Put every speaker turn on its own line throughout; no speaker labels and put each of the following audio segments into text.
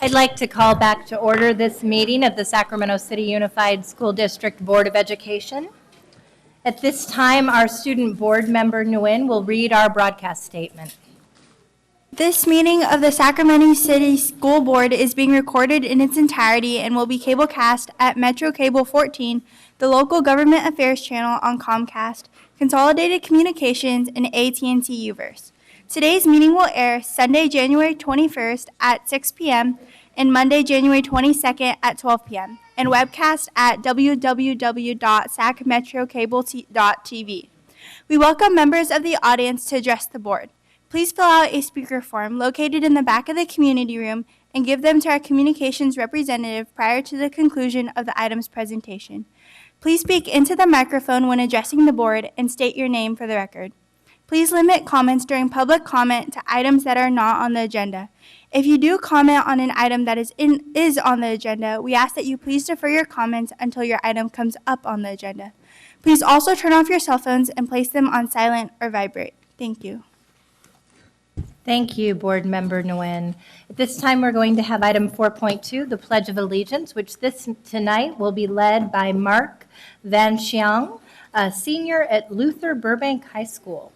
I'd like to call back to order this meeting of the Sacramento City Unified School District Board of Education. At this time, our student board member, Nguyen, will read our broadcast statement.
This meeting of the Sacramento City School Board is being recorded in its entirety and will be cablecast at Metro Cable 14, the local government affairs channel on Comcast, Consolidated Communications, and AT&T Uverse. Today's meeting will air Sunday, January 21st at 6 p.m. and Monday, January 22nd at 12 p.m. and webcast at www.sacmetrocable.tv. We welcome members of the audience to address the board. Please fill out a speaker form located in the back of the community room and give them to our communications representative prior to the conclusion of the item's presentation. Please speak into the microphone when addressing the board and state your name for the record. Please limit comments during public comment to items that are not on the agenda. If you do comment on an item that is on the agenda, we ask that you please defer your comments until your item comes up on the agenda. Please also turn off your cell phones and place them on silent or vibrate. Thank you.
Thank you, Board Member Nguyen. At this time, we're going to have item 4.2, the Pledge of Allegiance, which tonight will be led by Mark Van Xiang, a senior at Luther Burbank High School.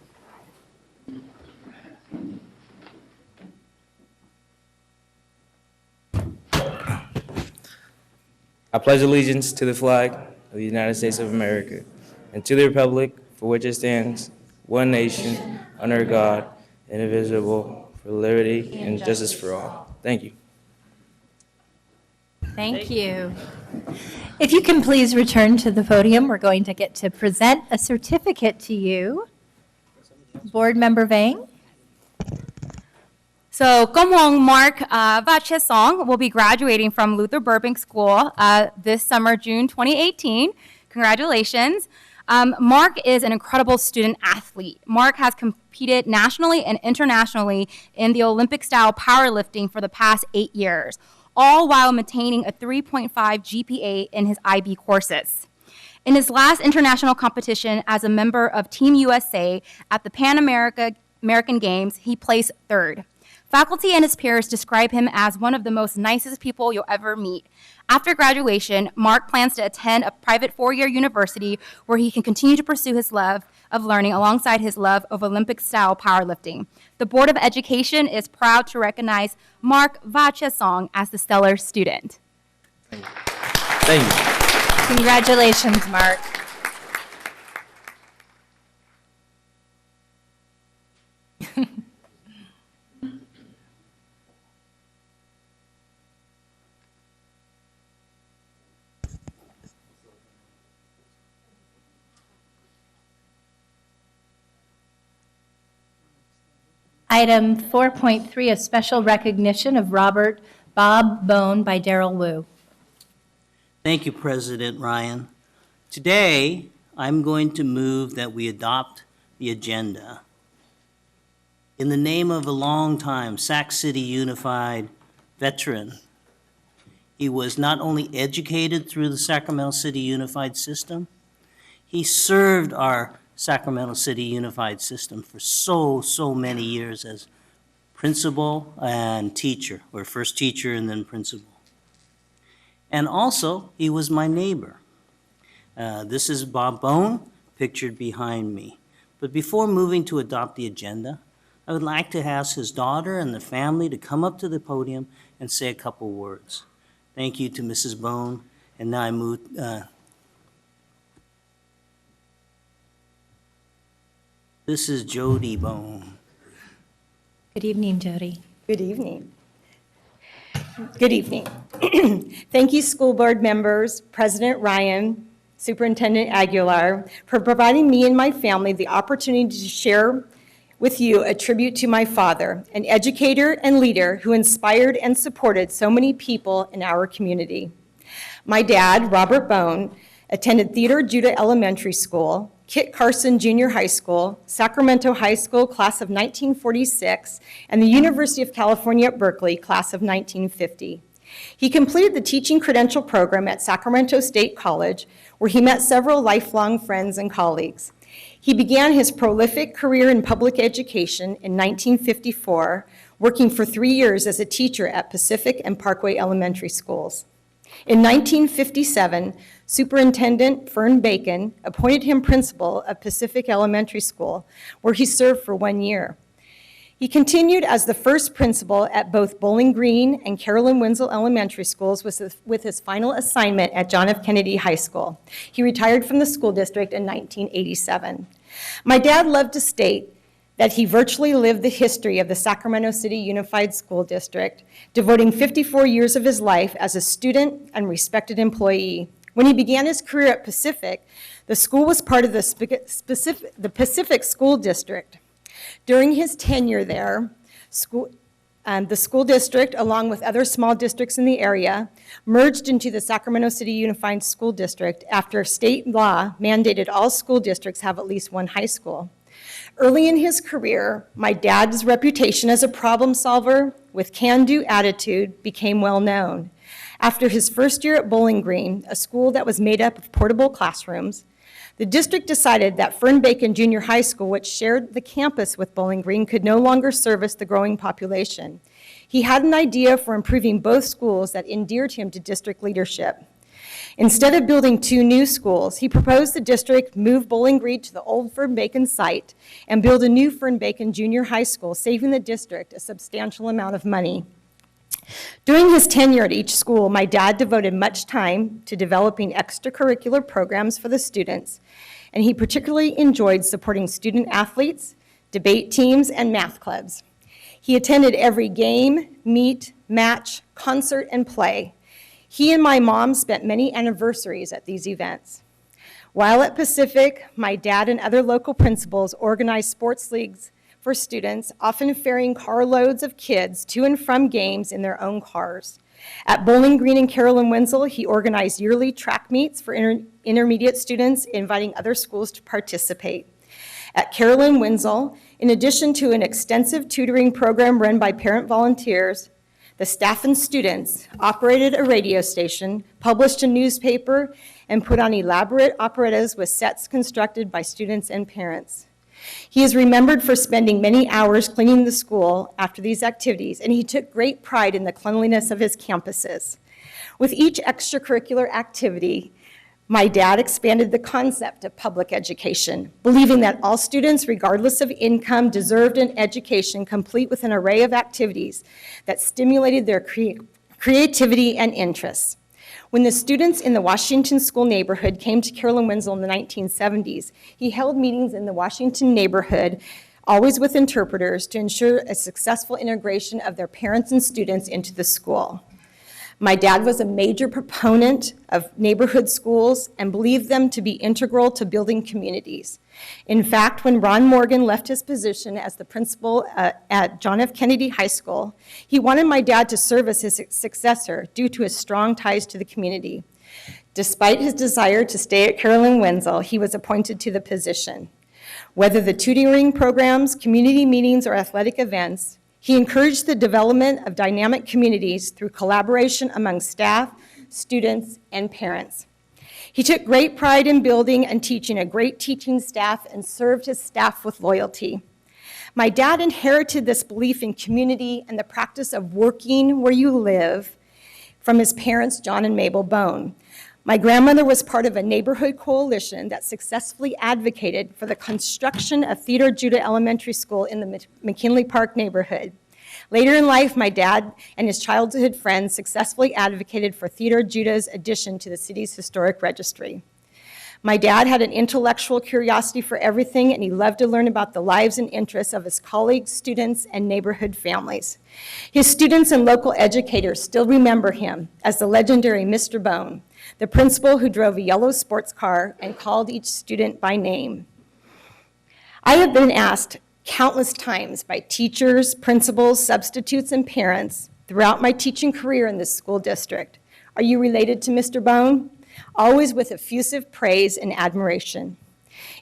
I pledge allegiance to the flag of the United States of America and to the republic for which it stands, one nation, under God, indivisible, for liberty and justice for all. Thank you.
Thank you. If you can please return to the podium, we're going to get to present a certificate to you. Board Member Vang.
So, Komhong Mark Vachesong will be graduating from Luther Burbank School this summer, June 2018. Congratulations. Mark is an incredible student athlete. Mark has competed nationally and internationally in the Olympic-style powerlifting for the past 8 years, all while maintaining a 3.5 GPA in his IB courses. In his last international competition as a member of Team USA at the Pan American Games, he placed third. Faculty and his peers describe him as one of the most nicest people you'll ever meet. After graduation, Mark plans to attend a private 4-year university where he can continue to pursue his love of learning alongside his love of Olympic-style powerlifting. The Board of Education is proud to recognize Mark Vachesong as the stellar student.
Thank you.
Congratulations, Mark. Item 4.3, a special recognition of Robert Bob Bone by Darrell Wu.
Thank you, President Ryan. Today, I'm going to move that we adopt the agenda. In the name of a longtime Sac City Unified veteran, he was not only educated through the Sacramento City Unified system, he served our Sacramento City Unified system for so many years as principal and teacher, or first teacher and then principal. And also, he was my neighbor. This is Bob Bone, pictured behind me. But before moving to adopt the agenda, I would like to ask his daughter and the family to come up to the podium and say a couple words. Thank you to Mrs. Bone, and now I move. This is Jody Bone.
Good evening, Jody.
Good evening. Good evening. Thank you, school board members, President Ryan, Superintendent Aguilar, for providing me and my family the opportunity to share with you a tribute to my father, an educator and leader who inspired and supported so many people in our community. My dad, Robert Bone, attended Theodore Judah Elementary School, Kit Carson Junior High School, Sacramento High School, class of 1946, and the University of California at Berkeley, class of 1950. He completed the teaching credential program at Sacramento State College, where he met several lifelong friends and colleagues. He began his prolific career in public education in 1954 working for 3 years as a teacher at Pacific and Parkway Elementary Schools. In 1957, Superintendent Fern Bacon appointed him principal of Pacific Elementary School, where he served for 1 year. He continued as the first principal at both Bowling Green and Carolyn Wenzel Elementary Schools with his final assignment at John F. Kennedy High School. He retired from the school district in 1987. My dad loved to state that he virtually lived the history of the Sacramento City Unified School District, devoting 54 years of his life as a student and respected employee. When he began his career at Pacific, the school was part of the Pacific School District. During his tenure there, the school district, along with other small districts in the area, merged into the Sacramento City Unified School District after state law mandated all school districts have at least one high school. Early in his career, my dad's reputation as a problem solver with can-do attitude became well known. After his first year at Bowling Green, a school that was made up of portable classrooms, the district decided that Fern Bacon Junior High School, which shared the campus with Bowling Green, could no longer service the growing population. He had an idea for improving both schools that endeared him to district leadership. Instead of building 2 new schools, he proposed the district move Bowling Green to the old Fern Bacon site and build a new Fern Bacon Junior High School, saving the district a substantial amount of money. During his tenure at each school, my dad devoted much time to developing extracurricular programs for the students, and he particularly enjoyed supporting student athletes, debate teams, and math clubs. He attended every game, meet, match, concert, and play. He and my mom spent many anniversaries at these events. While at Pacific, my dad and other local principals organized sports leagues for students, often ferrying carloads of kids to and from games in their own cars. At Bowling Green and Carolyn Wenzel, he organized yearly track meets for intermediate students, inviting other schools to participate. At Carolyn Wenzel, in addition to an extensive tutoring program run by parent volunteers, the staff and students operated a radio station, published a newspaper, and put on elaborate operettas with sets constructed by students and parents. He is remembered for spending many hours cleaning the school after these activities, and he took great pride in the cleanliness of his campuses. With each extracurricular activity, my dad expanded the concept of public education, believing that all students, regardless of income, deserved an education complete with an array of activities that stimulated their creativity and interests. When the students in the Washington school neighborhood came to Carolyn Wenzel in the 1970s, he held meetings in the Washington neighborhood, always with interpreters, to ensure a successful integration of their parents and students into the school. My dad was a major proponent of neighborhood schools and believed them to be integral to building communities. In fact, when Ron Morgan left his position as the principal at John F. Kennedy High School, he wanted my dad to serve as his successor due to his strong ties to the community. Despite his desire to stay at Carolyn Wenzel, he was appointed to the position. Whether the tutoring programs, community meetings, or athletic events, he encouraged the development of dynamic communities through collaboration among staff, students, and parents. He took great pride in building and teaching a great teaching staff and served his staff with loyalty. My dad inherited this belief in community and the practice of working where you live from his parents, John and Mabel Bone. My grandmother was part of a neighborhood coalition that successfully advocated for the construction of Theodore Judah Elementary School in the McKinley Park neighborhood. Later in life, my dad and his childhood friends successfully advocated for Theodore Judah's addition to the city's historic registry. My dad had an intellectual curiosity for everything, and he loved to learn about the lives and interests of his colleagues, students, and neighborhood families. His students and local educators still remember him as the legendary Mr. Bone, the principal who drove a yellow sports car and called each student by name. I have been asked countless times by teachers, principals, substitutes, and parents throughout my teaching career in this school district, "Are you related to Mr. Bone?" Always with effusive praise and admiration.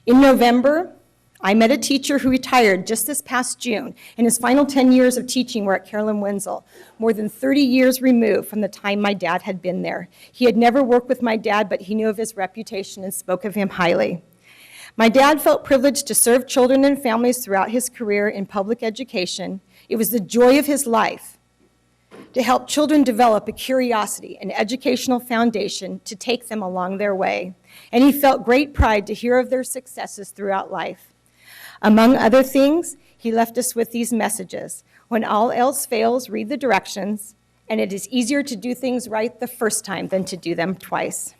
In November, I met a teacher who retired just this past June, and his final 10 years of teaching were at Carolyn Wenzel, more than 30 years removed from the time my dad had been there. He had never worked with my dad, but he knew of his reputation and spoke of him highly. My dad felt privileged to serve children and families throughout his career in public education, It was the joy of his life to help children develop a curiosity and educational foundation to take them along their way. And he felt great pride to hear of their successes throughout life. Among other things, he left us with these messages. When all else fails, read the directions, and it is easier to do things right the first time than to do them twice.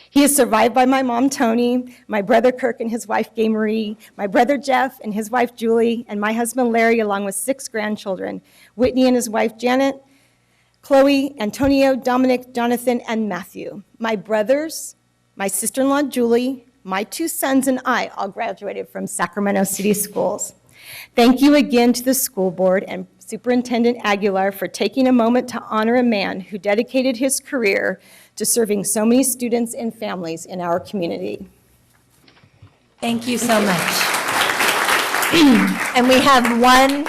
He is survived by my mom, Tony, my brother Kirk and his wife, Gay Marie, my brother Jeff and his wife, Julie, and my husband, Larry, along with 6 grandchildren, Whitney and his wife, Janet, Chloe, Antonio, Dominic, Jonathan, and Matthew. My brothers, my sister-in-law, Julie, my 2 sons, and I all graduated from Sacramento City Schools. Thank you again to the school board and Superintendent Aguilar for taking a moment to honor a man who dedicated his career to serving so many students and families in our community.
Thank you so much. And we have one.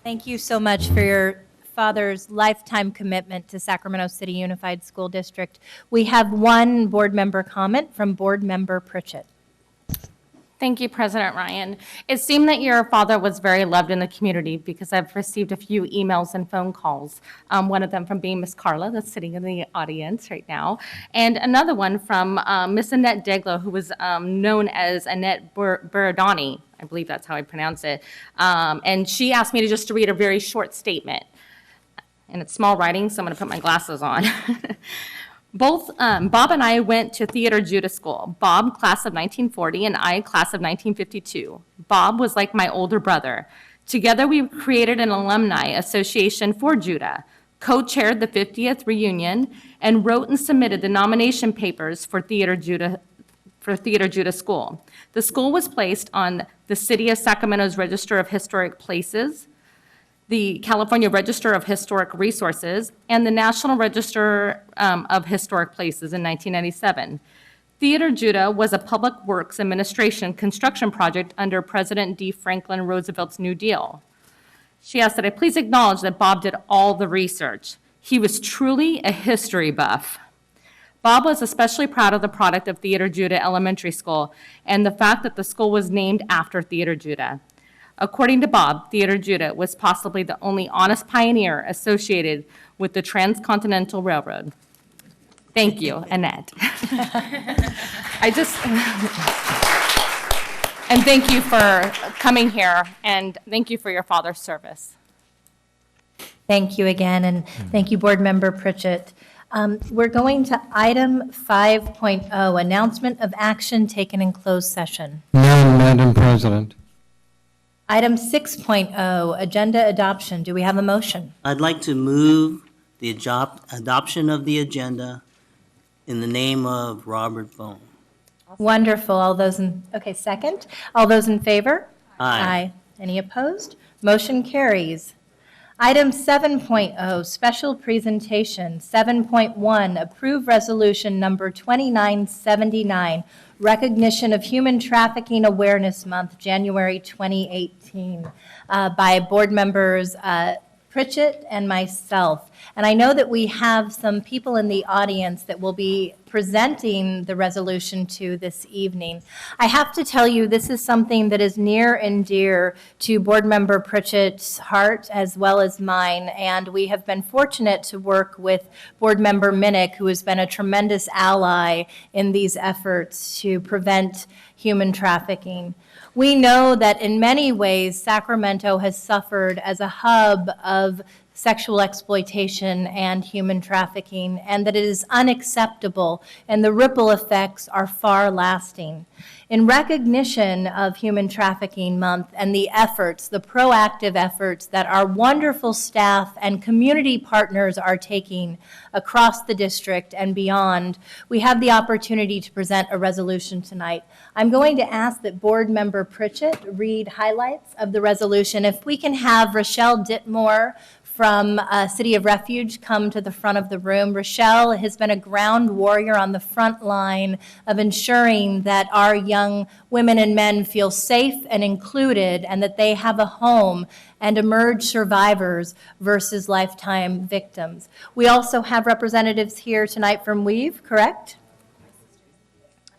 Thank you so much for your father's lifetime commitment to Sacramento City Unified School District. We have one board member comment from Board Member Pritchett.
Thank you, President Ryan. It seemed that your father was very loved in the community because I've received a few emails and phone calls, one of them from being Miss Carla, that's sitting in the audience right now, and another one from Miss Annette Deglo, who was known as Annette Buradani, I believe that's how I pronounce it, and she asked me to read a very short statement. And it's small writing, so I'm going to put my glasses on. Both Bob and I went to Theater Judah School. Bob, class of 1940, and I, class of 1952. Bob was like my older brother. Together, we created an alumni association for Judah, co-chaired the 50th reunion, and wrote and submitted the nomination papers for Theater Judah School. The school was placed on the City of Sacramento's Register of Historic Places, the California Register of Historic Resources, and the National Register of Historic Places in 1997. Theater Judah was a public works administration construction project under President D. Franklin Roosevelt's New Deal. She asked that I please acknowledge that Bob did all the research. He was truly a history buff. Bob was especially proud of the product of Theater Judah Elementary School and the fact that the school was named after Theater Judah. According to Bob, Theater Judah was possibly the only honest pioneer associated with the Transcontinental Railroad. Thank you, Annette. And thank you for coming here, and thank you for your father's service.
Thank you again, and thank you, Board Member Pritchett. We're going to item 5.0, announcement of action taken in closed session.
None, Madam President.
Item 6.0, agenda adoption. Do we have a motion?
I'd like to move the adoption of the agenda in the name of Robert Bone.
Wonderful. All those second. All those in favor?
Aye.
Any opposed? Motion carries. Item 7.0, special presentation. 7.1, approve resolution number 2979, recognition of Human Trafficking Awareness Month, January 2018, by board members Pritchett and myself. And I know that we have some people in the audience that will be presenting the resolution to this evening. I have to tell you, this is something that is near and dear to Board Member Pritchett's heart as well as mine, and we have been fortunate to work with Board Member Minnick, who has been a tremendous ally in these efforts to prevent human trafficking. We know that in many ways, Sacramento has suffered as a hub of sexual exploitation and human trafficking, and that it is unacceptable, and the ripple effects are far lasting. In recognition of Human Trafficking Month and the efforts, the proactive efforts that our wonderful staff and community partners are taking across the district and beyond, we have the opportunity to present a resolution tonight. I'm going to ask that Board Member Pritchett read highlights of the resolution. If we can have Rochelle Dittmore from City of Refuge come to the front of the room. Rochelle has been a ground warrior on the front line of ensuring that our young women and men feel safe and included and that they have a home and emerge survivors versus lifetime victims. We also have representatives here tonight from Weave, correct?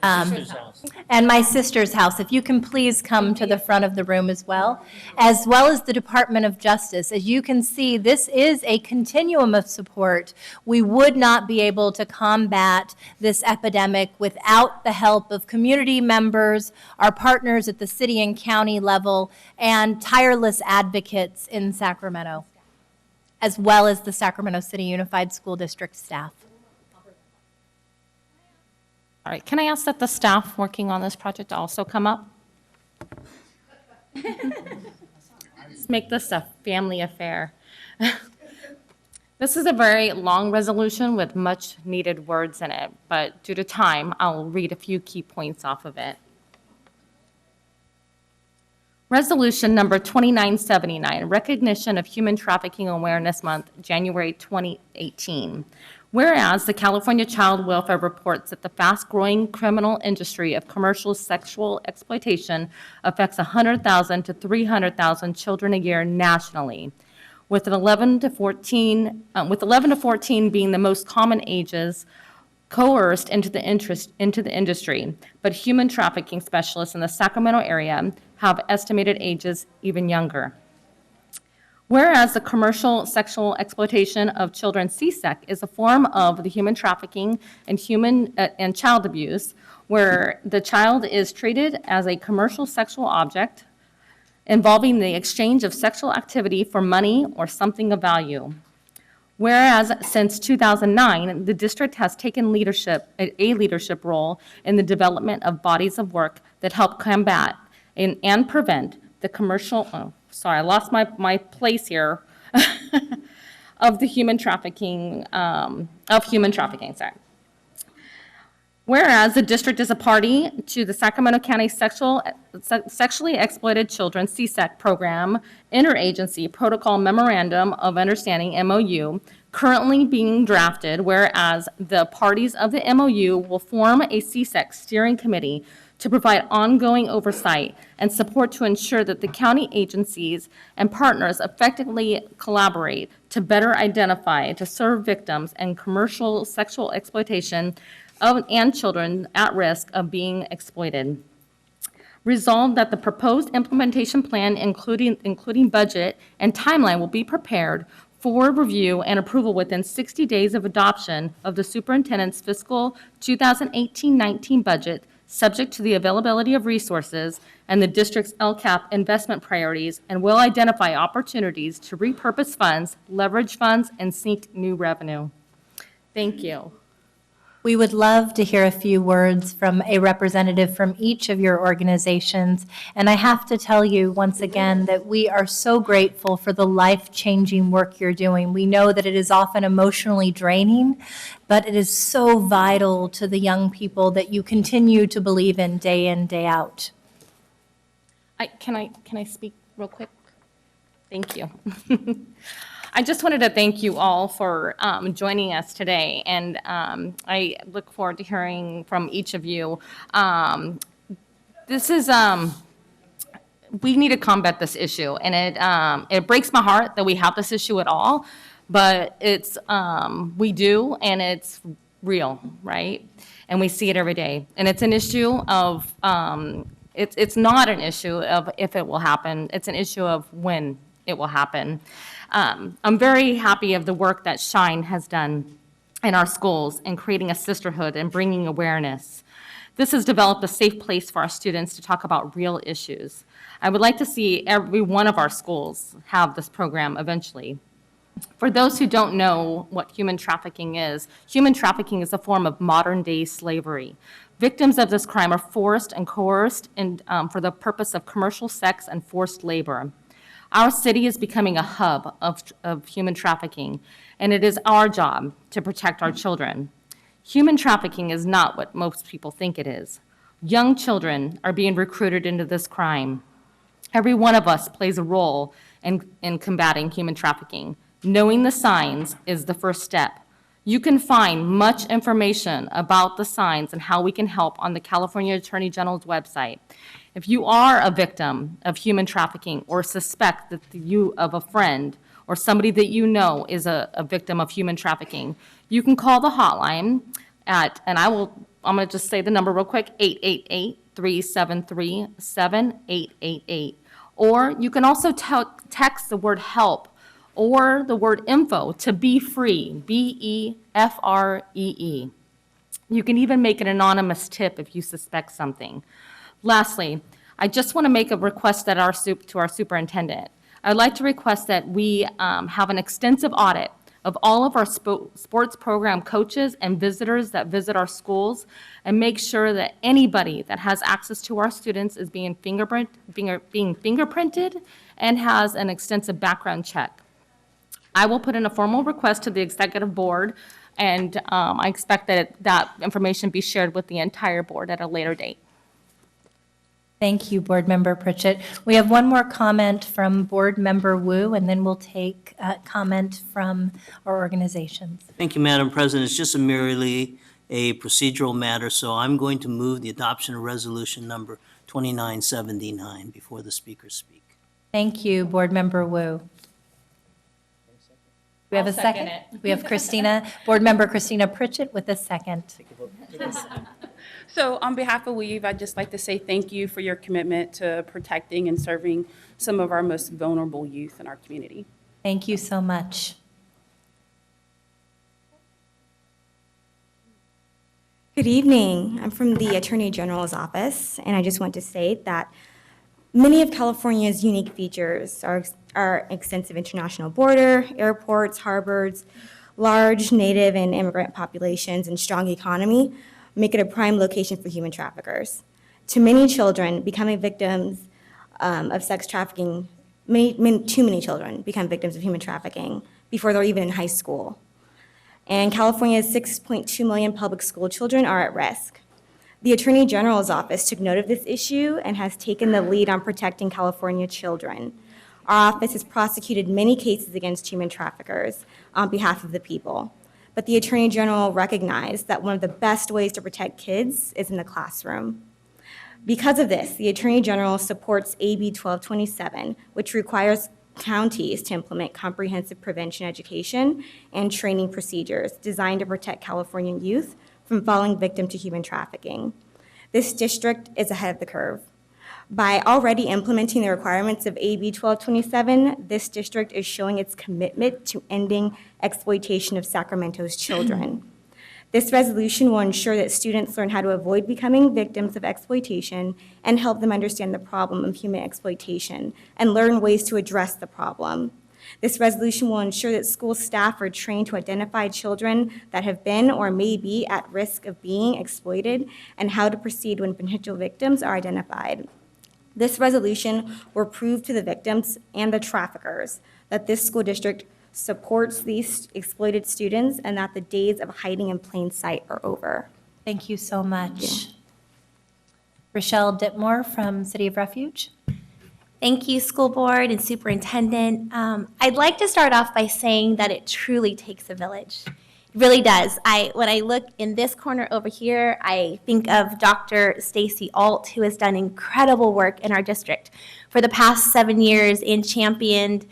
And my sister's house. If you can please come to the front of the room as well as the Department of Justice. As you can see, this is a continuum of support. We would not be able to combat this epidemic without the help of community members, our partners at the city and county level, and tireless advocates in Sacramento, as well as the Sacramento City Unified School District staff.
All right, can I ask that the staff working on this project also come up? Let's make this a family affair. This is a very long resolution with much needed words in it, but due to time, I'll read a few key points off of it. Resolution number 2979, Recognition of Human Trafficking Awareness Month, January 2018. Whereas the California Child Welfare reports that the fast-growing criminal industry of commercial sexual exploitation affects 100,000 to 300,000 children a year nationally, with 11 to 14 being the most common ages coerced into the industry. But human trafficking specialists in the Sacramento area have estimated ages even younger. Whereas the commercial sexual exploitation of children, CSEC, is a form of the human trafficking and child abuse, where the child is treated as a commercial sexual object involving the exchange of sexual activity for money or something of value. Whereas since 2009, the district has taken a leadership role in the development of bodies of work that help combat and prevent the commercial, I lost my place here, of the human trafficking, sorry. Whereas the district is a party to the Sacramento County Sexually Exploited Children, CSEC program, Interagency Protocol Memorandum of Understanding, MOU, currently being drafted, whereas the parties of the MOU will form a CSEC steering committee to provide ongoing oversight and support to ensure that the county agencies and partners effectively collaborate to better identify, to serve victims and commercial sexual exploitation and children at risk of being exploited. Resolved that the proposed implementation plan, including budget and timeline, will be prepared for review and approval within 60 days of adoption of the superintendent's fiscal 2018-19 budget, subject to the availability of resources and the district's LCAP investment priorities, and will identify opportunities to repurpose funds, leverage funds, and seek new revenue. Thank you.
We would love to hear a few words from a representative from each of your organizations. And I have to tell you once again that we are so grateful for the life-changing work you're doing. We know that it is often emotionally draining, but it is so vital to the young people that you continue to believe in, day out.
Can I speak real quick? Thank you. I just wanted to thank you all for joining us today, and I look forward to hearing from each of you. This is, we need to combat this issue, and it breaks my heart that we have this issue at all, but it's, we do, and it's real, right? And we see it every day. And it's an issue of, it's not an issue of if it will happen, it's an issue of when it will happen. I'm very happy of the work that Shine has done in our schools in creating a sisterhood and bringing awareness. This has developed a safe place for our students to talk about real issues. I would like to see every one of our schools have this program eventually. For those who don't know what human trafficking is a form of modern-day slavery. Victims of this crime are forced and coerced for the purpose of commercial sex and forced labor. Our city is becoming a hub of human trafficking, and it is our job to protect our children. Human trafficking is not what most people think it is. Young children are being recruited into this crime. Every one of us plays a role in combating human trafficking. Knowing the signs is the first step. You can find much information about the signs and how we can help on the California Attorney General's website. If you are a victim of human trafficking or suspect that you of a friend or somebody that you know is a victim of human trafficking, you can call the hotline at, and I'm going to just say the number real quick, 888-373-7888. Or you can also text the word help or the word info to Be Free, BEFREE. You can even make an anonymous tip if you suspect something. Lastly, I just want to make a request to our superintendent. I'd like to request that we have an extensive audit of all of our sports program coaches and visitors that visit our schools and make sure that anybody that has access to our students is being fingerprinted and has an extensive background check. I will put in a formal request to the executive board, and I expect that information be shared with the entire board at a later date.
Thank you, Board Member Pritchett. We have one more comment from Board Member Wu, and then we'll take a comment from our organizations.
Thank you, Madam President. It's just merely a procedural matter, so I'm going to move the adoption of resolution number 2979 before the speakers speak.
Thank you, Board Member Wu. We have a second? We have Board Member Christina Pritchett with a second.
So on behalf of WEAVE, I'd just like to say thank you for your commitment to protecting and serving some of our most vulnerable youth in our community.
Thank you so much.
Good evening. I'm from the Attorney General's office, and I just want to state that many of California's unique features are extensive international border, airports, harbors, large native and immigrant populations, and strong economy make it a prime location for human traffickers. To many children, becoming victims of sex trafficking, too many children become victims of human trafficking before they're even in high school. And California's 6.2 million public school children are at risk. The Attorney General's office took note of this issue and has taken the lead on protecting California children. Our office has prosecuted many cases against human traffickers on behalf of the people. But the Attorney General recognized that one of the best ways to protect kids is in the classroom. Because of this, the Attorney General supports AB 1227, which requires counties to implement comprehensive prevention education and training procedures designed to protect Californian youth from falling victim to human trafficking. This district is ahead of the curve. By already implementing the requirements of AB 1227, this district is showing its commitment to ending exploitation of Sacramento's children. This resolution will ensure that students learn how to avoid becoming victims of exploitation and help them understand the problem of human exploitation and learn ways to address the problem. This resolution will ensure that school staff are trained to identify children that have been or may be at risk of being exploited and how to proceed when potential victims are identified. This resolution will prove to the victims and the traffickers that this school district supports these exploited students and that the days of hiding in plain sight are over.
Thank you so much. Rochelle Ditmore from City of Refuge.
Thank you, school board and superintendent. I'd like to start off by saying that it truly takes a village. It really does. When I look in this corner over here, I think of Dr. Stacy Alt, who has done incredible work in our district for the past 7 years and championed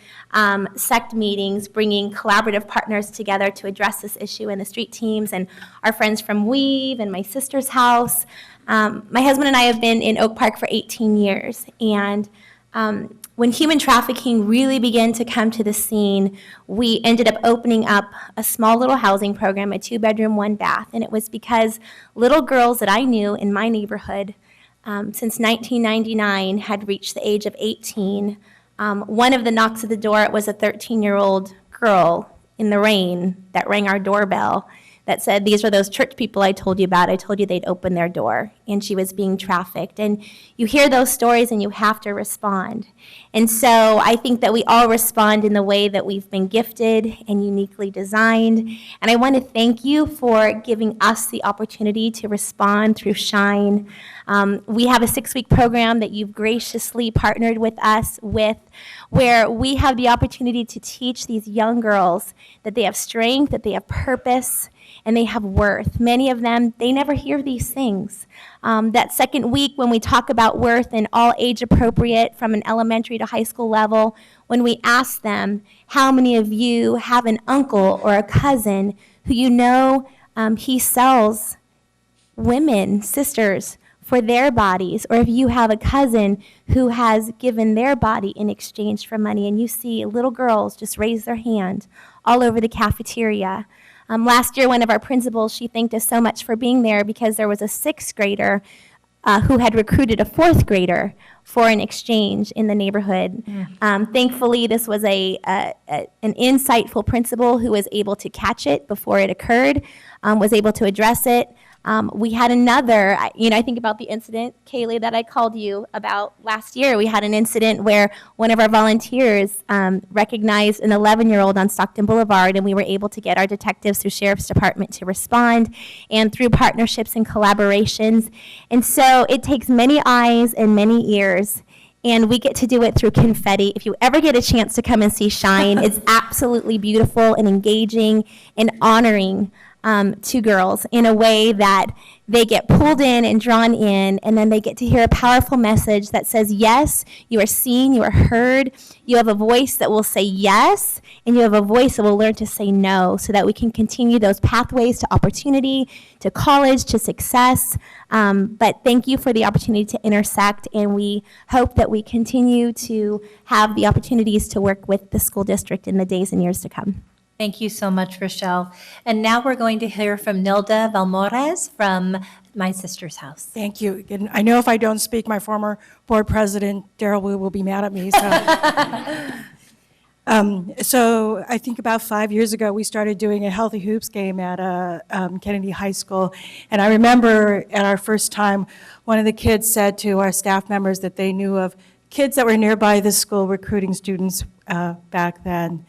SECT meetings, bringing collaborative partners together to address this issue in the street teams, and our friends from Weave and my sister's house. My husband and I have been in Oak Park for 18 years, and when human trafficking really began to come to the scene, we ended up opening up a small little housing program, a 2-bedroom, 1-bath, and it was because little girls that I knew in my neighborhood since 1999 had reached the age of 18. One of the knocks at the door, it was a 13-year-old girl in the rain that rang our doorbell that said, these are those church people I told you about. I told you they'd open their door, and she was being trafficked. And you hear those stories and you have to respond. And so I think that we all respond in the way that we've been gifted and uniquely designed. And I want to thank you for giving us the opportunity to respond through Shine. We have a 6-week program that you've graciously partnered with us with, where we have the opportunity to teach these young girls that they have strength, that they have purpose, and they have worth. Many of them, they never hear these things. That second week, when we talk about worth and all age appropriate from an elementary to high school level, when we ask them, how many of you have an uncle or a cousin who you know he sells women, sisters, for their bodies, or if you have a cousin who has given their body in exchange for money, and you see little girls just raise their hand all over the cafeteria. Last year, one of our principals, she thanked us so much for being there because there was a 6th grader who had recruited a 4th grader for an exchange in the neighborhood. Thankfully, this was an insightful principal who was able to catch it before it occurred, was able to address it. We had another, I think about the incident, Kaylee, that I called you about last year. We had an incident where one of our volunteers recognized an 11-year-old on Stockton Boulevard, and we were able to get our detectives through Sheriff's Department to respond, and through partnerships and collaborations. And so it takes many eyes and many ears, and we get to do it through confetti. If you ever get a chance to come and see Shine, it's absolutely beautiful and engaging and honoring to girls in a way that they get pulled in and drawn in, and then they get to hear a powerful message that says, yes, you are seen, you are heard, you have a voice that will say yes, and you have a voice that will learn to say no, so that we can continue those pathways to opportunity, to college, to success. But thank you for the opportunity to intersect, and we hope that we continue to have the opportunities to work with the school district in the days and years to come.
Thank you so much, Rochelle. And now we're going to hear from Nilda Valmores from My Sister's House.
Thank you. And I know if I don't speak, my former board president, Daryl will be mad at me. So I think about 5 years ago, we started doing a Healthy Hoops game at Kennedy High School. And I remember at our first time, one of the kids said to our staff members that they knew of kids that were nearby this school recruiting students back then.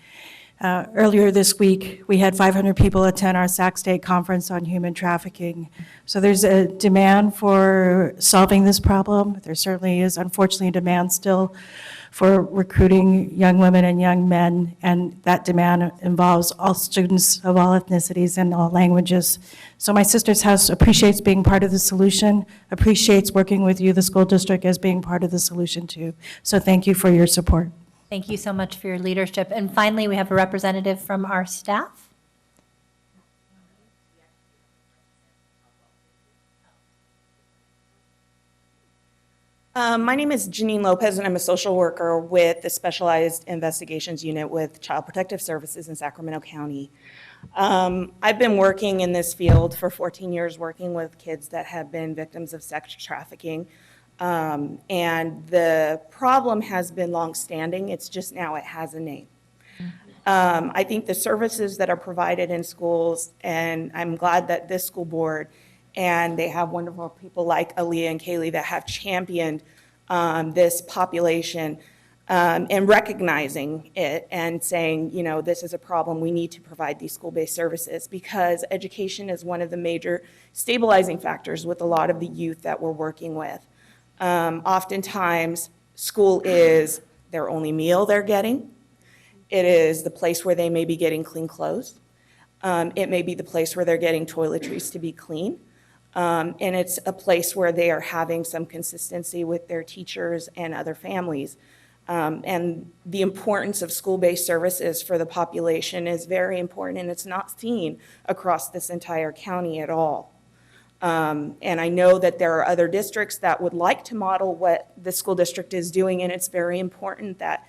Earlier this week, we had 500 people attend our Sac State Conference on Human Trafficking. So there's a demand for solving this problem. There certainly is, unfortunately, a demand still for recruiting young women and young men, and that demand involves all students of all ethnicities and all languages. So My Sister's House appreciates being part of the solution, appreciates working with you, the school district, as being part of the solution too. So thank you for your support.
Thank you so much for your leadership. And finally, we have a representative from our staff.
My name is Janine Lopez, and I'm a social worker with the Specialized Investigations Unit with Child Protective Services in Sacramento County. I've been working in this field for 14 years, working with kids that have been victims of sex trafficking. And the problem has been longstanding. It's just now it has a name. I think the services that are provided in schools, and I'm glad that this school board and they have wonderful people like Aaliyah and Kaylee that have championed this population and recognizing it and saying, you know, this is a problem, we need to provide these school-based services, because education is one of the major stabilizing factors with a lot of the youth that we're working with. Oftentimes, school is their only meal they're getting. It is the place where they may be getting clean clothes. It may be the place where they're getting toiletries to be clean. And it's a place where they are having some consistency with their teachers and other families. And the importance of school-based services for the population is very important, and it's not seen across this entire county at all. And I know that there are other districts that would like to model what the school district is doing, and it's very important that,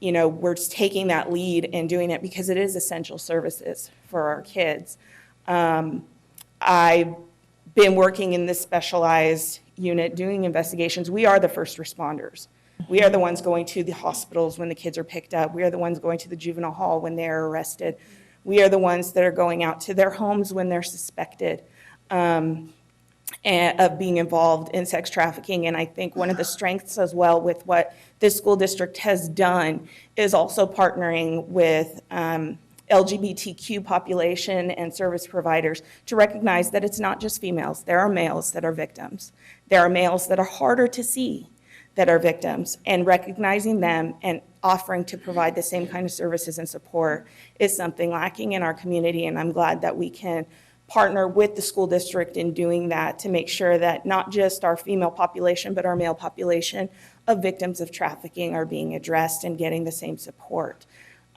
you know, we're just taking that lead and doing it, because it is essential services for our kids. I've been working in this specialized unit doing investigations. We are the first responders. We are the ones going to the hospitals when the kids are picked up. We are the ones going to the juvenile hall when they're arrested. We are the ones that are going out to their homes when they're suspected of being involved in sex trafficking. And I think one of the strengths as well with what this school district has done is also partnering with LGBTQ population and service providers to recognize that it's not just females. There are males that are victims. There are males that are harder to see that are victims, and recognizing them and offering to provide the same kind of services and support is something lacking in our community, and I'm glad that we can partner with the school district in doing that to make sure that not just our female population, but our male population of victims of trafficking are being addressed and getting the same support.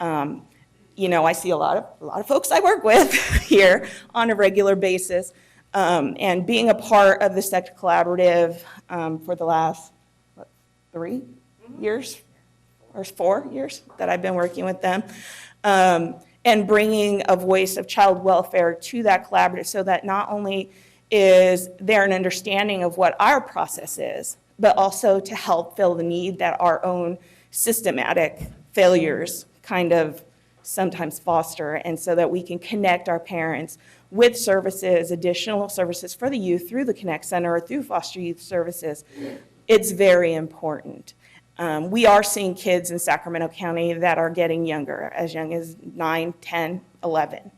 You know, I see a lot of folks I work with here on a regular basis, and being a part of the Sex Collaborative for the last 3 years or 4 years that I've been working with them, and bringing a voice of child welfare to that collaborative so that not only is there an understanding of what our process is, but also to help fill the need that our own systematic failures kind of sometimes foster, and so that we can connect our parents with services, additional services for the youth through the Connect Center or through foster youth services. It's very important. We are seeing kids in Sacramento County that are getting younger, as young as 9, 10, 11.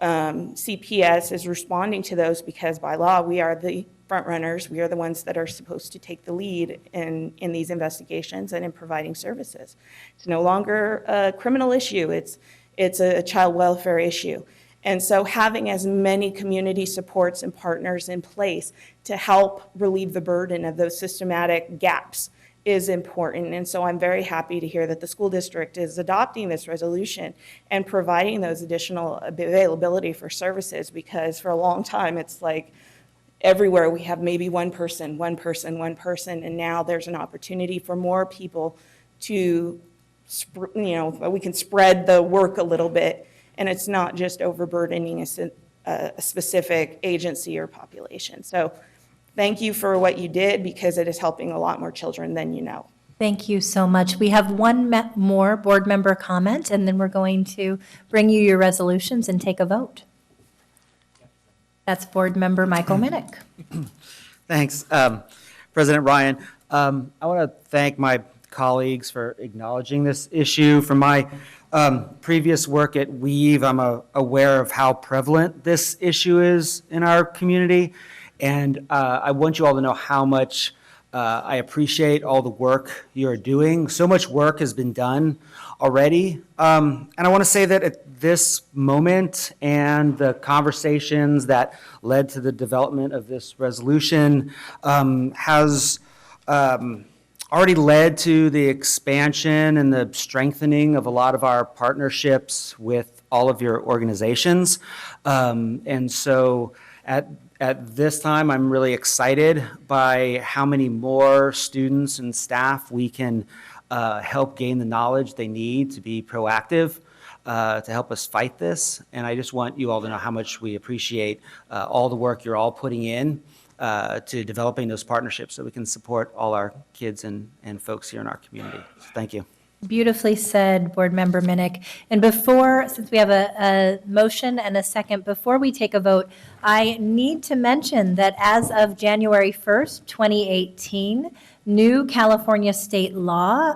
CPS is responding to those because by law, we are the front runners. We are the ones that are supposed to take the lead in these investigations and in providing services. It's no longer a criminal issue. It's a child welfare issue. And so having as many community supports and partners in place to help relieve the burden of those systematic gaps is important. And so I'm very happy to hear that the school district is adopting this resolution and providing those additional availability for services, because for a long time it's like everywhere we have maybe one person, and now there's an opportunity for more people to, we can spread the work a little bit, and it's not just overburdening a specific agency or population. So thank you for what you did, because it is helping a lot more children than you know.
Thank you so much. We have one more board member comment, and then we're going to bring you your resolutions and take a vote. That's Board Member Michael Minnick.
Thanks, President Ryan. I want to thank my colleagues for acknowledging this issue. From my previous work at Weave, I'm aware of how prevalent this issue is in our community, and I want you all to know how much I appreciate all the work you're doing. So much work has been done already, and I want to say that at this moment and the conversations that led to the development of this resolution has already led to the expansion and the strengthening of a lot of our partnerships with all of your organizations. And so at this time, I'm really excited by how many more students and staff we can help gain the knowledge they need to be proactive, to help us fight this. And I just want you all to know how much we appreciate all the work you're all putting in to developing those partnerships so we can support all our kids and folks here in our community. So thank you.
Beautifully said, Board Member Minnick. And before, since we have a motion and a second, before we take a vote, I need to mention that as of January 1st, 2018, new California state law,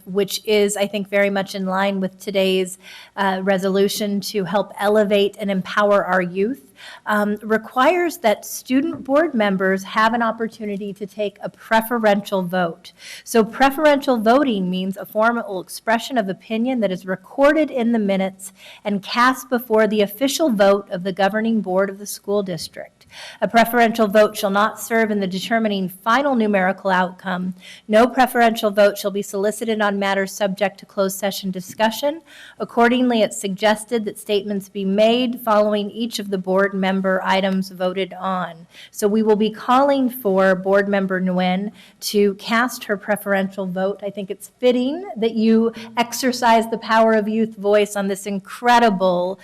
which is, I think, very much in line with today's resolution to help elevate and empower our youth, requires that student board members have an opportunity to take a preferential vote. So preferential voting means a formal expression of opinion that is recorded in the minutes and cast before the official vote of the governing board of the school district. A preferential vote shall not serve in the determining final numerical outcome. No preferential vote shall be solicited on matters subject to closed session discussion. Accordingly, it's suggested that statements be made following each of the board member items voted on. So we will be calling for Board Member Nguyen to cast her preferential vote. I think it's fitting that you exercise the power of youth voice on this incredible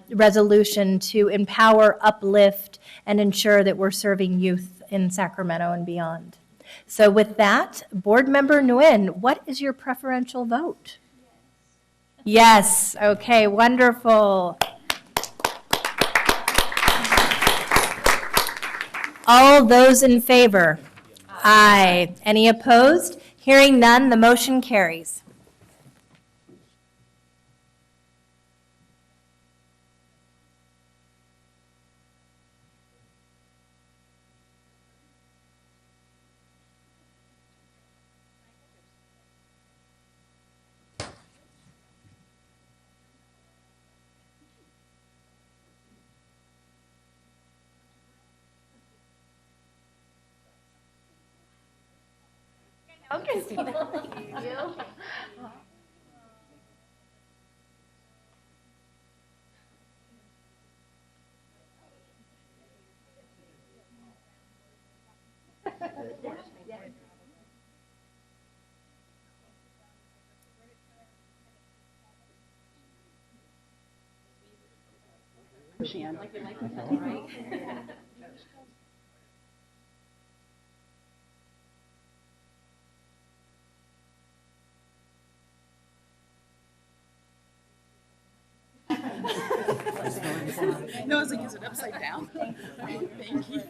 resolution to empower, uplift, and ensure that we're serving youth in Sacramento and beyond. So with that, Board Member Nguyen, what is your preferential vote? Yes, okay, wonderful. All those in favor? Aye. Any opposed? Hearing none, the motion carries.
No, it's like, is it upside down? Thank you.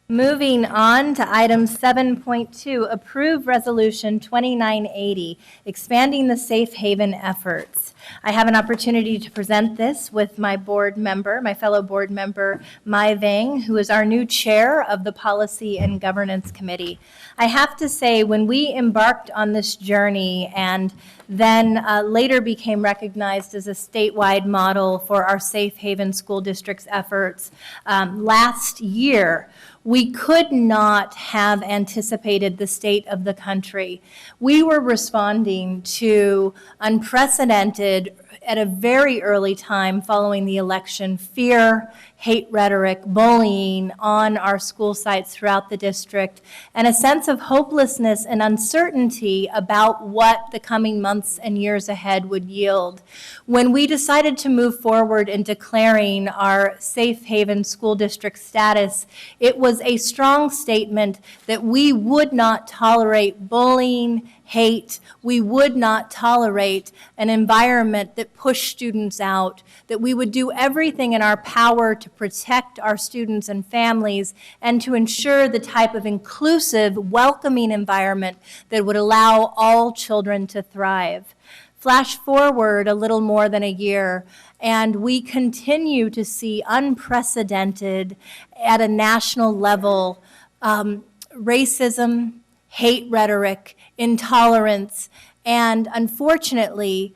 Moving on to item 7.2, approve resolution 2980, expanding the safe haven efforts. I have an opportunity to present this with my board member, my fellow board member, Mai Vang, who is our new chair of the Policy and Governance Committee. I have to say, when we embarked on this journey and then later became recognized as a statewide model for our safe haven school district's efforts last year, we could not have anticipated the state of the country. We were responding to unprecedented, at a very early time following the election, fear, hate rhetoric, bullying on our school sites throughout the district, and a sense of hopelessness and uncertainty about what the coming months and years ahead would yield. When we decided to move forward in declaring our safe haven school district status, it was a strong statement that we would not tolerate bullying, hate. We would not tolerate an environment that pushed students out, that we would do everything in our power to protect our students and families and to ensure the type of inclusive, welcoming environment that would allow all children to thrive. Flash forward a little more than a year, and we continue to see unprecedented, at a national level, racism, hate rhetoric, intolerance, and unfortunately,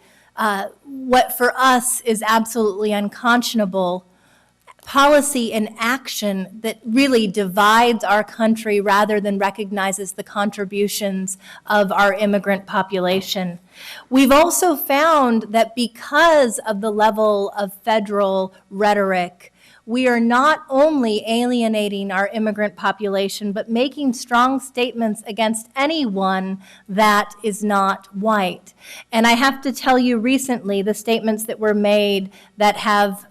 what for us is absolutely unconscionable, policy and action that really divides our country rather than recognizes the contributions of our immigrant population. We've also found that because of the level of federal rhetoric, we are not only alienating our immigrant population, but making strong statements against anyone that is not white. And I have to tell you recently, the statements that were made that have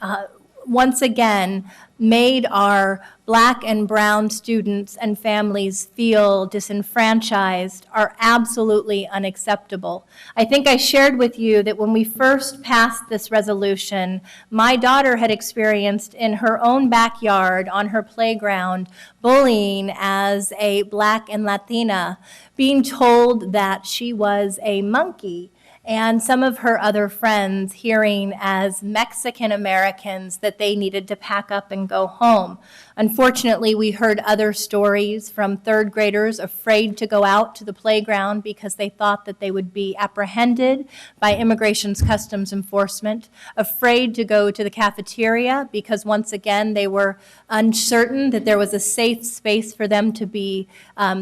once again made our Black and brown students and families feel disenfranchised are absolutely unacceptable. I think I shared with you that when we first passed this resolution, my daughter had experienced in her own backyard on her playground bullying as a Black and Latina, being told that she was a monkey, and some of her other friends hearing as Mexican Americans that they needed to pack up and go home. Unfortunately, we heard other stories from third graders afraid to go out to the playground because they thought that they would be apprehended by Immigration's Customs Enforcement, afraid to go to the cafeteria because once again they were uncertain that there was a safe space for them to be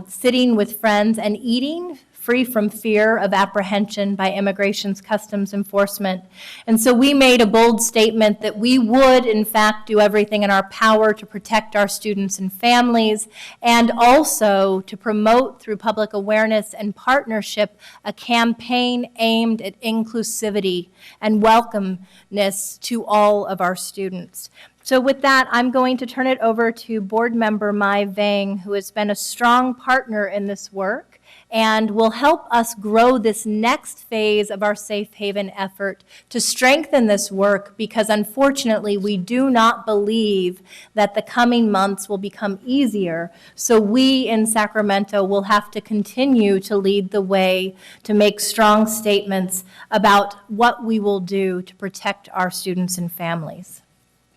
sitting with friends and eating free from fear of apprehension by Immigration's Customs Enforcement. And so we made a bold statement that we would, in fact, do everything in our power to protect our students and families, and also to promote through public awareness and partnership a campaign aimed at inclusivity and welcomeness to all of our students. So with that, I'm going to turn it over to Board Member Mai Vang, who has been a strong partner in this work and will help us grow this next phase of our Safe Haven effort to strengthen this work, because unfortunately we do not believe that the coming months will become easier. So we in Sacramento will have to continue to lead the way to make strong statements about what we will do to protect our students and families.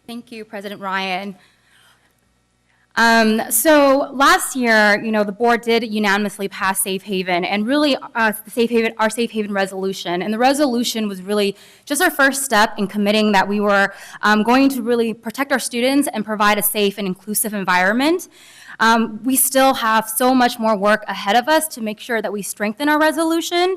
Thank you, President Ryan. So last year, the board did unanimously pass Safe Haven, and really our Safe Haven resolution. And the resolution was really just our first step in committing that we were going to really protect our students and provide a safe and inclusive environment. We still have so much more work ahead of us to make sure that we strengthen our resolution.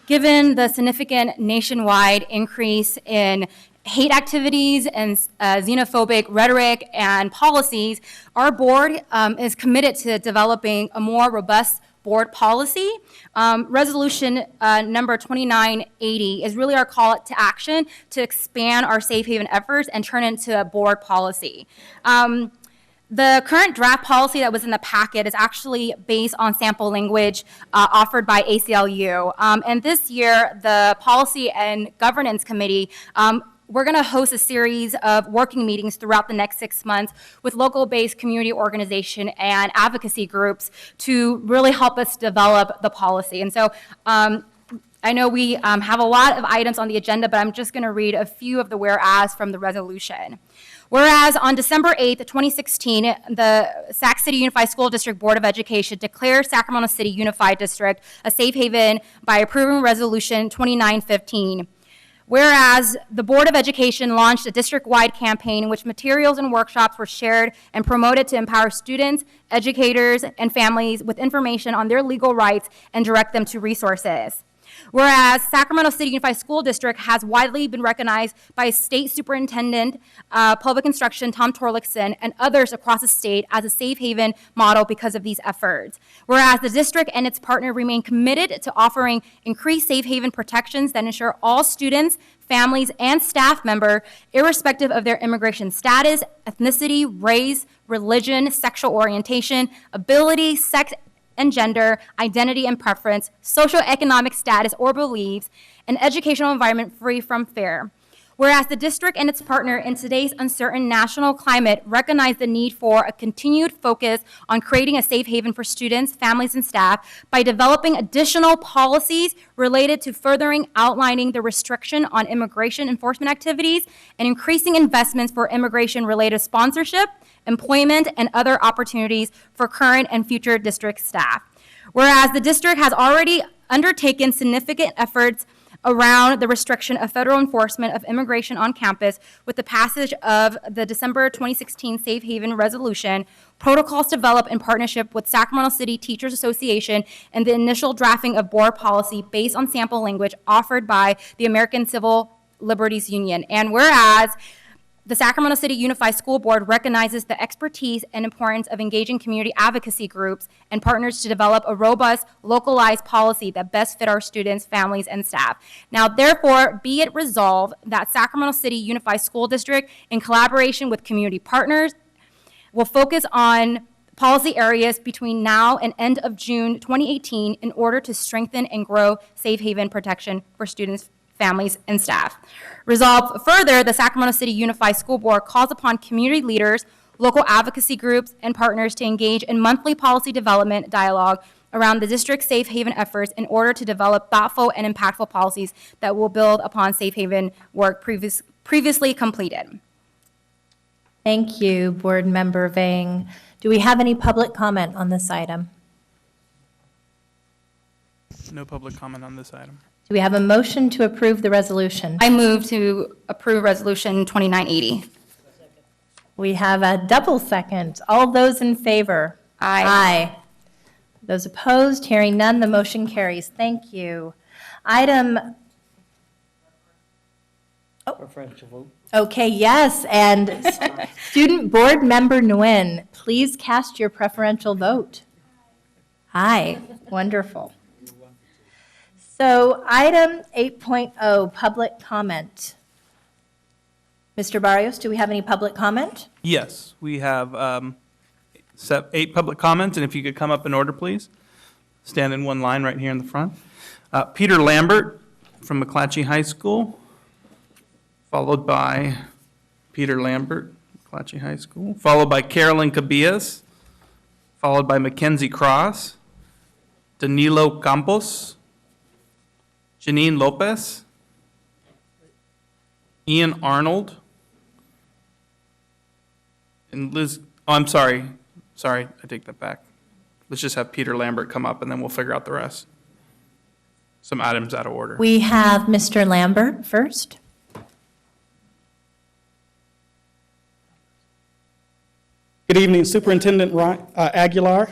Given the significant nationwide increase in hate activities and xenophobic rhetoric and policies, our board is committed to developing a more robust board policy. Resolution number 2980 is really our call to action to expand our Safe Haven efforts and turn it into a board policy. The current draft policy that was in the packet is actually based on sample language offered by ACLU. And this year, the Policy and Governance Committee we're going to host a series of working meetings throughout the next 6 months with local-based community organization and advocacy groups to really help us develop the policy. And so I know we have a lot of items on the agenda, but I'm just going to read a few of the whereas from the resolution. Whereas on December 8th, 2016, the Sac City Unified School District Board of Education declared Sacramento City Unified District a safe haven by approving Resolution 2915. Whereas the Board of Education launched a district-wide campaign in which materials and workshops were shared and promoted to empower students, educators, and families with information on their legal rights and direct them to resources. Whereas Sacramento City Unified School District has widely been recognized by State Superintendent Public Instruction Tom Torlakson and others across the state as a safe haven model because of these efforts. Whereas the district and its partner remain committed to offering increased safe haven protections that ensure all students, families, and staff members, irrespective of their immigration status, ethnicity, race, religion, sexual orientation, ability, sex, and gender, identity and preference, socioeconomic status or beliefs, an educational environment free from fear. Whereas the district and its partner in today's uncertain national climate recognize the need for a continued focus on creating a safe haven for students, families, and staff by developing additional policies related to furthering outlining the restriction on immigration enforcement activities and increasing investments for immigration-related sponsorship, employment, and other opportunities for current and future district staff. Whereas the district has already undertaken significant efforts around the restriction of federal enforcement of immigration on campus with the passage of the December 2016 Safe Haven Resolution, protocols developed in partnership with Sacramento City Teachers Association, and the initial drafting of board policy based on sample language offered by the American Civil Liberties Union. And whereas the Sacramento City Unified School Board recognizes the expertise and importance of engaging community advocacy groups and partners to develop a robust, localized policy that best fit our students, families, and staff. Now, therefore, be it resolved that Sacramento City Unified School District, in collaboration with community partners, will focus on policy areas between now and end of June 2018 in order to strengthen and grow safe haven protection for students, families, and staff. Resolved further, the Sacramento City Unified School Board calls upon community leaders, local advocacy groups, and partners to engage in monthly policy development dialogue around the district's safe haven efforts in order to develop thoughtful and impactful policies that will build upon safe haven work previously completed.
Thank you, Board Member Vang. Do we have any public comment on this item?
No public comment on this item.
Do we have a motion to approve the resolution?
I move to approve Resolution 2980.
We have a double second. All those in favor?
Aye.
Those opposed, hearing none, the motion carries. Thank you. Item,
Preferential vote.
okay, yes, and Student Board Member Nguyen, please cast your preferential vote. Aye, wonderful. So item 8.0, public comment. Mr. Barrios, do we have any public comment?
Yes, we have 8 public comments, and if you could come up in order, please. Stand in one line right here in the front. Peter Lambert from McClatchy High School, followed by Peter Lambert, McClatchy High School, followed by Carolyn Cabillas, followed by Mackenzie Cross, Danilo Campos, Janine Lopez, Ian Arnold, and Liz, oh, I'm sorry, I take that back. Let's just have Peter Lambert come up and then we'll figure out the rest. Some items out of order.
We have Mr. Lambert first.
Good evening, Superintendent Aguilar,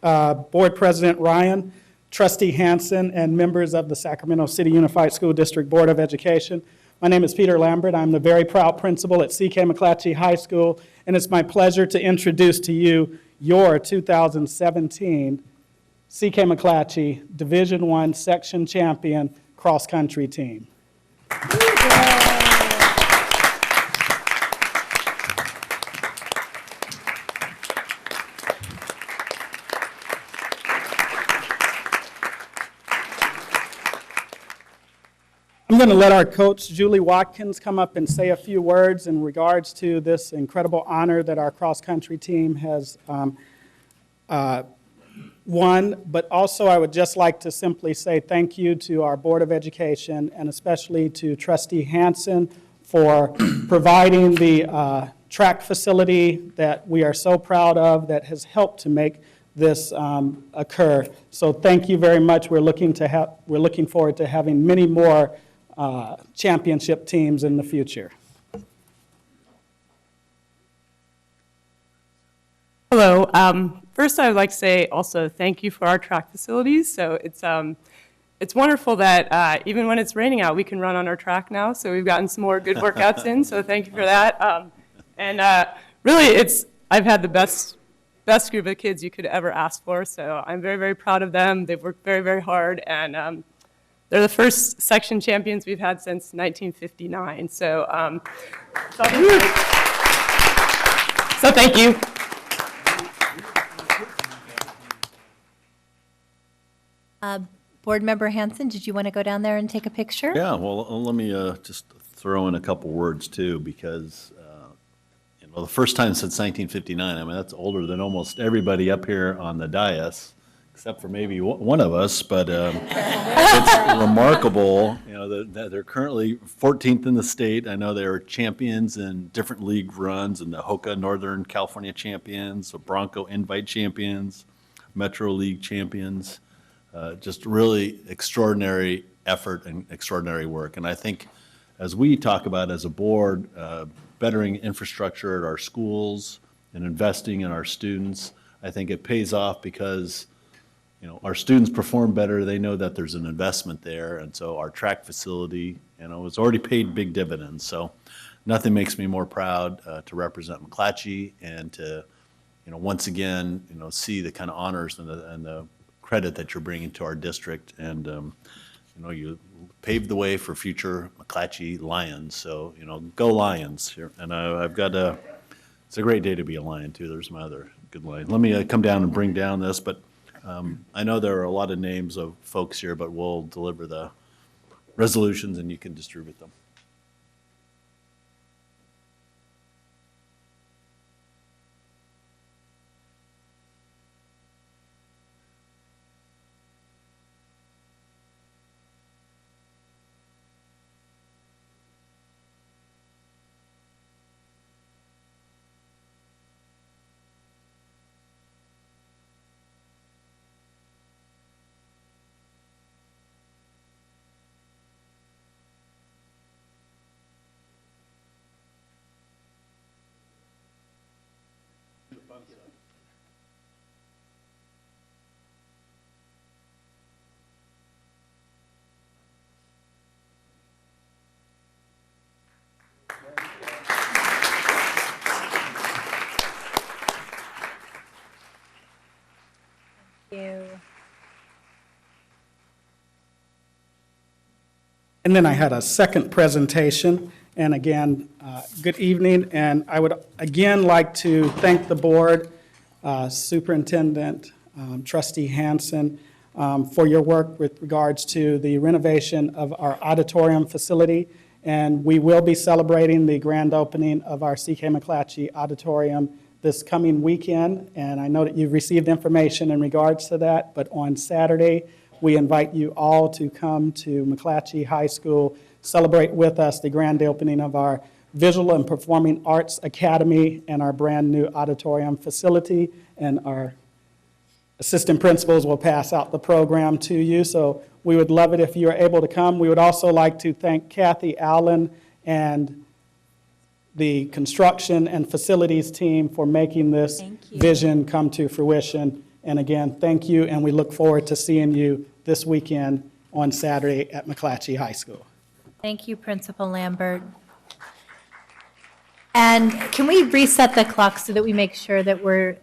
Board President Ryan, Trustee Hanson, and members of the Sacramento City Unified School District Board of Education. My name is Peter Lambert. I'm the very proud principal at C.K. McClatchy High School, and it's my pleasure to introduce to you your 2017 C.K. McClatchy Division I Section Champion Cross Country Team. I'm going to let our coach, Julie Watkins, come up and say a few words in regards to this incredible honor that our cross-country team has won. But also, I would just like to simply say thank you to our Board of Education and especially to Trustee Hanson for providing the track facility that we are so proud of that has helped to make this occur. So thank you very much. We're looking forward to having many more championship teams in the future.
Hello. First, I would like to say also thank you for our track facilities. So it's wonderful that even when it's raining out, we can run on our track now. So we've gotten some more good workouts in. So thank you for that. Really, I've had the best group of kids you could ever ask for. So I'm very, very proud of them. They've worked very, very hard, and they're the first section champions we've had since 1959. So thank you.
Board Member Hanson, did you want to go down there and take a picture?
Yeah, well, let me just throw in a couple words too, because the first time since 1959, I mean, that's older than almost everybody up here on the dais, except for maybe one of us, but it's remarkable, that they're currently 14th in the state. I know they were champions in different league runs, in the HOCA Northern California champions, the Bronco Invite champions, Metro League champions. Just really extraordinary effort and extraordinary work. And I think as we talk about as a board, bettering infrastructure at our schools and investing in our students, I think it pays off because our students perform better. They know that there's an investment there. And so our track facility, it's already paid big dividends. So nothing makes me more proud to represent McClatchy and to, once again, see the kind of honors and the credit that you're bringing to our district. And, you paved the way for future McClatchy Lions. So, go Lions here. And it's a great day to be a Lion too. There's my other good line. Let me come down and bring down this, but I know there are a lot of names of folks here, but we'll deliver the resolutions and you can distribute them.
And then I had a second presentation. And again, good evening. And I would again like to thank the board, Superintendent, Trustee Hansen, for your work with regards to the renovation of our auditorium facility. And we will be celebrating the grand opening of our C.K. McClatchy Auditorium this coming weekend. And I know that you've received information in regards to that, but on Saturday, we invite you all to come to McClatchy High School, celebrate with us the grand opening of our Visual and Performing Arts Academy and our brand-new auditorium facility. And our assistant principals will pass out the program to you. So we would love it if you are able to come. We would also like to thank Kathy Allen and the construction and facilities team for making this vision come to fruition. And again, thank you, and we look forward to seeing you this weekend on Saturday at McClatchy High School.
Thank you, Principal Lambert. And can we reset the clock so that we make sure that we're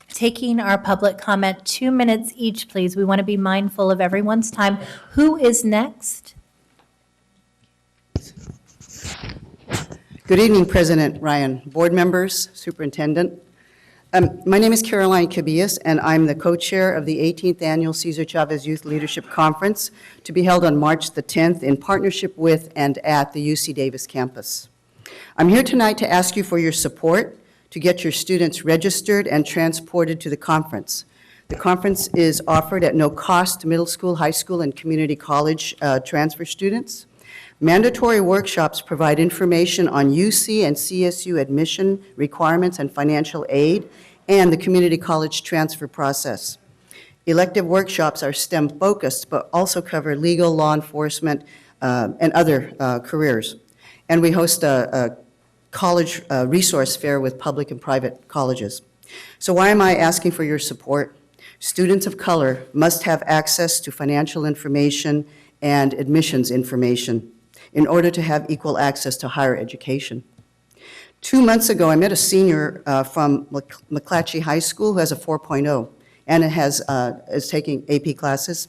taking our public comment 2 minutes each, please? We want to be mindful of everyone's time. Who is next?
Good evening, President Ryan, board members, superintendent. My name is Caroline Cabillas, and I'm the co-chair of the 18th Annual Cesar Chavez Youth Leadership Conference to be held on March the 10th in partnership with and at the UC Davis campus. I'm here tonight to ask you for your support to get your students registered and transported to the conference. The conference is offered at no cost to middle school, high school, and community college transfer students. Mandatory workshops provide information on UC and CSU admission requirements and financial aid, and the community college transfer process. Elective workshops are STEM-focused, but also cover legal, law enforcement, and other careers. And we host a college resource fair with public and private colleges. So why am I asking for your support? Students of color must have access to financial information and admissions information in order to have equal access to higher education. 2 months ago, I met a senior from McClatchy High School who has a 4.0 and is taking AP classes.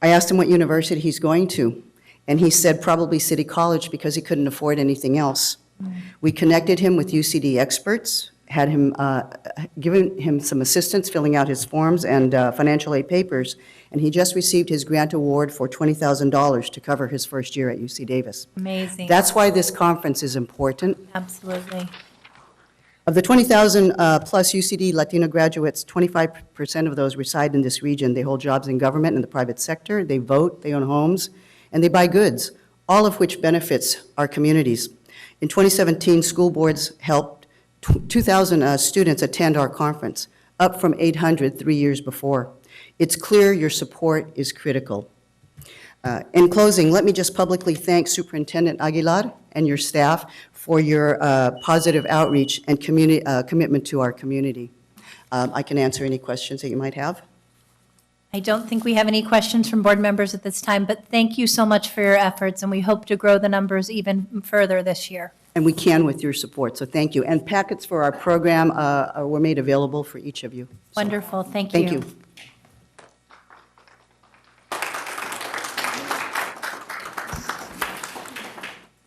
I asked him what university he's going to, and he said probably City College because he couldn't afford anything else. We connected him with UCD experts, had him given him some assistance filling out his forms and financial aid papers, and he just received his grant award for $20,000 to cover his first year at UC Davis.
Amazing.
That's why this conference is important.
Absolutely.
Of the 20,000 plus UCD Latino graduates, 25% of those reside in this region. They hold jobs in government and the private sector, they vote, they own homes, and they buy goods, all of which benefits our communities. In 2017, school boards helped 2,000 students attend our conference, up from 800 3 years before. It's clear your support is critical. In closing, let me just publicly thank Superintendent Aguilar and your staff for your positive outreach and commitment to our community. I can answer any questions that you might have.
I don't think we have any questions from board members at this time, but thank you so much for your efforts, and we hope to grow the numbers even further this year.
And we can with your support, so thank you. And packets for our program were made available for each of you.
Wonderful, thank you.
Thank you.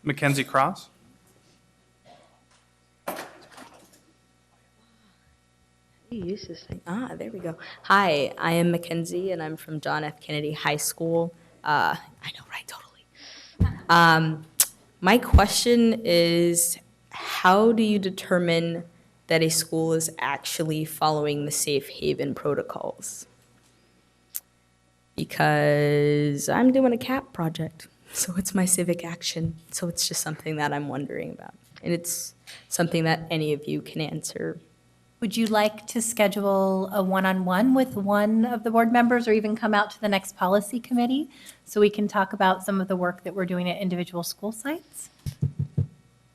Mackenzie Cross.
Use this thing. There we go. Hi, I am Mackenzie, and I'm from John F. Kennedy High School. I know, right? Totally. My question is, how do you determine that a school is actually following the safe haven protocols? Because I'm doing a CAP project, so it's my civic action. So it's just something that I'm wondering about. And it's something that any of you can answer.
Would you like to schedule a one-on-one with one of the board members or even come out to the next policy committee so we can talk about some of the work that we're doing at individual school sites?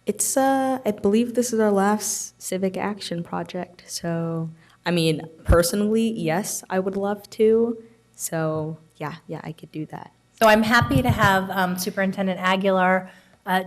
It's, I believe this is our last civic action project. So, I mean, personally, yes, I would love to. So, yeah, I could do that.
So I'm happy to have Superintendent Aguilar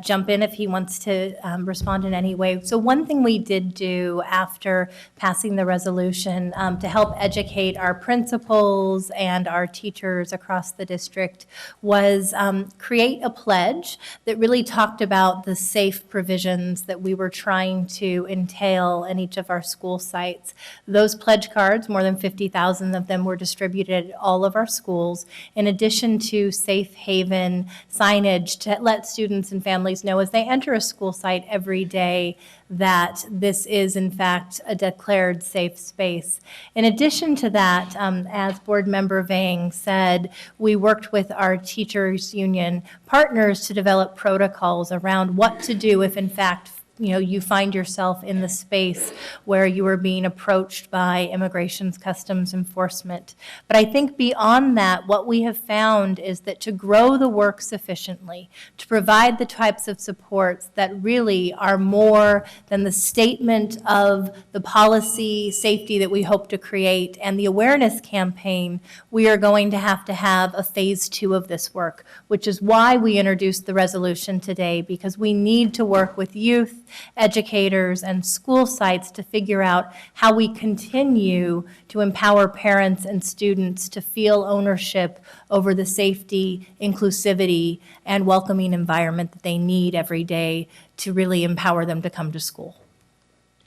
jump in if he wants to respond in any way. So one thing we did do after passing the resolution to help educate our principals and our teachers across the district was create a pledge that really talked about the safe provisions that we were trying to entail in each of our school sites. Those pledge cards, more than 50,000 of them were distributed at all of our schools, in addition to safe haven signage to let students and families know as they enter a school site every day that this is in fact a declared safe space. In addition to that, as Board Member Vang said, we worked with our teachers union partners to develop protocols around what to do if in fact you find yourself in the space where you are being approached by immigration's customs enforcement. But I think beyond that, what we have found is that to grow the work sufficiently, to provide the types of supports that really are more than the statement of the policy safety that we hope to create and the awareness campaign, we are going to have a phase 2 of this work, which is why we introduced the resolution today, because we need to work with youth, educators, and school sites to figure out how we continue to empower parents and students to feel ownership over the safety, inclusivity, and welcoming environment that they need every day to really empower them to come to school.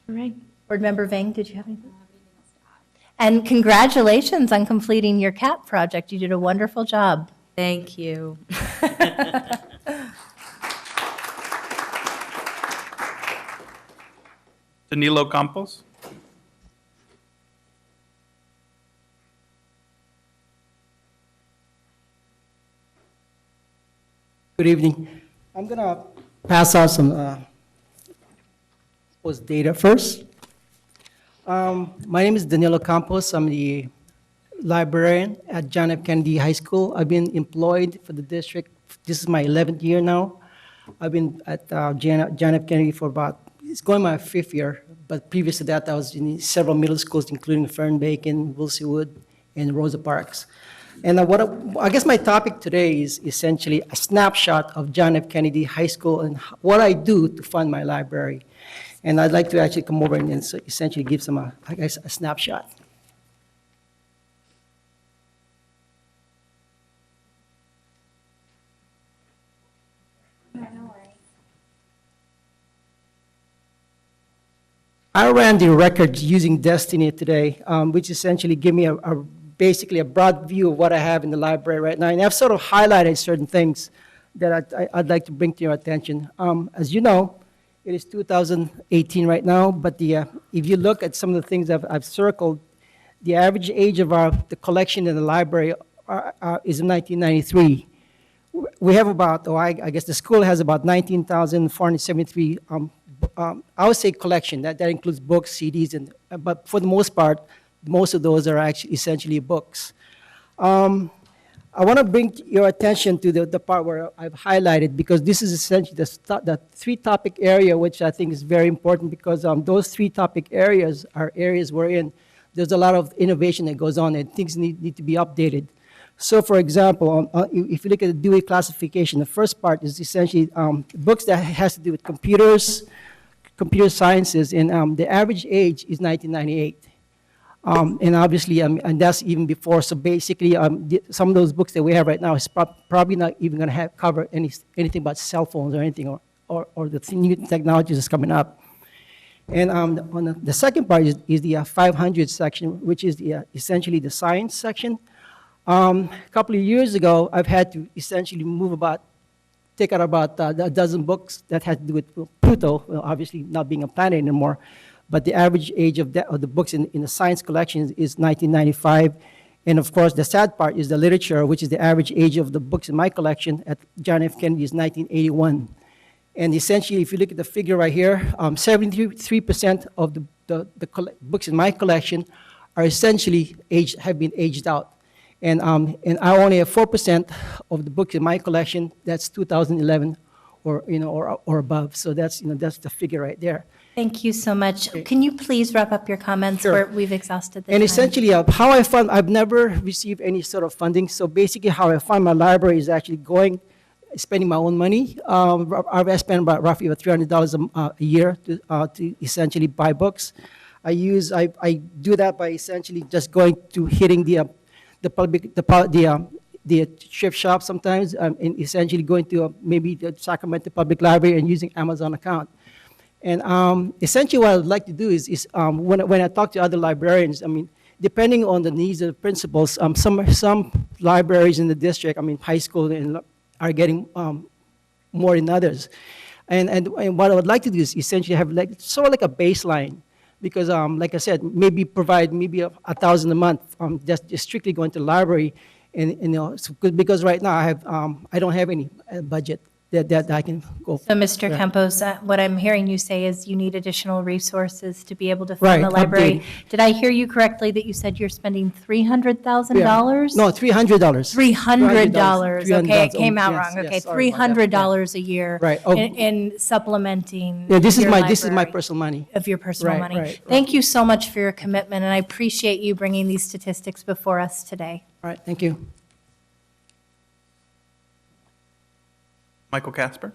All right. Board Member Vang, did you have anything? And congratulations on completing your CAP project. You did a wonderful job.
Thank you.
Danilo Campos.
Good evening. I'm going to pass out some data first. My name is Danilo Campos. I'm the librarian at John F. Kennedy High School. I've been employed for the district. This is my 11th year now. I've been at John F. Kennedy for it's going my 5th year, but previous to that, I was in several middle schools, including Fernbacon, Wilseywood, and Rosa Parks. And I guess my topic today is essentially a snapshot of John F. Kennedy High School and what I do to fund my library. And I'd like to actually come over and essentially give some, a snapshot. I ran the record using Destiny today, which essentially gave me basically a broad view of what I have in the library right now. And I've sort of highlighted certain things that I'd like to bring to your attention. As you know, it is 2018 right now, but if you look at some of the things I've circled, the average age of the collection in the library is in 1993. We have about, I guess the school has about 19,473 I would say collection. That includes books, CDs, but for the most part, most of those are actually essentially books. I want to bring your attention to the part where I've highlighted, because this is essentially the 3-topic area, which I think is very important, because those 3 topic areas are areas wherein there's a lot of innovation that goes on and things need to be updated. So, for example, if you look at the Dewey classification, the first part is essentially books that has to do with computers, computer sciences, and the average age is 1998. And obviously, and that's even before. So basically, some of those books that we have right now is probably not even going to cover anything about cell phones or anything, or the new technologies that's coming up. And on the second part is the 500 section, which is essentially the science section. A couple of years ago, I've had to essentially take out about a dozen books that had to do with Pluto, well, obviously not being a planet anymore. But the average age of the books in the science collections is 1995. And of course, the sad part is the literature, which is the average age of the books in my collection at John F. Kennedy is 1981. And essentially, if you look at the figure right here, 73% of the books in my collection are essentially have been aged out. And I only have 4% of the books in my collection that's 2011 or above. So that's the figure right there.
Thank you so much. Can you please wrap up your comments?
Sure.
Where we've exhausted the
And
time.
essentially, how I fund, I've never received any sort of funding. So basically, how I fund my library is actually going spending my own money. I spend about roughly about $300 a year to essentially buy books. I do that by essentially just going to hitting the thrift shop sometimes, and essentially going to maybe the Sacramento Public Library and using Amazon account. And essentially what I'd like to do is when I talk to other librarians, I mean, depending on the needs of the principals, some libraries in the district, I mean, high school, are getting more than others. And what I would like to do is essentially have like sort of like a baseline, because like I said, maybe provide maybe $1,000 a month, just strictly going to the library, and because right now I don't have any budget that I can go.
So, Mr.
Yeah.
Campos, what I'm hearing you say is you need additional resources to be able to
Right,
fund the library.
update.
Did I hear you correctly that you said you're spending $300,000?
No, $300.
$300. Okay, it came out
Yes,
wrong.
yes,
Okay,
sorry about that.
$300 a year
Right. Oh.
in supplementing
Yeah, this is
your
my
library.
personal money.
Of your personal
Right,
money.
right.
Thank you so much for your commitment, and I appreciate you bringing these statistics before us today.
All right, thank you.
Michael Casper.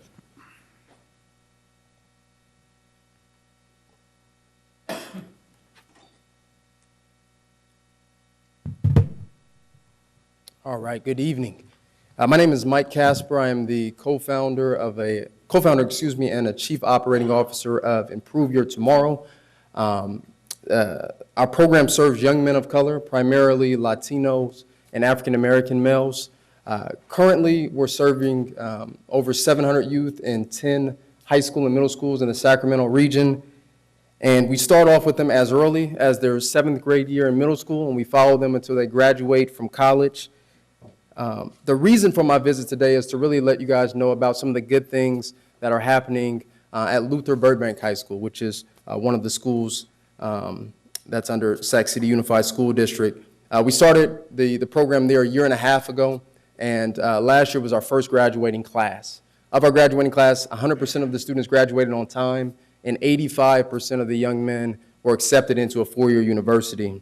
All right, good evening. My name is Mike Casper. I am the co-founder, and a chief operating officer of Improve Your Tomorrow. Our program serves young men of color, primarily Latinos and African American males. Currently, we're serving over 700 youth in 10 high school and middle schools in the Sacramento region. And we start off with them as early as their 7th grade year in middle school, and we follow them until they graduate from college. The reason for my visit today is to really let you guys know about some of the good things that are happening at Luther Burbank High School, which is one of the schools that's under Sac City Unified School District. We started the program there a year and a half ago, and last year was our first graduating class. Of our graduating class, 100% of the students graduated on time, and 85% of the young men were accepted into a four-year university.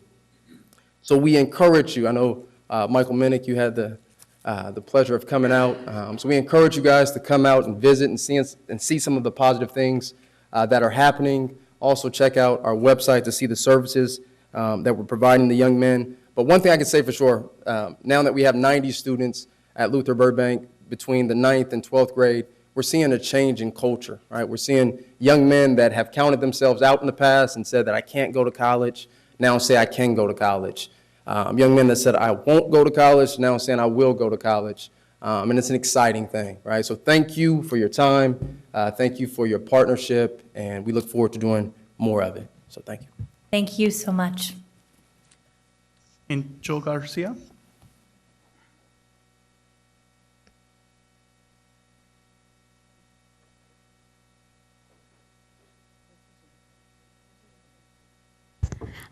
So we encourage you. I know, Michael Minnick, you had the pleasure of coming out. So we encourage you guys to come out and visit and see some of the positive things that are happening. Also check out our website to see the services that we're providing the young men. But one thing I can say for sure, now that we have 90 students at Luther Burbank between the 9th and 12th grade, we're seeing a change in culture, right? We're seeing young men that have counted themselves out in the past and said that I can't go to college, now say I can go to college. Young men that said I won't go to college, now saying I will go to college. And it's an exciting thing, right? So thank you for your time. Thank you for your partnership, and we look forward to doing more of it. So thank you.
Thank you so much.
And Joel Garcia.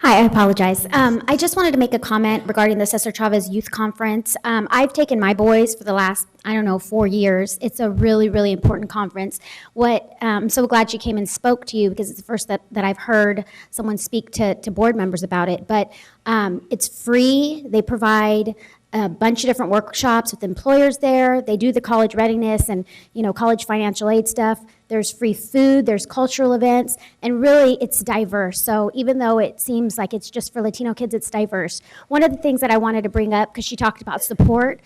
Hi, I apologize. I just wanted to make a comment regarding the Cesar Chavez Youth Conference. I've taken my boys for the last, 4 years. It's a really, really important conference. I'm so glad she came and spoke to you, because it's the first that I've heard someone speak to board members about it. But it's free. They provide a bunch of different workshops with employers there. They do the college readiness and, college financial aid stuff. There's free food, there's cultural events, and really it's diverse. So even though it seems like it's just for Latino kids, it's diverse. One of the things that I wanted to bring up, because she talked about support,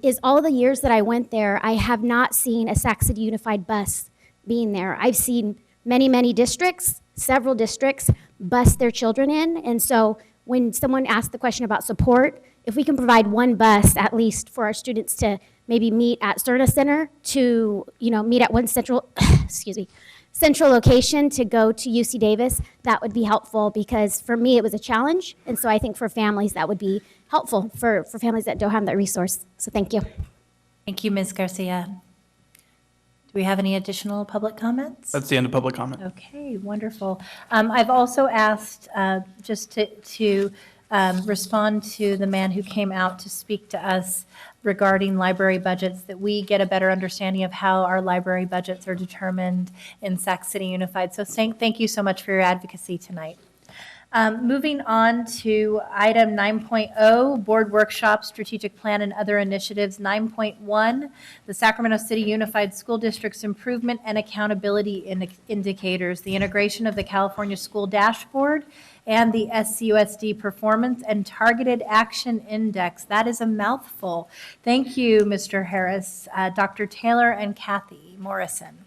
is all the years that I went there, I have not seen a Sac City Unified bus being there. I've seen many, many districts, several districts, bus their children in. And so when someone asked the question about support, if we can provide one bus at least for our students to maybe meet at Cerna Center, to meet at one central, central location to go to UC Davis, that would be helpful, because for me it was a challenge, and so I think for families that would be helpful for families that don't have that resource. So thank you.
Thank you, Ms. Garcia. Do we have any additional public comments?
That's the end of public comment.
Okay, wonderful. I've also asked just to respond to the man who came out to speak to us regarding library budgets, that we get a better understanding of how our library budgets are determined in Sac City Unified. So thank you so much for your advocacy tonight. Moving on to item 9.0, Board Workshop, Strategic Plan, and Other Initiatives. 9.1, the Sacramento City Unified School District's Improvement and Accountability Indicators, the integration of the California School Dashboard and the SCUSD Performance and Targeted Action Index. That is a mouthful. Thank you, Mr. Harris. Dr. Taylor and Kathy Morrison.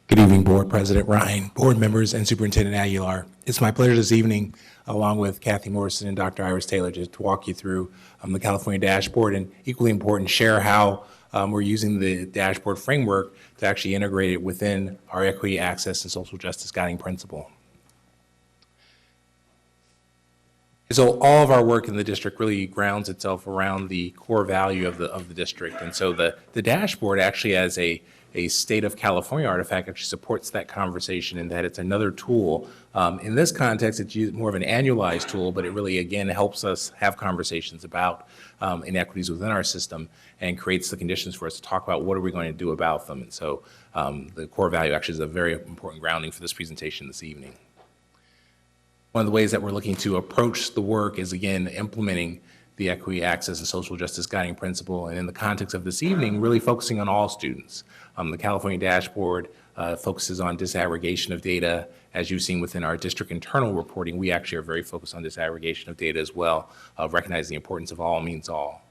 Good evening, Board President Ryan, board members, and Superintendent Aguilar. It's my pleasure this evening, along with Kathy Morrison and Dr. Iris Taylor, to walk you through the California Dashboard, and equally important, share how we're using the dashboard framework to actually integrate it within our equity, access, and social justice guiding principle. So all of our work in the district really grounds itself around the core value of the district. And so the dashboard actually, as a state of California artifact, actually supports that conversation in that it's another tool. In this context, it's more of an annualized tool, but it really, again, helps us have conversations about inequities within our system and creates the conditions for us to talk about what are we going to do about them. And so the core value actually is a very important grounding for this presentation this evening. One of the ways that we're looking to approach the work is, again, implementing the equity, access, and social justice guiding principle. And in the context of this evening, really focusing on all students. The California Dashboard focuses on disaggregation of data. As you've seen within our district internal reporting, we actually are very focused on disaggregation of data as well, recognizing the importance of all means all.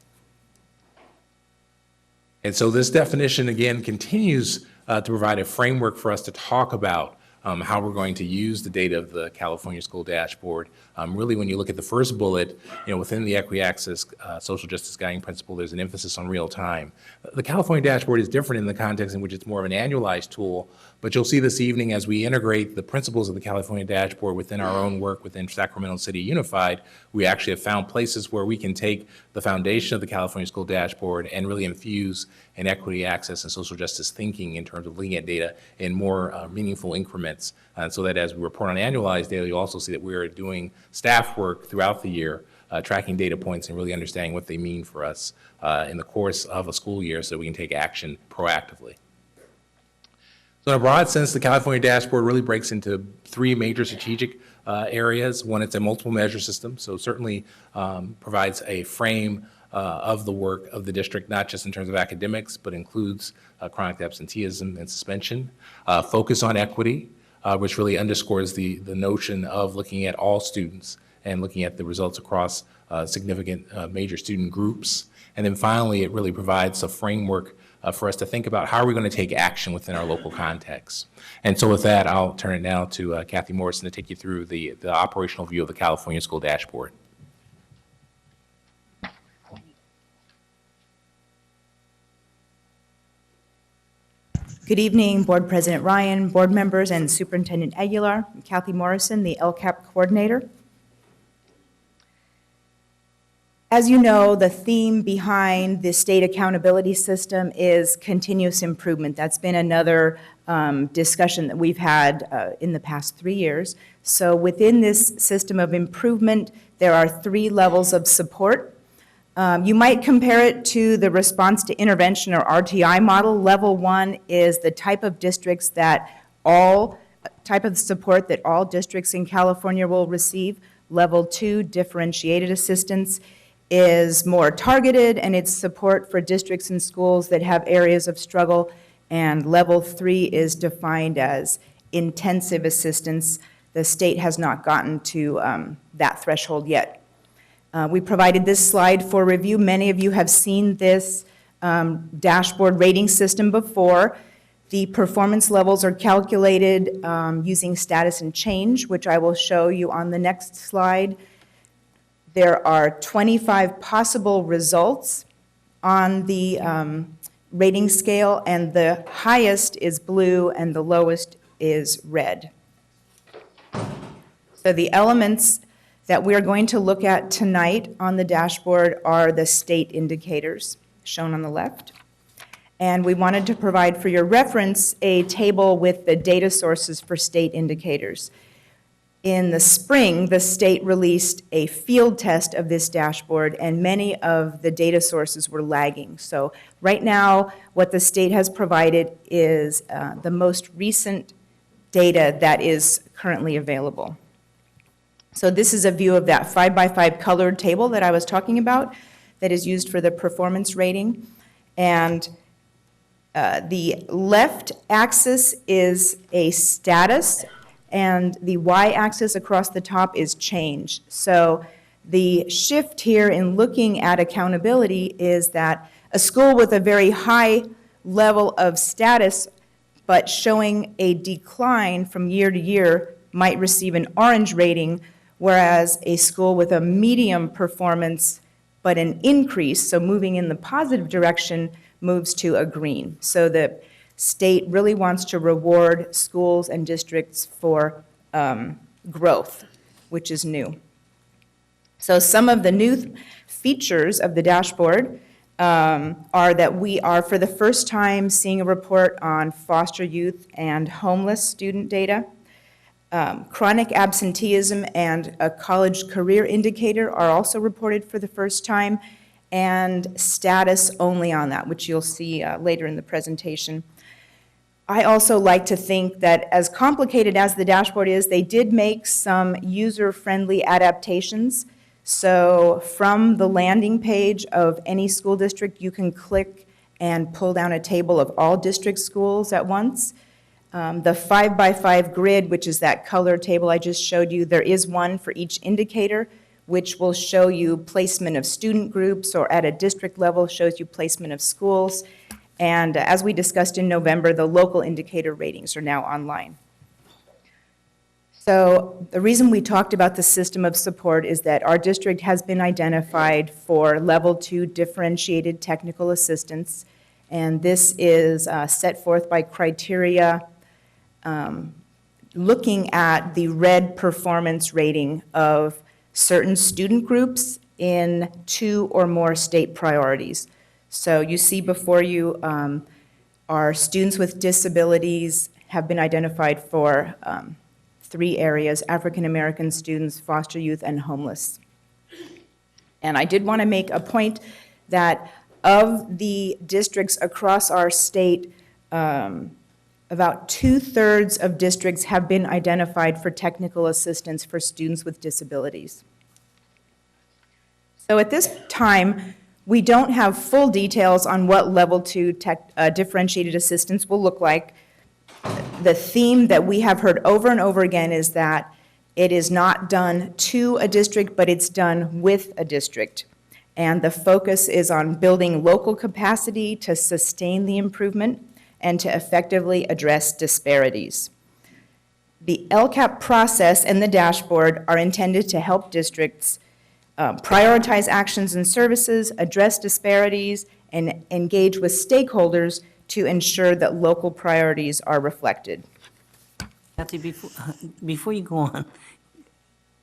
And so this definition, again, continues to provide a framework for us to talk about how we're going to use the data of the California School Dashboard. Really, when you look at the first bullet, within the equity, access, social justice guiding principle, there's an emphasis on real time. The California Dashboard is different in the context in which it's more of an annualized tool, but you'll see this evening as we integrate the principles of the California Dashboard within our own work within Sacramento City Unified, we actually have found places where we can take the foundation of the California School Dashboard and really infuse an equity, access, and social justice thinking in terms of looking at data in more meaningful increments. So that as we report on annualized data, you'll also see that we are doing staff work throughout the year, tracking data points and really understanding what they mean for us in the course of a school year so we can take action proactively. So in a broad sense, the California Dashboard really breaks into three major strategic areas. One, it's a multiple measure system, so certainly provides a frame of the work of the district, not just in terms of academics, but includes chronic absenteeism and suspension. Focus on equity, which really underscores the notion of looking at all students and looking at the results across significant major student groups. And then finally, it really provides a framework for us to think about how are we going to take action within our local context. And so with that, I'll turn it now to Kathy Morrison to take you through the operational view of the California School Dashboard.
Good evening, Board President Ryan, board members, and Superintendent Aguilar. I'm Kathy Morrison, the LCAP coordinator. As you know, the theme behind the state accountability system is continuous improvement. That's been another discussion that we've had in the past 3 years. So within this system of improvement, there are 3 levels of support. You might compare it to the response to intervention or RTI model. Level 1 is the type of districts that type of support that all districts in California will receive. Level 2, differentiated assistance, is more targeted, and it's support for districts and schools that have areas of struggle. And level 3 is defined as intensive assistance. The state has not gotten to that threshold yet. We provided this slide for review. Many of you have seen this dashboard rating system before. The performance levels are calculated using status and change, which I will show you on the next slide. There are 25 possible results on the rating scale, and the highest is blue and the lowest is red. So the elements that we are going to look at tonight on the dashboard are the state indicators shown on the left. And we wanted to provide for your reference a table with the data sources for state indicators. In the spring, the state released a field test of this dashboard, and many of the data sources were lagging. So right now, what the state has provided is the most recent data that is currently available. So this is a view of that 5x5 colored table that I was talking about that is used for the performance rating. And the left axis is a status, and the y-axis across the top is change. So the shift here in looking at accountability is that a school with a very high level of status but showing a decline from year to year might receive an orange rating, whereas a school with a medium performance but an increase, so moving in the positive direction, moves to a green. So the state really wants to reward schools and districts for growth, which is new. So some of the new features of the dashboard are that we are, for the first time, seeing a report on foster youth and homeless student data. Chronic absenteeism and a college career indicator are also reported for the first time, and status only on that, which you'll see later in the presentation. I also like to think that as complicated as the dashboard is, they did make some user-friendly adaptations. So from the landing page of any school district, you can click and pull down a table of all district schools at once. The 5x5 grid, which is that color table I just showed you, there is one for each indicator, which will show you placement of student groups, or at a district level shows you placement of schools. And as we discussed in November, the local indicator ratings are now online. So the reason we talked about the system of support is that our district has been identified for level 2 differentiated technical assistance, and this is set forth by criteria looking at the red performance rating of certain student groups in 2 or more state priorities. So you see before you our students with disabilities have been identified for 3 areas: African American students, foster youth, and homeless. And I did want to make a point that of the districts across our state, about 2/3 of districts have been identified for technical assistance for students with disabilities. So at this time, we don't have full details on what level 2 differentiated assistance will look like. The theme that we have heard over and over again is that it is not done to a district, but it's done with a district. And the focus is on building local capacity to sustain the improvement and to effectively address disparities. The LCAP process and the dashboard are intended to help districts prioritize actions and services, address disparities, and engage with stakeholders to ensure that local priorities are reflected.
Kathy, before you go on.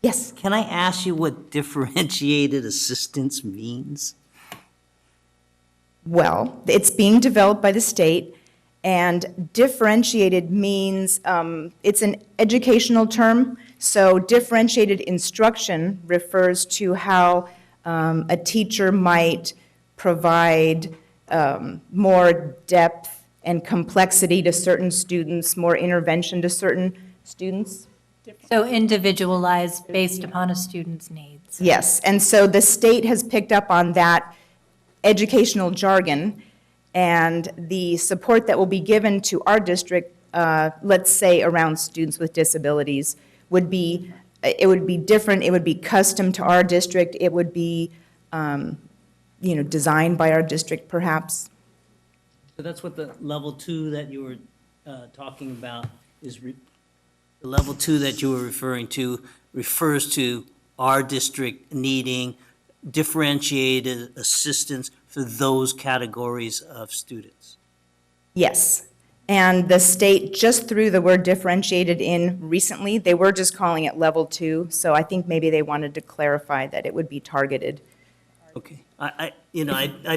Yes.
Can I ask you what differentiated assistance means?
Well, it's being developed by the state, and differentiated means, it's an educational term, so differentiated instruction refers to how a teacher might provide more depth and complexity to certain students, more intervention to certain students.
So individualized based upon a student's needs.
Yes, and so the state has picked up on that educational jargon, and the support that will be given to our district, let's say around students with disabilities, would be different, it would be custom to our district, it would be, designed by our district perhaps.
So that's what the level 2 that you were talking about is, the level 2 that you were referring to refers to our district needing differentiated assistance for those categories of students.
Yes, and the state just threw the word differentiated in recently. They were just calling it level 2, so I think maybe they wanted to clarify that it would be targeted.
Okay, I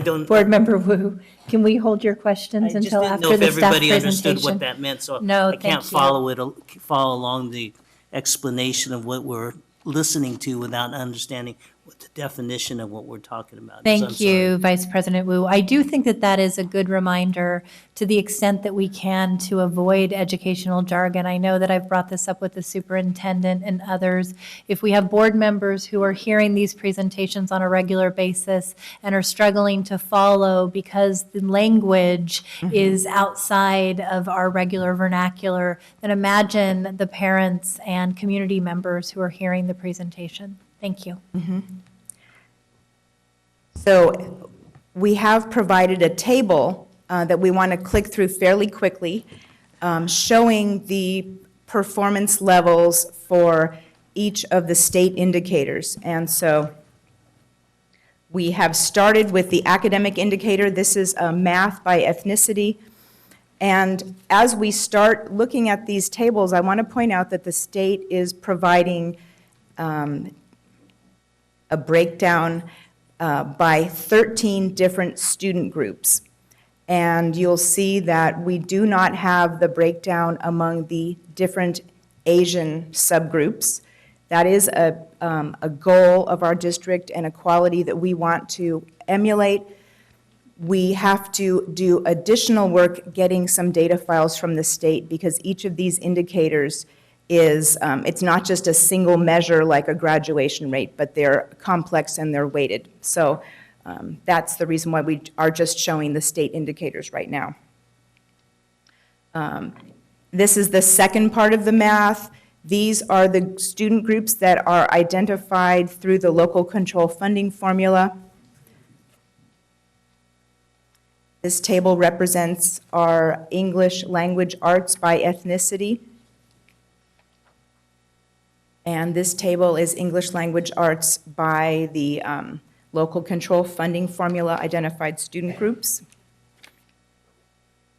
don't.
Board Member Wu, can we hold your questions until after the staff presentation?
I just didn't know if everybody understood what that meant, so
No,
I can't
thank you.
follow along the explanation of what we're listening to without understanding the definition of what we're talking about. So I'm
Thank
sorry.
you, Vice President Wu. I do think that that is a good reminder to the extent that we can to avoid educational jargon. I know that I've brought this up with the superintendent and others. If we have board members who are hearing these presentations on a regular basis and are struggling to follow because the language is outside of our regular vernacular, then imagine the parents and community members who are hearing the presentation. Thank you.
So we have provided a table that we want to click through fairly quickly, showing the performance levels for each of the state indicators. And so we have started with the academic indicator. This is math by ethnicity. And as we start looking at these tables, I want to point out that the state is providing a breakdown by 13 different student groups. And you'll see that we do not have the breakdown among the different Asian subgroups. That is a goal of our district and a quality that we want to emulate. We have to do additional work getting some data files from the state because each of these indicators is, it's not just a single measure like a graduation rate, but they're complex and they're weighted. So that's the reason why we are just showing the state indicators right now. This is the second part of the math. These are the student groups that are identified through the local control funding formula. This table represents our English language arts by ethnicity. And this table is English language arts by the local control funding formula identified student groups.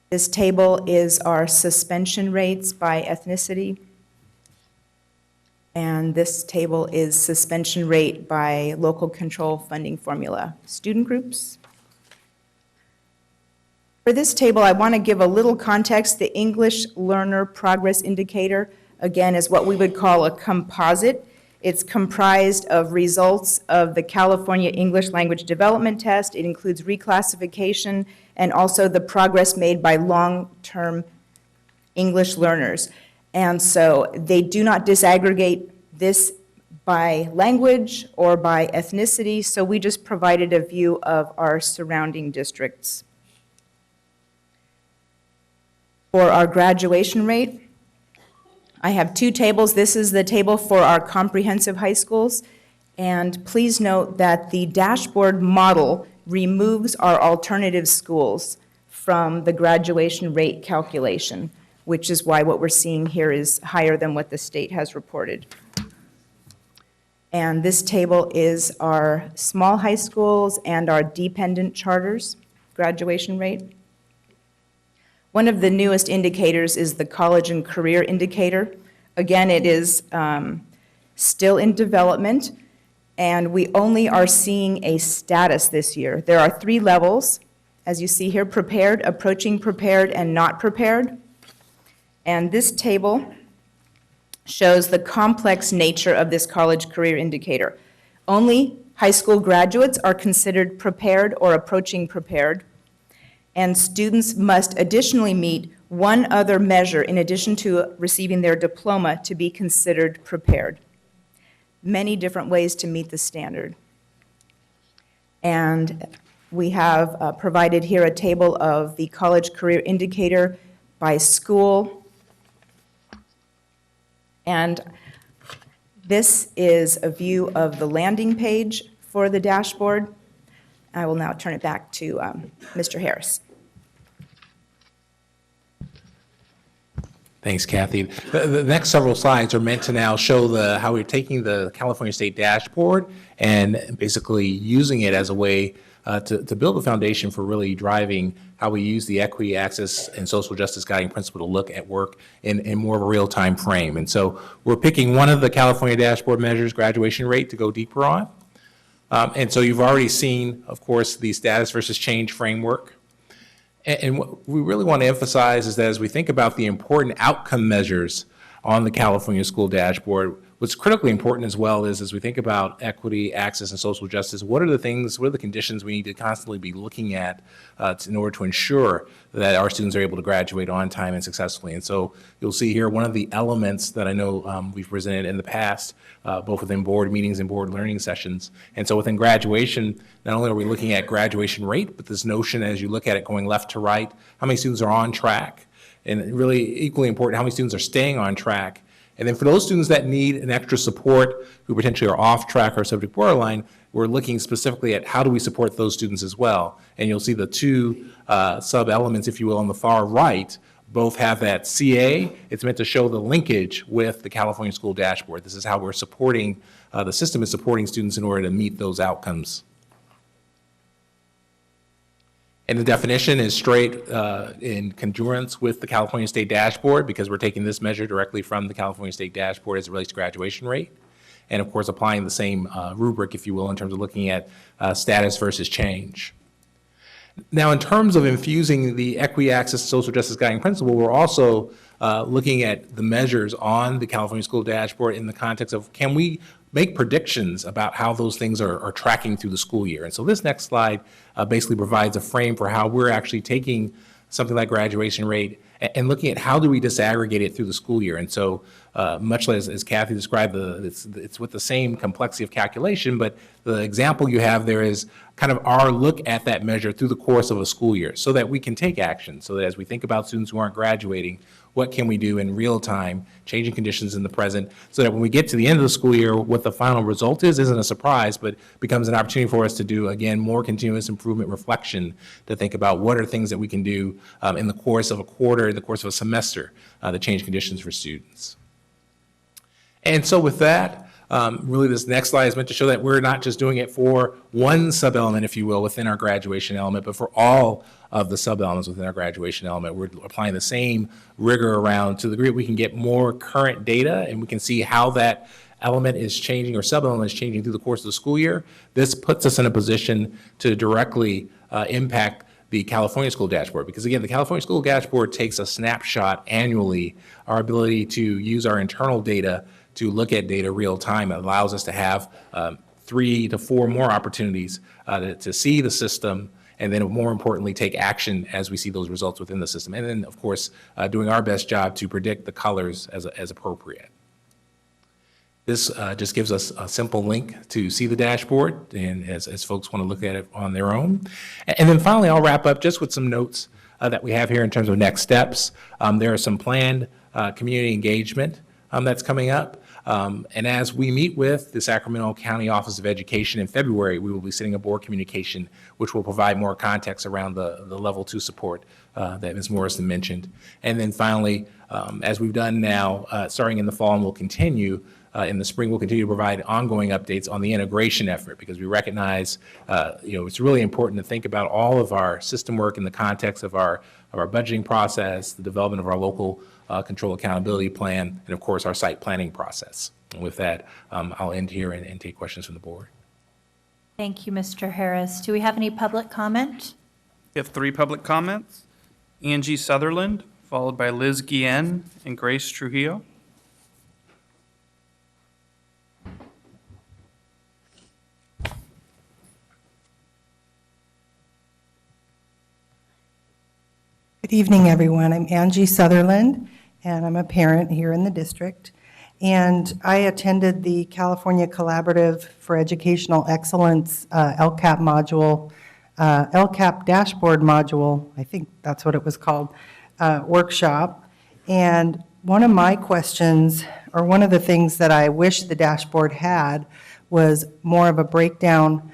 This table is our suspension rates by ethnicity. And this table is suspension rate by local control funding formula student groups. For this table, I want to give a little context. The English Learner Progress Indicator, again, is what we would call a composite. It's comprised of results of the California English Language Development Test. It includes reclassification and also the progress made by long-term English learners. And so they do not disaggregate this by language or by ethnicity, so we just provided a view of our surrounding districts. For our graduation rate, I have two tables. This is the table for our comprehensive high schools. And please note that the dashboard model removes our alternative schools from the graduation rate calculation, which is why what we're seeing here is higher than what the state has reported. And this table is our small high schools and our dependent charters graduation rate. One of the newest indicators is the college and career indicator. Again, it is still in development, and we only are seeing a status this year. There are 3 levels, as you see here: prepared, approaching prepared, and not prepared. And this table shows the complex nature of this college career indicator. Only high school graduates are considered prepared or approaching prepared, and students must additionally meet one other measure in addition to receiving their diploma to be considered prepared. Many different ways to meet the standard. And we have provided here a table of the college career indicator by school. And this is a view of the landing page for the dashboard. I will now turn it back to Mr. Harris.
Thanks, Kathy. The next several slides are meant to now show how we're taking the California State dashboard and basically using it as a way to build a foundation for really driving how we use the equity, access, and social justice guiding principle to look at work in more of a real-time frame. And so we're picking one of the California dashboard measures, graduation rate, to go deeper on. And so you've already seen, of course, the status versus change framework. And what we really want to emphasize is that as we think about the important outcome measures, on the California School Dashboard. What's critically important as well is, as we think about equity, access, and social justice, what are the conditions we need to constantly be looking at in order to ensure that our students are able to graduate on time and successfully? And so you'll see here one of the elements that I know we've presented in the past, both within board meetings and board learning sessions. And so within graduation, not only are we looking at graduation rate, but this notion as you look at it going left to right, how many students are on track? And really equally important, how many students are staying on track? And then for those students that need an extra support, who potentially are off track or subject borderline, we're looking specifically at how do we support those students as well. And you'll see the two sub-elements, if you will, on the far right, both have that CA. It's meant to show the linkage with the California School Dashboard. This is how we're supporting, the system is supporting students in order to meet those outcomes. And the definition is straight in congruence with the California State Dashboard, because we're taking this measure directly from the California State Dashboard as it relates to graduation rate. And of course, applying the same rubric, if you will, in terms of looking at status versus change. Now, in terms of infusing the equity, access, social justice guiding principle, we're also looking at the measures on the California School Dashboard in the context of, can we make predictions about how those things are tracking through the school year? And so this next slide basically provides a frame for how we're actually taking something like graduation rate and looking at how do we disaggregate it through the school year. And so much as Kathy described, it's with the same complexity of calculation, but the example you have there is kind of our look at that measure through the course of a school year so that we can take action, so that as we think about students who aren't graduating, what can we do in real time, changing conditions in the present, so that when we get to the end of the school year, what the final result is isn't a surprise, but becomes an opportunity for us to do, again, more continuous improvement reflection, to think about what are things that we can do in the course of a quarter, in the course of a semester, to change conditions for students. And so with that, really this next slide is meant to show that we're not just doing it for one sub-element, if you will, within our graduation element, but for all of the sub-elements within our graduation element. We're applying the same rigor around to the degree we can get more current data and we can see how that element is changing or sub-element is changing through the course of the school year. This puts us in a position to directly impact the California School Dashboard, because again, the California School Dashboard takes a snapshot annually. Our ability to use our internal data to look at data real time allows us to have 3 to 4 more opportunities to see the system, and then more importantly, take action as we see those results within the system. And then, of course, doing our best job to predict the colors as appropriate. This just gives us a simple link to see the dashboard, and as folks want to look at it on their own. And then finally, I'll wrap up just with some notes that we have here in terms of next steps. There are some planned community engagement that's coming up. And as we meet with the Sacramento County Office of Education in February, we will be sending a board communication which will provide more context around the level 2 support that Ms. Morrison mentioned. And then finally, as we've done now, starting in the fall and will continue, in the spring, we'll continue to provide ongoing updates on the integration effort, because we recognize it's really important to think about all of our system work in the context of our budgeting process, the development of our local control accountability plan, and of course our site planning process. And with that, I'll end here and take questions from the board.
Thank you, Mr. Harris. Do we have any public comment?
We have 3 public comments. Angie Sutherland, followed by Liz Guillen and Grace Trujillo.
Good evening, everyone. I'm Angie Sutherland, and I'm a parent here in the district. And I attended the California Collaborative for Educational Excellence LCAP module, LCAP dashboard module, I think that's what it was called, workshop. And one of my questions, or one of the things that I wish the dashboard had, was more of a breakdown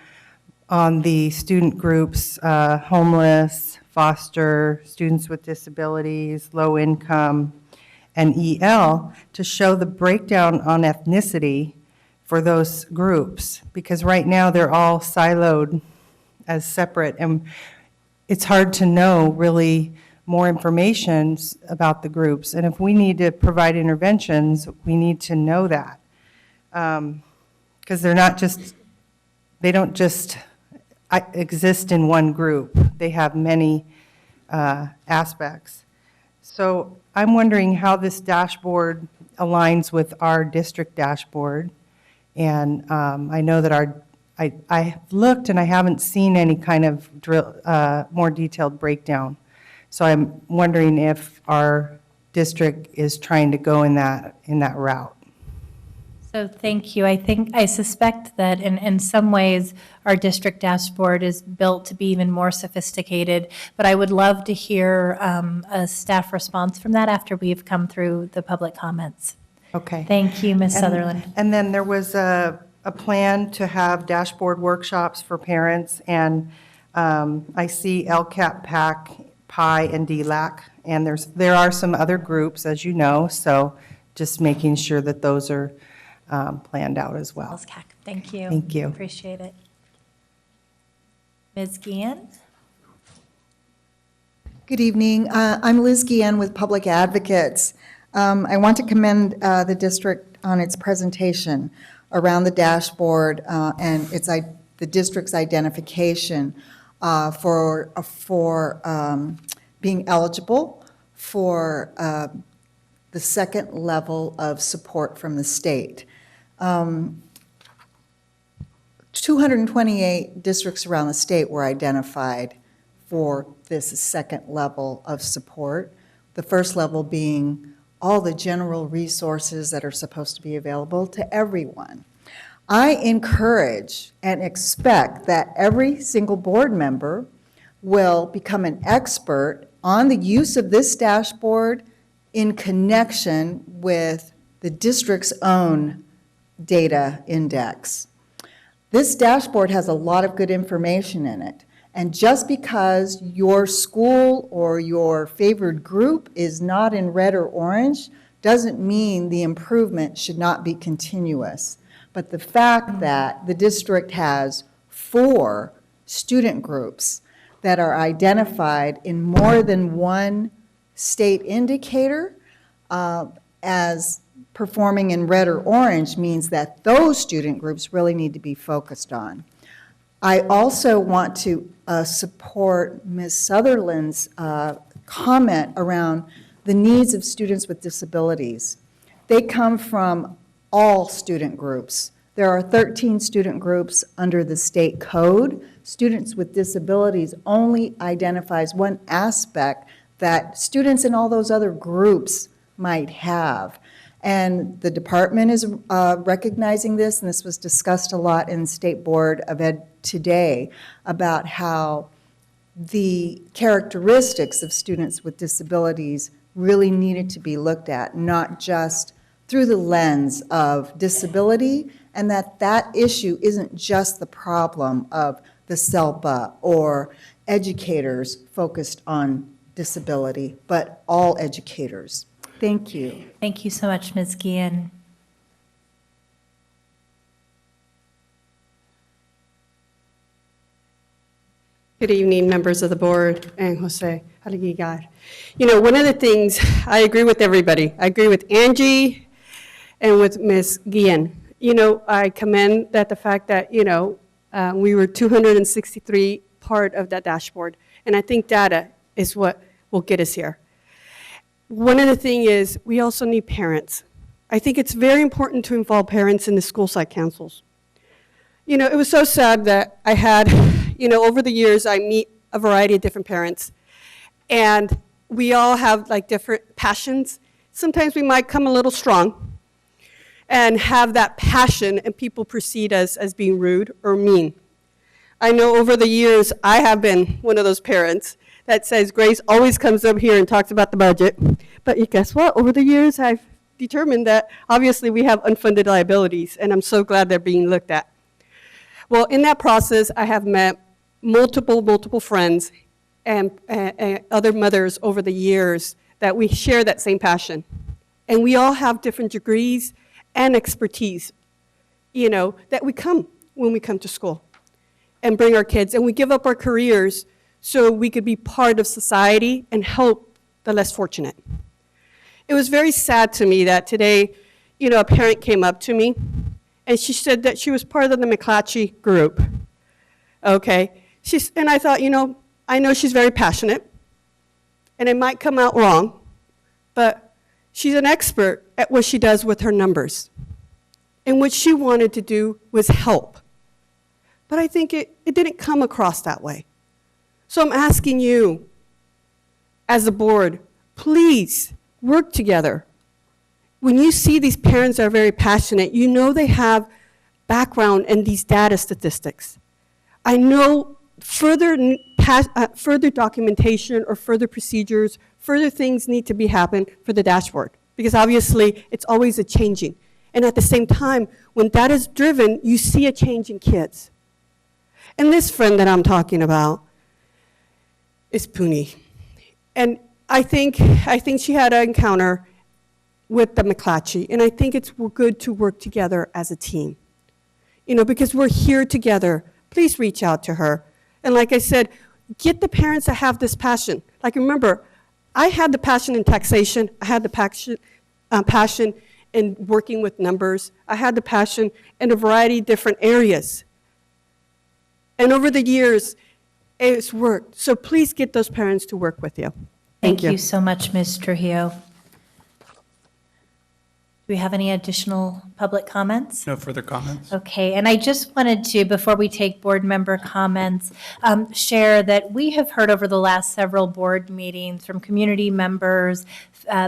on the student groups, homeless, foster, students with disabilities, low income, and EL, to show the breakdown on ethnicity for those groups, because right now they're all siloed as separate, and it's hard to know really more information about the groups. And if we need to provide interventions, we need to know that, because they're not just, they don't just exist in one group. They have many aspects. So I'm wondering how this dashboard aligns with our district dashboard. And I know that I have looked and I haven't seen any kind of more detailed breakdown. So I'm wondering if our district is trying to go in that route.
So thank you. I suspect that in some ways, our district dashboard is built to be even more sophisticated, but I would love to hear a staff response from that after we've come through the public comments.
Okay.
Thank you, Ms. Sutherland.
And then there was a plan to have dashboard workshops for parents, and I see LCAP, PAC, PI, and DLAC, and there are some other groups, as you know, so just making sure that those are planned out as well.
Thank you.
Thank you.
Appreciate it. Ms. Guillen?
Good evening. I'm Liz Guillen with Public Advocates. I want to commend the district on its presentation around the dashboard and the district's identification for being eligible for the second level of support from the state. 228 districts around the state were identified for this second level of support. The first level being all the general resources that are supposed to be available to everyone. I encourage and expect that every single board member will become an expert on the use of this dashboard in connection with the district's own data index. This dashboard has a lot of good information in it. And just because your school or your favored group is not in red or orange doesn't mean the improvement should not be continuous. But the fact that the district has 4 student groups that are identified in more than one state indicator as performing in red or orange means that those student groups really need to be focused on. I also want to support Ms. Sutherland's comment around the needs of students with disabilities. They come from all student groups. There are 13 student groups under the state code. Students with disabilities only identifies one aspect that students in all those other groups might have. And the department is recognizing this, and this was discussed a lot in State Board of Ed today about how the characteristics of students with disabilities really needed to be looked at, not just through the lens of disability, and that issue isn't just the problem of the SELPA or educators focused on disability, but all educators. Thank you.
Thank you so much, Ms. Guillen.
Good evening, members of the board, and Jose Aliguigar. You know, one of the things, I agree with everybody. I agree with Angie and with Ms. Guillen. You know, I commend that the fact that, you know, we were 263 part of that dashboard, and I think data is what will get us here. One of the things is we also need parents. I think it's very important to involve parents in the school site councils. You know, it was so sad that I had, you know, over the years I meet a variety of different parents, and we all have like different passions. Sometimes we might come a little strong and have that passion and people perceive us as being rude or mean. I know over the years I have been one of those parents that says Grace always comes up here and talks about the budget. But guess what? Over the years, I've determined that obviously we have unfunded liabilities, and I'm so glad they're being looked at. Well, in that process, I have met multiple friends and other mothers over the years that we share that same passion. And we all have different degrees and expertise, you know, that we come when we come to school and bring our kids, and we give up our careers so we could be part of society and help the less fortunate. It was very sad to me that today, you know, a parent came up to me and she said that she was part of the McClatchy group, okay? And I thought, you know, I know she's very passionate and it might come out wrong, but She's an expert at what she does with her numbers. And what she wanted to do was help. But I think it didn't come across that way. So I'm asking you, as a board, please work together. When you see these parents that are very passionate, you know they have background in these data statistics. I know further documentation or further procedures, further things need to be happen for the dashboard, because obviously it's always a changing. And at the same time, when that is driven, you see a change in kids. And this friend that I'm talking about is Puni. And I think she had an encounter with the McClatchy, and I think it's good to work together as a team. You know, because we're here together. Please reach out to her. And like I said, get the parents that have this passion. Like, remember, I had the passion in taxation. I had the passion in working with numbers. I had the passion in a variety of different areas. And over the years, it's worked. So please get those parents to work with you.
Thank you so much, Ms. Trujillo. Do we have any additional public comments?
No further comments?
Okay, and I just wanted to, before we take board member comments, share that we have heard over the last several board meetings from community members,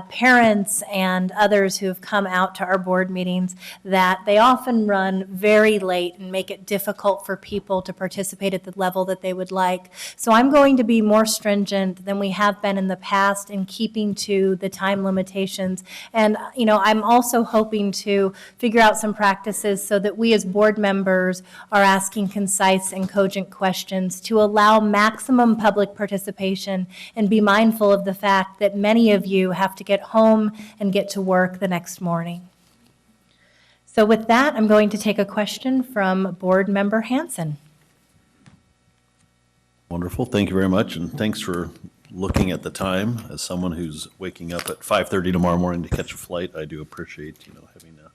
parents, and others who have come out to our board meetings that they often run very late and make it difficult for people to participate at the level that they would like. So I'm going to be more stringent than we have been in the past in keeping to the time limitations. And, you know, I'm also hoping to figure out some practices so that we as board members are asking concise and cogent questions to allow maximum public participation and be mindful of the fact that many of you have to get home and get to work the next morning. So with that, I'm going to take a question from Board Member Hanson.
Wonderful. Thank you very much, and thanks for looking at the time. As someone who's waking up at 5:30 tomorrow morning to catch a flight, I do appreciate, having a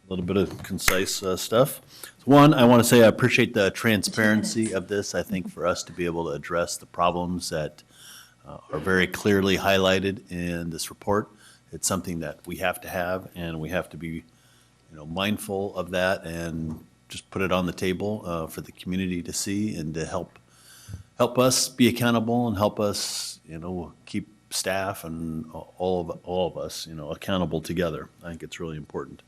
little bit of concise stuff. One, I want to say I appreciate the transparency of this. I think for us to be able to address the problems that are very clearly highlighted in this report, it's something that we have to have, and we have to be, mindful of that and just put it on the table for the community to see and to help us be accountable and help us, keep staff and all of us, accountable together. I think it's really important.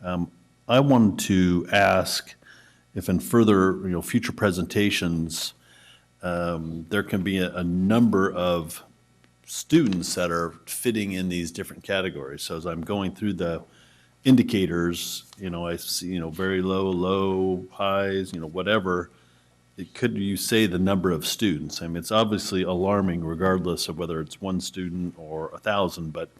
I wanted to ask if in further, future presentations, there can be a number of students that are fitting in these different categories. So as I'm going through the indicators, I see, very low, highs, whatever. Could you say the number of students? I mean, it's obviously alarming regardless of whether it's one student or 1,000, but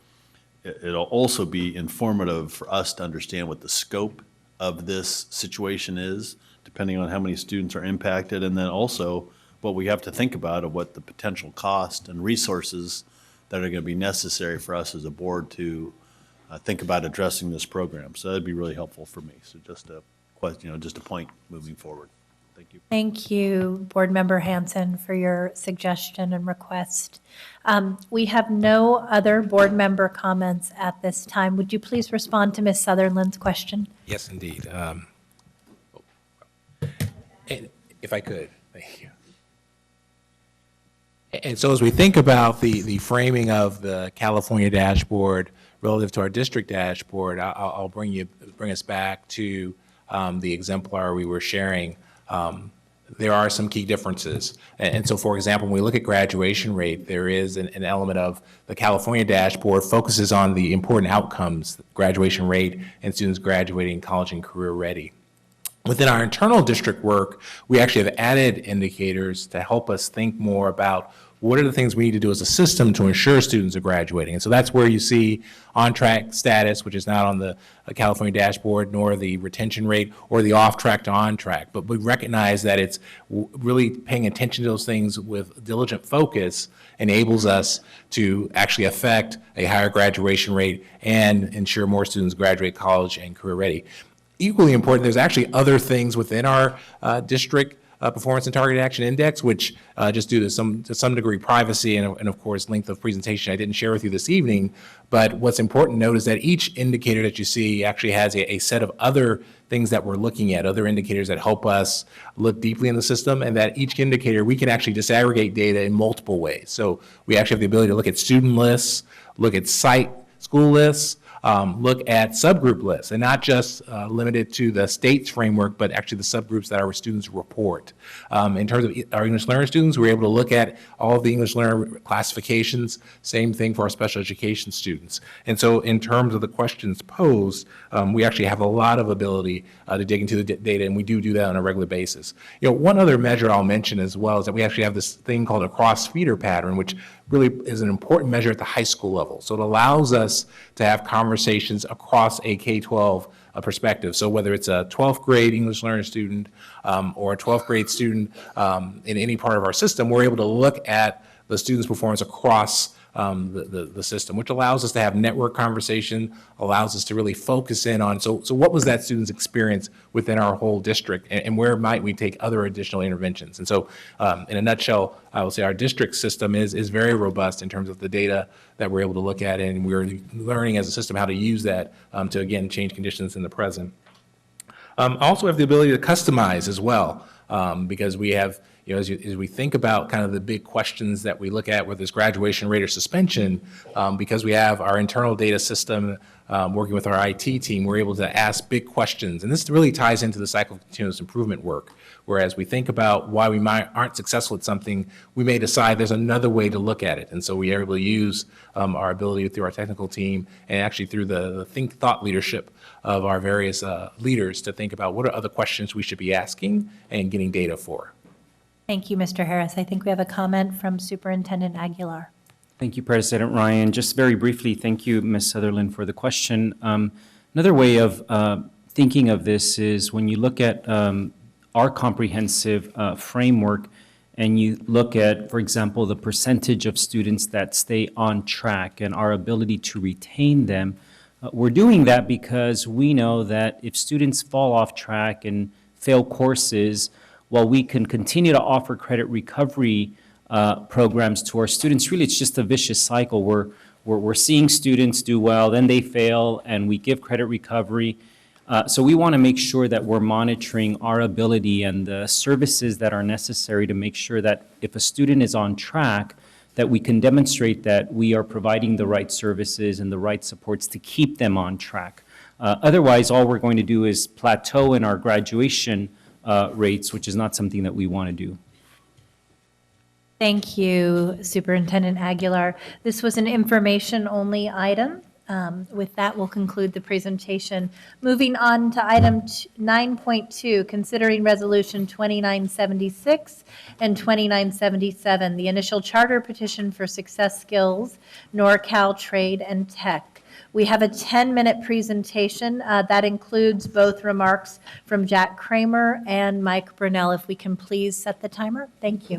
it'll also be informative for us to understand what the scope of this situation is, depending on how many students are impacted, and then also what we have to think about of what the potential cost and resources that are going to be necessary for us as a board to think about addressing this program. So that'd be really helpful for me. So just a question, just a point moving forward. Thank you.
Thank you, Board Member Hanson, for your suggestion and request. We have no other board member comments at this time. Would you please respond to Ms. Sutherland's question?
Yes, indeed. And if I could, thank you. And so as we think about the framing of the California dashboard relative to our district dashboard, I'll bring us back to the exemplar we were sharing. There are some key differences. And so, for example, when we look at graduation rate, there is an element of the California dashboard focuses on the important outcomes, graduation rate, and students graduating college and career ready. Within our internal district work, we actually have added indicators to help us think more about what are the things we need to do as a system to ensure students are graduating. And so that's where you see on-track status, which is not on the California dashboard, nor the retention rate, or the off-track to on-track. But we recognize that it's really paying attention to those things with diligent focus enables us to actually affect a higher graduation rate and ensure more students graduate college and career ready. Equally important, there's actually other things within our district performance and targeted action index, which just due to some degree privacy and of course length of presentation I didn't share with you this evening. But what's important to note is that each indicator that you see actually has a set of other things that we're looking at, other indicators that help us look deeply in the system, and that each indicator we can actually disaggregate data in multiple ways. So we actually have the ability to look at student lists, look at site school lists, look at subgroup lists, and not just limited to the state's framework, but actually the subgroups that our students report. In terms of our English learner students, we're able to look at all of the English learner classifications, same thing for our special education students. And so in terms of the questions posed, we actually have a lot of ability to dig into the data, and we do that on a regular basis. You know, one other measure I'll mention as well is that we actually have this thing called a cross-feeder pattern, which really is an important measure at the high school level. So it allows us to have conversations across a K-12 perspective. So whether it's a 12th grade English learner student or a 12th grade student in any part of our system, we're able to look at the student's performance across the system, which allows us to have network conversation, allows us to really focus in on, so what was that student's experience within our whole district, and where might we take other additional interventions? And so in a nutshell, I will say our district system is very robust in terms of the data that we're able to look at, and we're learning as a system how to use that to, again, change conditions in the present. Also have the ability to customize as well, because we have, you know, as we think about kind of the big questions that we look at, whether it's graduation rate or suspension, because we have our internal data system working with our IT team, we're able to ask big questions. And this really ties into the cycle of continuous improvement work. Whereas we think about why we aren't successful at something, we may decide there's another way to look at it. And so we are able to use our ability through our technical team and actually through the thought leadership of our various leaders to think about what are other questions we should be asking and getting data for.
Thank you, Mr. Harris. I think we have a comment from Superintendent Aguilar.
Thank you, President Ryan. Just very briefly, thank you, Ms. Sutherland, for the question. Another way of thinking of this is when you look at our comprehensive framework and you look at, for example, the percentage of students that stay on track and our ability to retain them, we're doing that because we know that if students fall off track and fail courses, while we can continue to offer credit recovery programs to our students, really it's just a vicious cycle. We're seeing students do well, then they fail, and we give credit recovery. So we want to make sure that we're monitoring our ability and the services that are necessary to make sure that if a student is on track, that we can demonstrate that we are providing the right services and the right supports to keep them on track. Otherwise, all we're going to do is plateau in our graduation rates, which is not something that we want to do.
Thank you, Superintendent Aguilar. This was an information-only item. With that, we'll conclude the presentation. Moving on to item 9.2, considering Resolution 2976 and 2977, the initial charter petition for Success Skills, NorCal Trade and Tech. We have a 10-minute presentation that includes both remarks from Jack Kramer and Mike Brunell. If we can please set the timer. Thank you.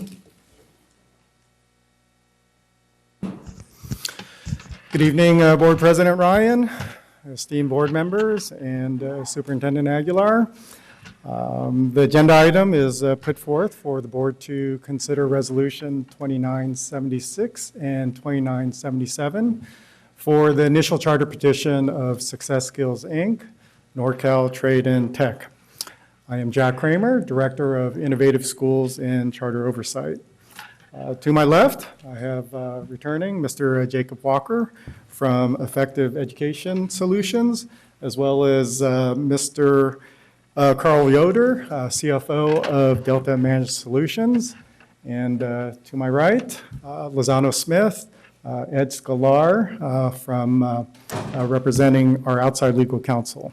Good evening, Board President Ryan, esteemed board members, and Superintendent Aguilar. The agenda item is put forth for the board to consider Resolution 2976 and 2977 for the initial charter petition of Success Skills, Inc., NorCal Trade and Tech. I am Jack Kramer, Director of Innovative Schools and Charter Oversight. To my left, I have returning Mr. Jacob Walker from Effective Education Solutions, as well as Mr. Carl Yoder, CFO of Delta Managed Solutions. And to my right, Lozano Smith, Ed Scalar from representing our outside legal counsel.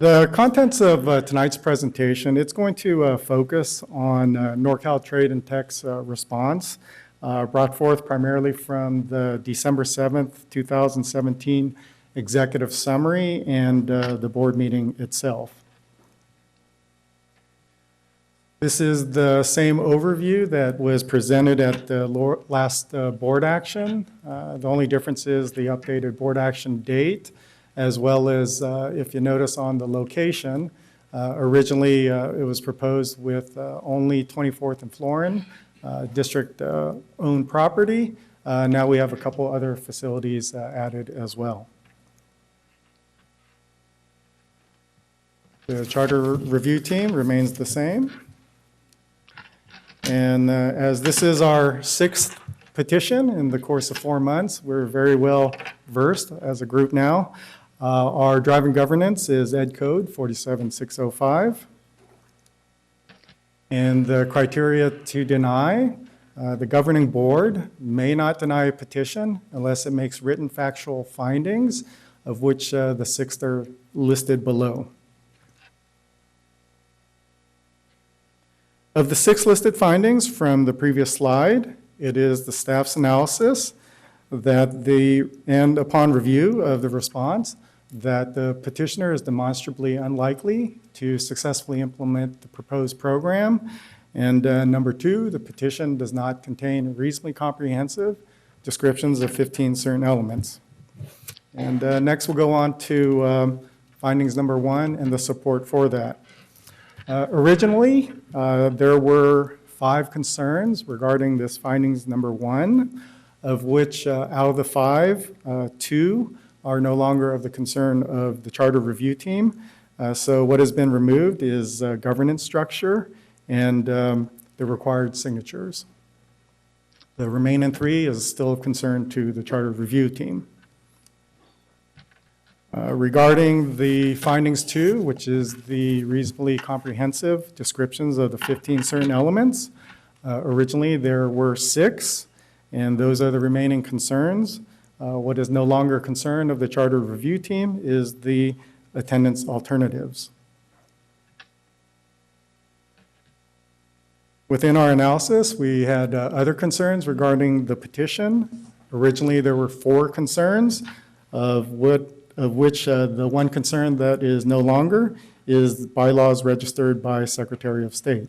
The contents of tonight's presentation, it's going to focus on NorCal Trade and Tech's response, brought forth primarily from the December 7th, 2017 executive summary and the board meeting itself. This is the same overview that was presented at the last board action. The only difference is the updated board action date, as well as, if you notice on the location, originally it was proposed with only 24th and Florin, district-owned property. Now we have a couple other facilities added as well. The charter review team remains the same. And as this is our 6th petition in the course of 4 months, we're very well versed as a group now. Our driving governance is Ed Code 47605. And the criteria to deny, the governing board may not deny a petition unless it makes written factual findings, of which the 6 are listed below. Of the 6 listed findings from the previous slide, it is the staff's analysis and upon review of the response, that the petitioner is demonstrably unlikely to successfully implement the proposed program. And number 2, the petition does not contain reasonably comprehensive descriptions of 15 certain elements. And next we'll go on to findings number 1 and the support for that. Originally, there were 5 concerns regarding this findings number 1, of which out of the 5, 2 are no longer of the concern of the charter review team. So what has been removed is governance structure and the required signatures. The remaining 3 is still of concern to the charter review team. Regarding the findings 2, which is the reasonably comprehensive descriptions of the 15 certain elements, originally there were 6, and those are the remaining concerns. What is no longer a concern of the charter review team is the attendance alternatives. Within our analysis, we had other concerns regarding the petition. Originally, there were 4 concerns, of which the one concern that is no longer is bylaws registered by Secretary of State.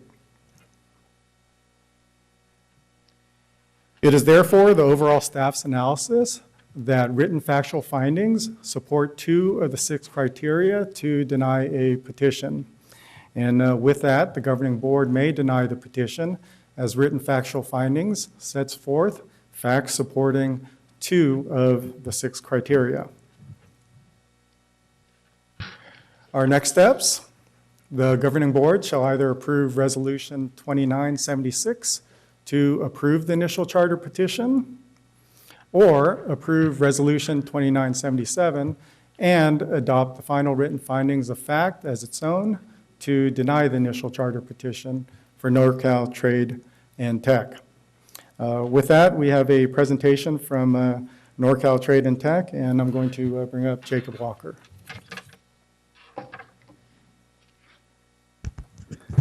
It is therefore the overall staff's analysis that written factual findings support 2 of the 6 criteria to deny a petition. And with that, the governing board may deny the petition as written factual findings sets forth facts supporting 2 of the 6 criteria. Our next steps, the governing board shall either approve Resolution 2976 to approve the initial charter petition, or approve Resolution 2977 and adopt the final written findings of fact as its own to deny the initial charter petition for NorCal Trade and Tech. With that, we have a presentation from NorCal Trade and Tech, and I'm going to bring up Jacob Walker.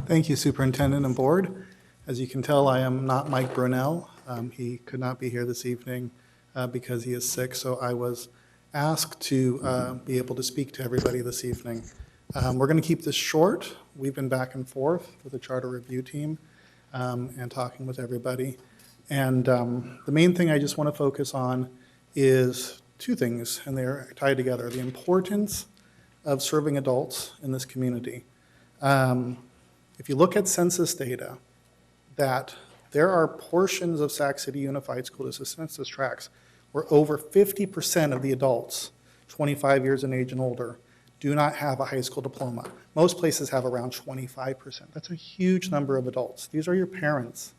Thank you, Superintendent and Board. As you can tell, I am not Mike Brunel. He could not be here this evening because he is sick, so I was asked to be able to speak to everybody this evening. We're going to keep this short. We've been back and forth with the charter review team and talking with everybody. And the main thing I just want to focus on is 2 things, and they're tied together. The importance of serving adults in this community. If you look at census data, that there are portions of Sac City Unified School District census tracts where over 50% of the adults, 25 years in age and older, do not have a high school diploma. Most places have around 25%. That's a huge number of adults. These are your parents.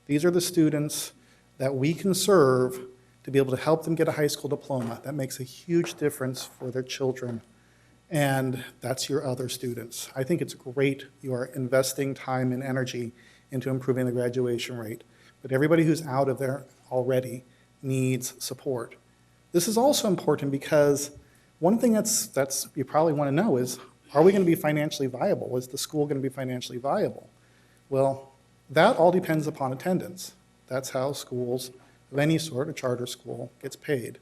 These are the students that we can serve to be able to help them get a high school diploma. That makes a huge difference for their children. And that's your other students. I think it's great you are investing time and energy into improving the graduation rate. But everybody who's out of there already needs support. This is also important because one thing that's you probably want to know is, are we going to be financially viable? Is the school going to be financially viable? Well, that all depends upon attendance. That's how schools of any sort, a charter school, gets paid.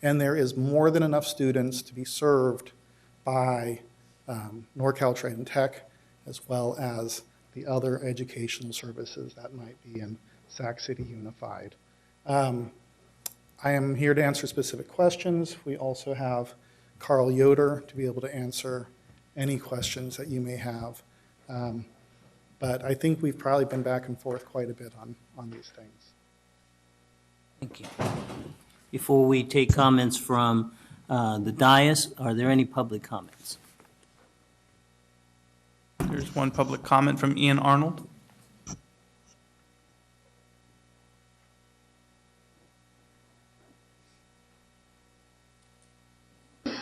And there is more than enough students to be served by NorCal Trade and Tech, as well as the other educational services that might be in Sac City Unified. I am here to answer specific questions. We also have Carl Yoder to be able to answer any questions that you may have. But I think we've probably been back and forth quite a bit on these things.
Thank you. Before we take comments from the dais, are there any public comments?
There's one public comment from Ian Arnold.
Good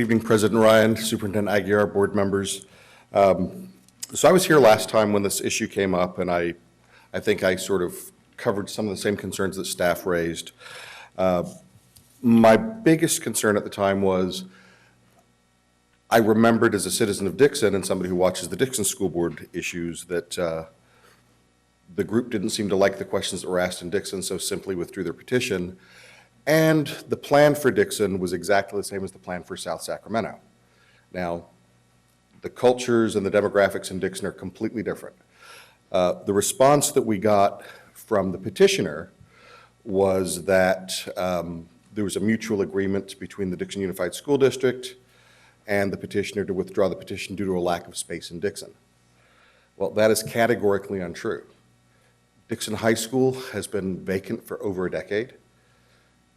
evening, President Ryan, Superintendent Aguiar, board members. So I was here last time when this issue came up, and I think I sort of covered some of the same concerns that staff raised. My biggest concern at the time was I remembered as a citizen of Dixon and somebody who watches the Dixon School Board issues that the group didn't seem to like the questions that were asked in Dixon, so simply withdrew their petition. And the plan for Dixon was exactly the same as the plan for South Sacramento. Now, the cultures and the demographics in Dixon are completely different. The response that we got from the petitioner was that there was a mutual agreement between the Dixon Unified School District and the petitioner to withdraw the petition due to a lack of space in Dixon. Well, that is categorically untrue. Dixon High School has been vacant for over a decade,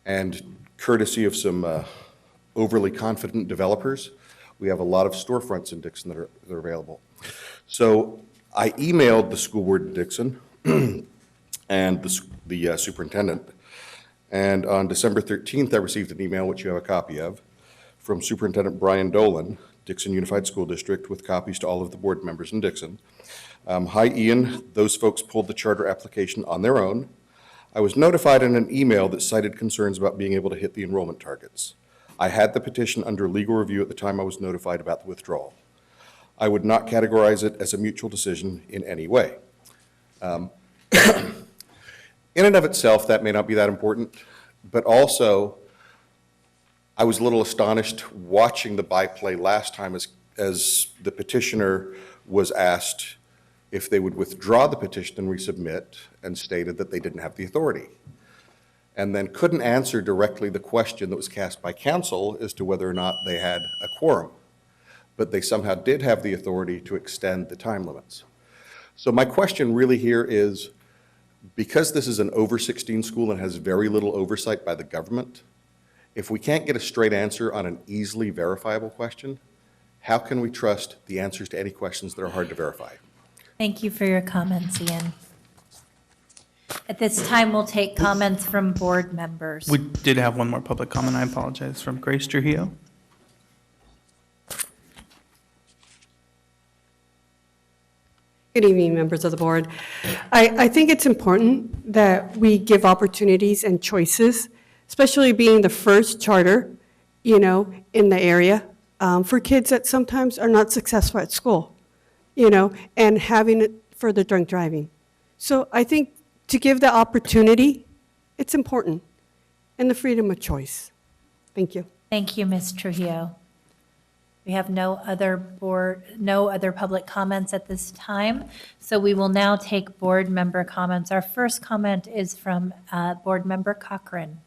and courtesy of some overly confident developers, we have a lot of storefronts in Dixon that are available. So I emailed the school board in Dixon and the superintendent, and on December 13th, I received an email, which you have a copy of, from Superintendent Brian Dolan, Dixon Unified School District, with copies to all of the board members in Dixon. Hi, Ian. Those folks pulled the charter application on their own. I was notified in an email that cited concerns about being able to hit the enrollment targets. I had the petition under legal review at the time I was notified about the withdrawal. I would not categorize it as a mutual decision in any way. In and of itself, that may not be that important, but also I was a little astonished watching the byplay last time as the petitioner was asked if they would withdraw the petition and resubmit, and stated that they didn't have the authority, and then couldn't answer directly the question that was cast by council as to whether or not they had a quorum, but they somehow did have the authority to extend the time limits. So my question really here is, because this is an over 16 school and has very little oversight by the government, if we can't get a straight answer on an easily verifiable question, how can we trust the answers to any questions that are hard to verify?
Thank you for your comments, Ian. At this time, we'll take comments from board members.
We did have one more public comment, I apologize, from Grace Trujillo.
Good evening, members of the board. I think it's important that we give opportunities and choices, especially being the first charter, in the area, for kids that sometimes are not successful at school, and having it for the drunk driving. So I think to give the opportunity, it's important, and the freedom of choice. Thank you.
Thank you, Ms. Trujillo. We have no other public comments at this time, so we will now take board member comments. Our first comment is from Board Member Cochran.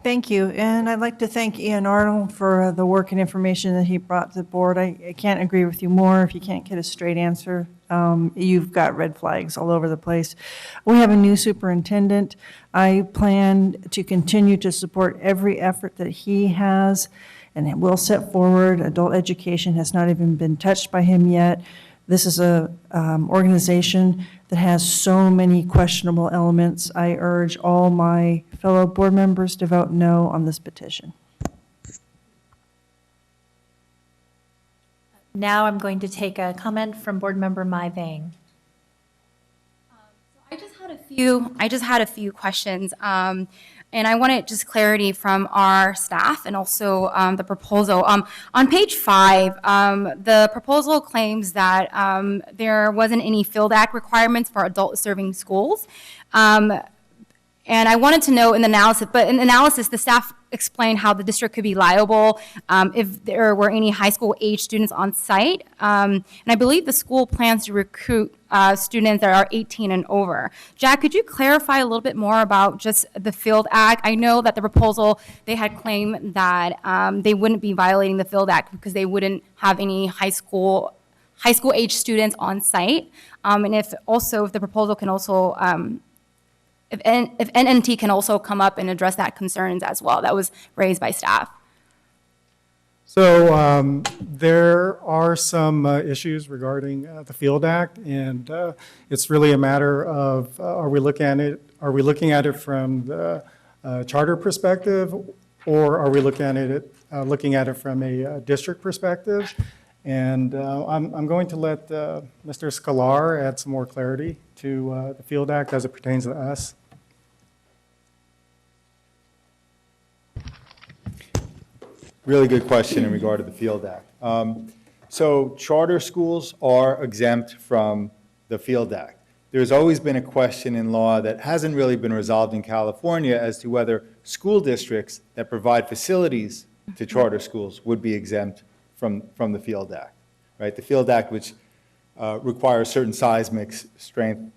Thank you, and I'd like to thank Ian Arnold for the work and information that he brought to the board. I can't agree with you more. If you can't get a straight answer, you've got red flags all over the place. We have a new superintendent. I plan to continue to support every effort that he has, and it will set forward. Adult education has not even been touched by him yet. This is a organization that has so many questionable elements. I urge all my fellow board members to vote no on this petition.
Now I'm going to take a comment from Board Member Mai Vang.
I just had a few questions, and I wanted just clarity from our staff and also the proposal. On page 5, the proposal claims that there wasn't any Field Act requirements for adult serving schools. And I wanted to know in the analysis, the staff explained how the district could be liable if there were any high school age students on site. And I believe the school plans to recruit students that are 18 and over. Jack, could you clarify a little bit more about just the Field Act? I know that the proposal, they had claimed that they wouldn't be violating the Field Act because they wouldn't have any high school age students on site. And if the proposal can also, if NNT can also come up and address that concerns as well, that was raised by staff.
So there are some issues regarding the Field Act, and it's really a matter of are we looking at it from the charter perspective, or are we looking at it from a district perspective? And I'm going to let Mr. Scalar add some more clarity to the Field Act as it pertains to us.
Really good question in regard to the Field Act. So charter schools are exempt from the Field Act. There's always been a question in law that hasn't really been resolved in California as to whether school districts that provide facilities to charter schools would be exempt from the Field Act, right? The Field Act, which requires certain seismic strength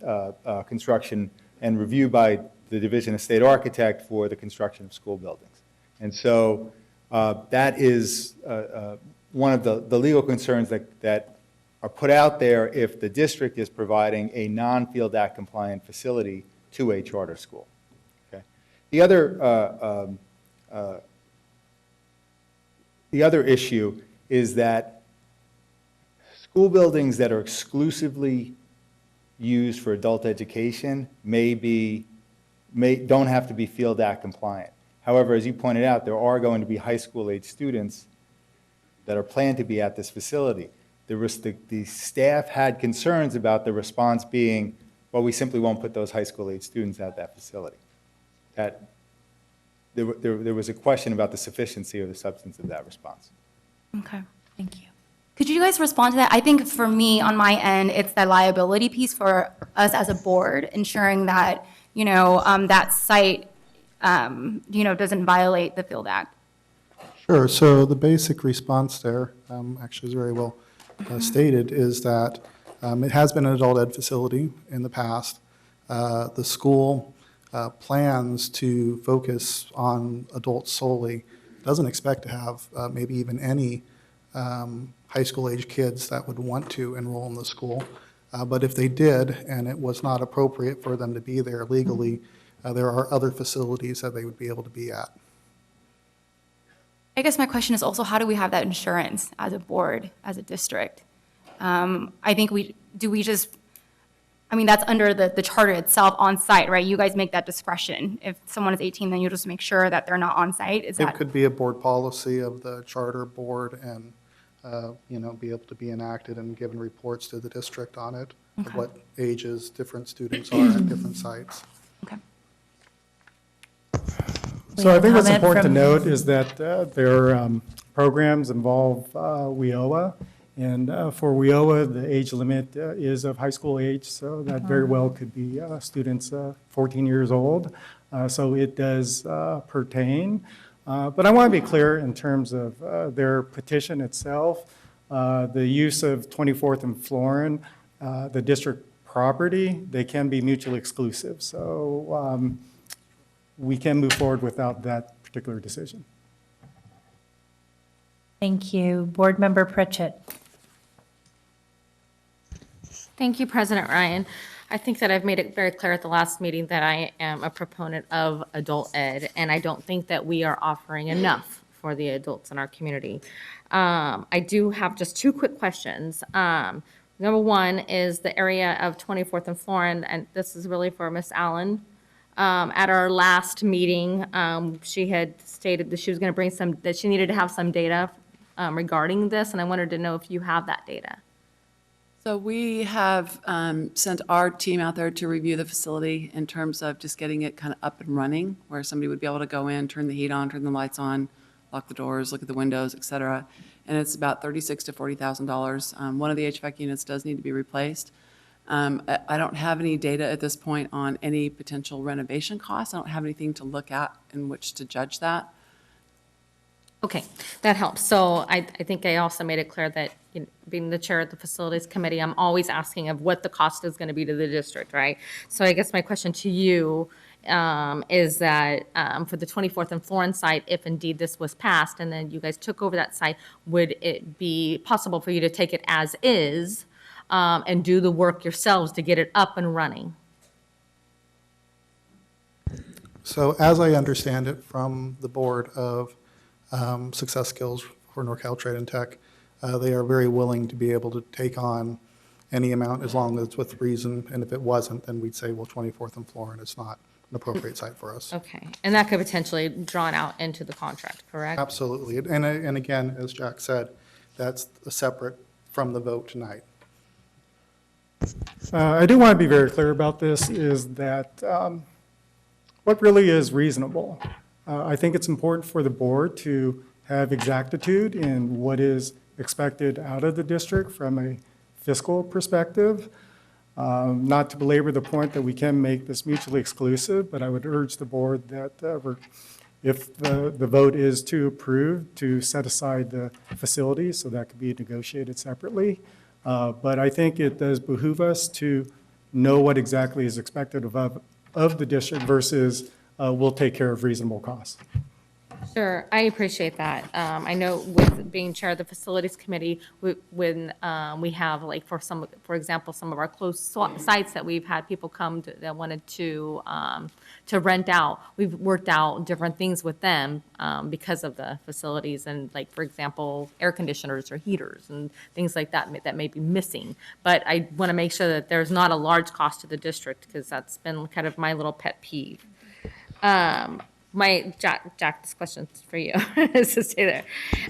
construction and review by the Division of State Architect for the construction of school buildings. And so that is one of the legal concerns that are put out there if the district is providing a non-Field Act compliant facility to a charter school. Okay. The other issue is that school buildings that are exclusively used for adult education don't have to be Field Act compliant. However, as you pointed out, there are going to be high school age students that are planned to be at this facility. The staff had concerns about the response being, well, we simply won't put those high school age students at that facility. There was a question about the sufficiency or the substance of that response.
Okay, thank you. Could you guys respond to that? I think for me, on my end, it's the liability piece for us as a board, ensuring that, that site, doesn't violate the Field Act.
Sure. So the basic response there, actually is very well stated, is that it has been an adult ed facility in the past. The school plans to focus on adults solely, doesn't expect to have maybe even any high school age kids that would want to enroll in the school. But if they did, and it was not appropriate for them to be there legally, there are other facilities that they would be able to be at.
I guess my question is also, how do we have that insurance as a board, as a district? I think that's under the charter itself on site, right? You guys make that discretion. If someone is 18, then you just make sure that they're not on site. It
could be a board policy of the charter board and, be able to be enacted and given reports to the district on it, of what ages different students are at different sites.
Okay.
So I think what's important to note is that their programs involve WIOA, and for WIOA, the age limit is of high school age, so that very well could be students 14 years old. So it does pertain. But I want to be clear in terms of their petition itself. The use of 24th and Florin, the district property, they can be mutually exclusive. So we can move forward without that particular decision.
Thank you. Board Member Pritchett.
Thank you, President Ryan. I think that I've made it very clear at the last meeting that I am a proponent of adult ed, and I don't think that we are offering enough for the adults in our community. I do have just two quick questions. Number one is the area of 24th and Florin, and this is really for Miss Allen. At our last meeting, she had stated that she was going to bring that she needed to have some data regarding this, and I wanted to know if you have that data.
So we have sent our team out there to review the facility in terms of just getting it kind of up and running, where somebody would be able to go in, turn the heat on, turn the lights on, lock the doors, look at the windows, et cetera. And it's about $36,000 to $40,000. One of the HVAC units does need to be replaced. I don't have any data at this point on any potential renovation costs. I don't have anything to look at in which to judge that.
Okay, that helps. So I think I also made it clear that, you know, being the chair of the facilities committee, I'm always asking of what the cost is going to be to the district, right? So I guess my question to you is that for the 24th and Florence site, if indeed this was passed and then you guys took over that site, would it be possible for you to take it as is and do the work yourselves to get it up and running?
So as I understand it from the board of Success Skills for NorCal Trade and Tech, they are very willing to be able to take on any amount as long as it's with reason. And if it wasn't, then we'd say, well, 24th and Florence, it's not an appropriate site for us.
Okay, and that could potentially drawn out into the contract, correct?
Absolutely. And again, as Jack said, that's separate from the vote tonight.
I do want to be very clear about this, is that what really is reasonable? I think it's important for the board to have exactitude in what is expected out of the district from a fiscal perspective. Not to belabor the point that we can make this mutually exclusive, but I would urge the board that if the vote is to approve, to set aside the facilities, so that could be negotiated separately. But I think it does behoove us to know what exactly is expected of the district versus we'll take care of reasonable costs.
Sure, I appreciate that. I know with being chair of the facilities committee, when we have, like, for example, some of our closed sites that we've had people come to, that wanted to rent out, we've worked out different things with them because of the facilities and, like, for example, air conditioners or heaters and things like that that may be missing. But I want to make sure that there's not a large cost to the district, because that's been kind of my little pet peeve. Jack, this question's for you, so stay there.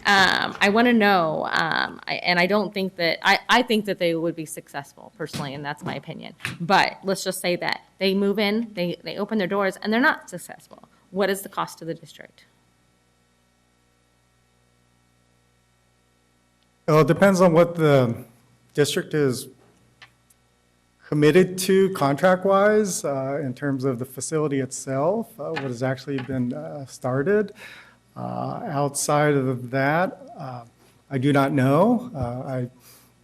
I want to know, and I don't think that, I think that they would be successful personally, and that's my opinion. But let's just say that they move in, they open their doors, and they're not successful. What is the cost to the district?
Well, it depends on what the district is committed to contract-wise in terms of the facility itself, what has actually been started. Outside of that, I do not know. I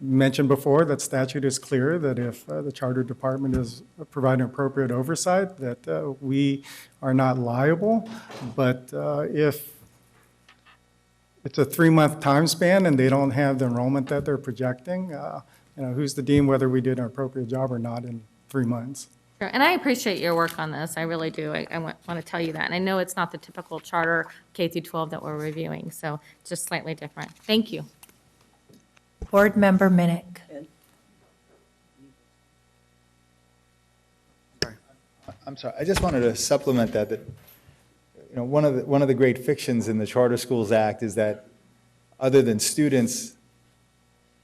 mentioned before that statute is clear that if the charter department is providing appropriate oversight, that we are not liable. But if it's a 3-month time span and they don't have the enrollment that they're projecting, who's to deem whether we did an appropriate job or not in 3 months?
Sure, and I appreciate your work on this. I really do. I want to tell you that. And I know it's not the typical charter K through 12 that we're reviewing, so it's just slightly different. Thank you.
Board Member Minnick.
I'm sorry, I just wanted to supplement that one of the great fictions in the Charter Schools Act is that other than students,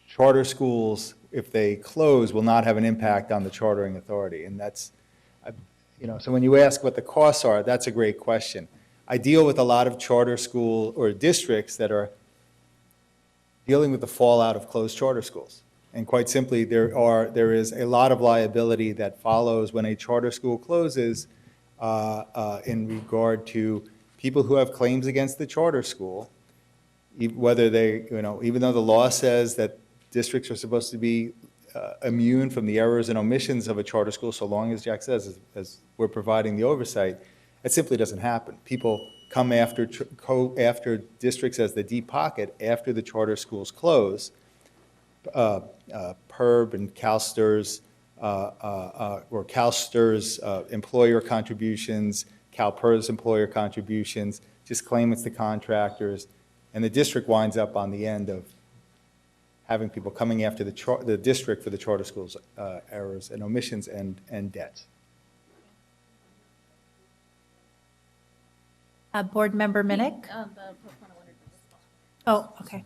charter schools, if they close, will not have an impact on the chartering authority. And that's, so when you ask what the costs are, that's a great question. I deal with a lot of charter school or districts that are dealing with the fallout of closed charter schools. And quite simply, there is a lot of liability that follows when a charter school closes in regard to people who have claims against the charter school, whether they, even though the law says that districts are supposed to be immune from the errors and omissions of a charter school, so long as Jack says, as we're providing the oversight, it simply doesn't happen. People come after districts as the deep pocket after the charter schools close. PERB and CalSTRS, or CalSTRS employer contributions, CalPERS employer contributions, just claim it's the contractors, and the district winds up on the end of having people coming after the district for the charter schools' errors and omissions and debts.
Board Member Minnick? Oh, okay.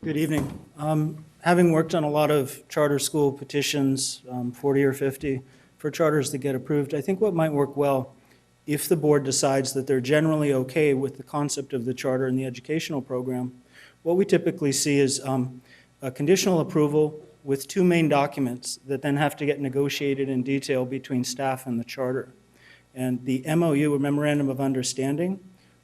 Good evening. Having worked on a lot of charter school petitions, 40 or 50, for charters to get approved, I think what might work well, if the board decides that they're generally okay with the concept of the charter and the educational program, what we typically see is a conditional approval with two main documents that then have to get negotiated in detail between staff and the charter. And the MOU, or Memorandum of Understanding,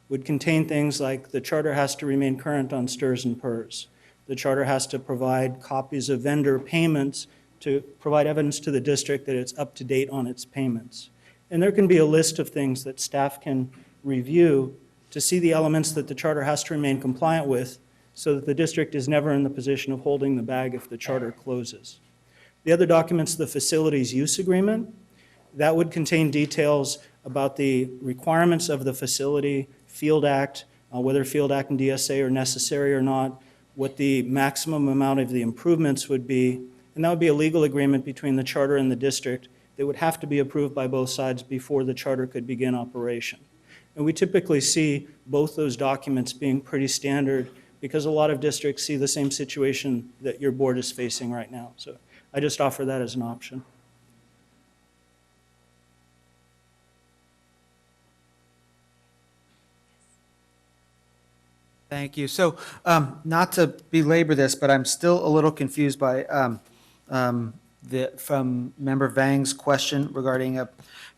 would contain things like the charter has to remain current on STRS and PERS. The charter has to provide copies of vendor payments to provide evidence to the district that it's up to date on its payments. And there can be a list of things that staff can review to see the elements that the charter has to remain compliant with so that the district is never in the position of holding the bag if the charter closes. The other document's the facilities use agreement. That would contain details about the requirements of the facility, Field Act, whether Field Act and DSA are necessary or not, what the maximum amount of the improvements would be, and that would be a legal agreement between the charter and the district that would have to be approved by both sides before the charter could begin operation. And we typically see both those documents being pretty standard because a lot of districts see the same situation that your board is facing right now. So I just offer that as an option.
Thank you. So not to belabor this, but I'm still a little confused by from Member Vang's question regarding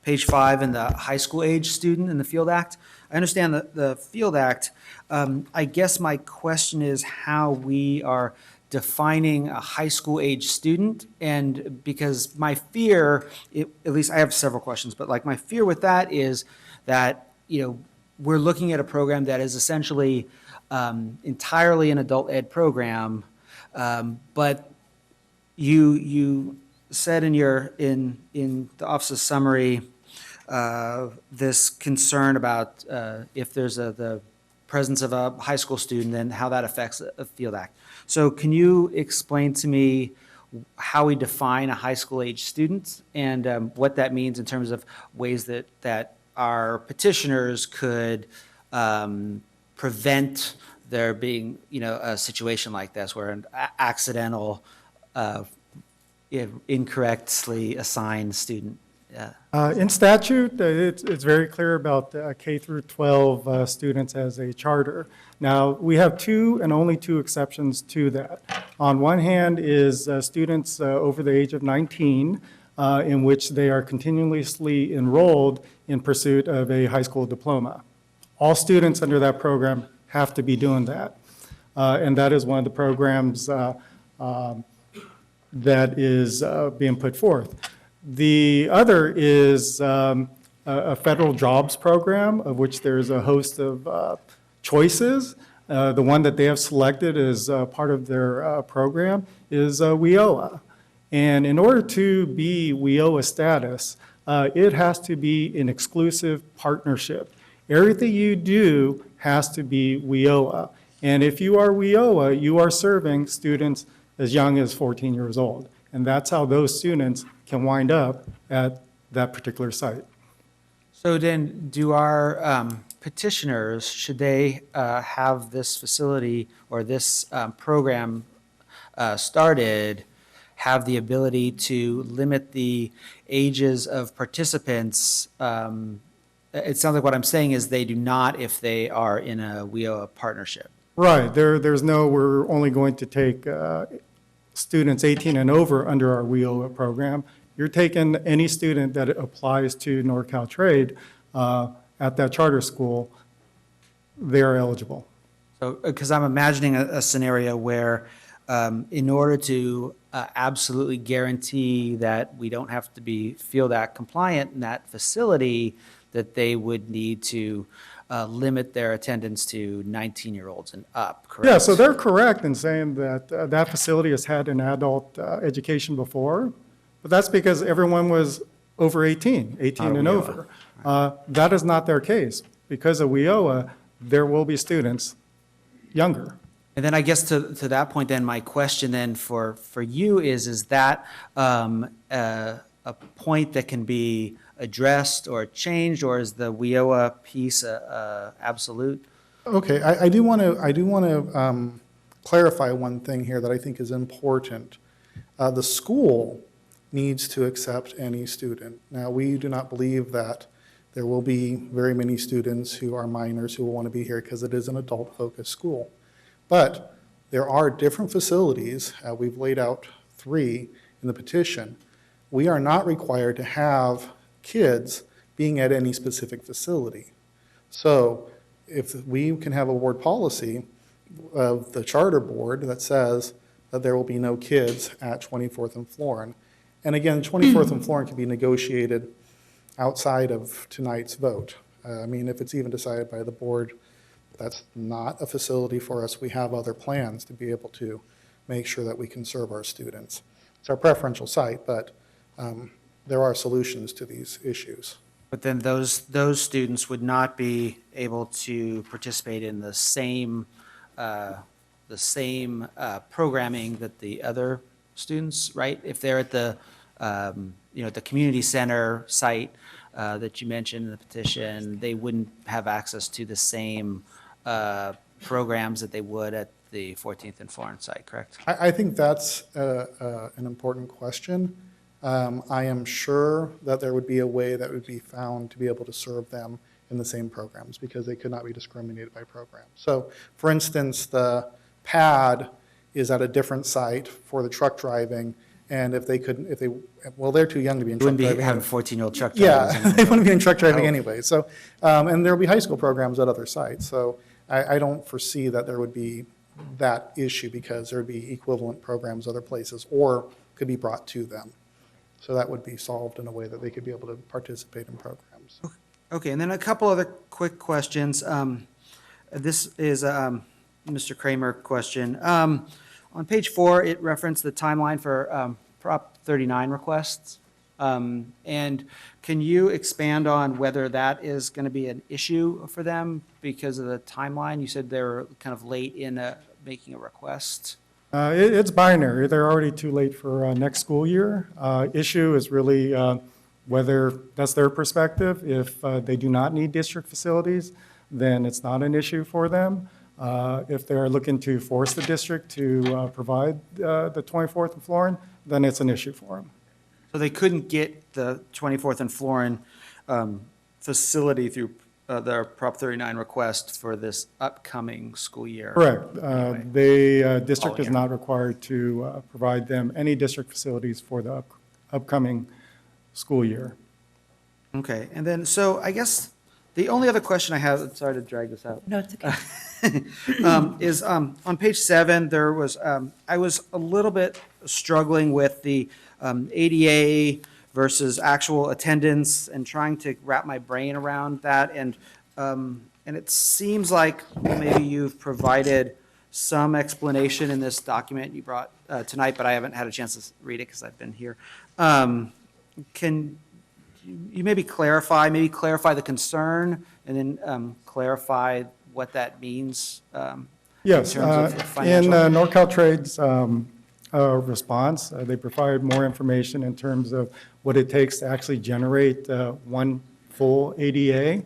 page 5 and the high school age student in the Field Act. I understand the Field Act. I guess my question is how we are defining a high school age student, and because my fear, at least I have several questions, but like my fear with that is that, you know, we're looking at a program that is essentially entirely an adult ed program, but you said in the office's summary this concern about if there's the presence of a high school student and how that affects a Field Act. So can you explain to me how we define a high school age student and what that means in terms of ways that our petitioners could prevent there being, you know, a situation like this where an accidental, incorrectly assigned student?
In statute, it's very clear about K through 12 students as a charter. Now, we have two and only two exceptions to that. On one hand is students over the age of 19, in which they are continuously enrolled in pursuit of a high school diploma. All students under that program have to be doing that. And that is one of the programs that is being put forth. The other is a federal jobs program, of which there's a host of choices. The one that they have selected as part of their program is WIOA. And in order to be WIOA status, it has to be an exclusive partnership. Everything you do has to be WIOA. And if you are WIOA, you are serving students as young as 14 years old. And that's how those students can wind up at that particular site.
So then do our petitioners, should they have this facility or this program started, have the ability to limit the ages of participants? It sounds like what I'm saying is they do not if they are in a WIOA partnership.
Right. There's no, we're only going to take students 18 and over under our WIOA program. You're taking any student that applies to NorCal Trade at that charter school, they are eligible.
So, because I'm imagining a scenario where in order to absolutely guarantee that we don't have to be Field Act compliant in that facility, that they would need to limit their attendance to 19-year-olds and up, correct?
Yeah, so they're correct in saying that that facility has had an adult education before, but that's because everyone was over 18 and over. That is not their case. Because of WIOA, there will be students younger.
And then I guess to that point, then my question then for you is that a point that can be addressed or changed, or is the WIOA piece absolute?
Okay, I do want to clarify one thing here that I think is important. The school needs to accept any student. Now, we do not believe that there will be very many students who are minors who will want to be here because it is an adult-focused school. But there are different facilities, we've laid out 3 in the petition. We are not required to have kids being at any specific facility. So if we can have a board policy of the charter board that says that there will be no kids at 24th and Florin. And again, 24th and Florin can be negotiated outside of tonight's vote. I mean, if it's even decided by the board, that's not a facility for us. We have other plans to be able to make sure that we can serve our students. It's our preferential site, but there are solutions to these issues.
But then those students would not be able to participate in the same programming that the other students, right? If they're at the the community center site that you mentioned in the petition, they wouldn't have access to the same programs that they would at the 14th and Florence site, correct?
I think that's an important question. I am sure that there would be a way that would be found to be able to serve them in the same programs because they could not be discriminated by program. So, for instance, the pad is at a different site for the truck driving, and if they couldn't, well, they're too young to be in truck driving.
Wouldn't be having 14-year-old truck drivers.
Yeah, they wouldn't be in truck driving anyway. So, and there'll be high school programs at other sites. So I don't foresee that there would be that issue because there would be equivalent programs other places or could be brought to them. So that would be solved in a way that they could be able to participate in programs.
Okay, and then a couple other quick questions. This is Mr. Kramer question. On page 4, it referenced the timeline for Prop 39 requests. And can you expand on whether that is going to be an issue for them because of the timeline? You said they were kind of late in making a request.
It's binary. They're already too late for next school year. Issue is really whether that's their perspective. If they do not need district facilities, then it's not an issue for them. If they're looking to force the district to provide the 24th and Florin, then it's an issue for them.
So they couldn't get the 24th and Florin facility through their Prop 39 request for this upcoming school year?
Correct. The district is not required to provide them any district facilities for the upcoming school year.
Okay, and then, so I guess the only other question I have, sorry to drag this out.
No, it's okay.
Is on page 7, there was, I was a little bit struggling with the ADA versus actual attendance and trying to wrap my brain around that. And it seems like maybe you've provided some explanation in this document you brought tonight, but I haven't had a chance to read it because I've been here. Can you maybe clarify the concern and then clarify what that means?
Yes,
in terms of
in
financial?
NorCal Trade's response, they provide more information in terms of what it takes to actually generate one full ADA.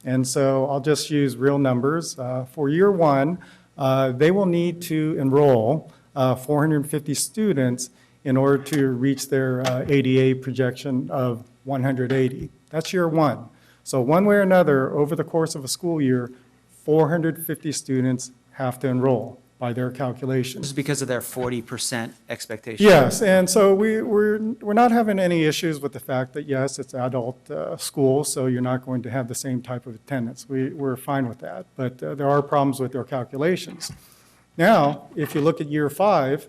And so I'll just use real numbers. For year 1, they will need to enroll 450 students in order to reach their ADA projection of 180. That's year 1. So one way or another, over the course of a school year, 450 students have to enroll by their calculations.
This is because of their 40% expectation?
Yes, and so we're not having any issues with the fact that, yes, it's adult school, so you're not going to have the same type of attendance. We're fine with that, but there are problems with their calculations. Now, if you look at year 5,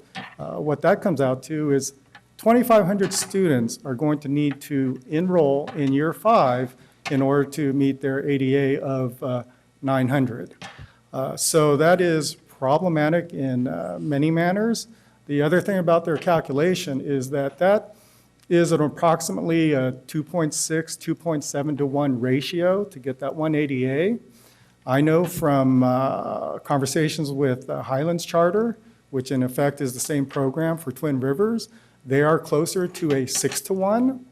what that comes out to is 2,500 students are going to need to enroll in year 5 in order to meet their ADA of 900. So that is problematic in many manners. The other thing about their calculation is that that is an approximately 2.6, 2.7 to 1 ratio to get that one ADA. I know from conversations with Highlands Charter, which in effect is the same program for Twin Rivers, they are closer to a 6 to 1.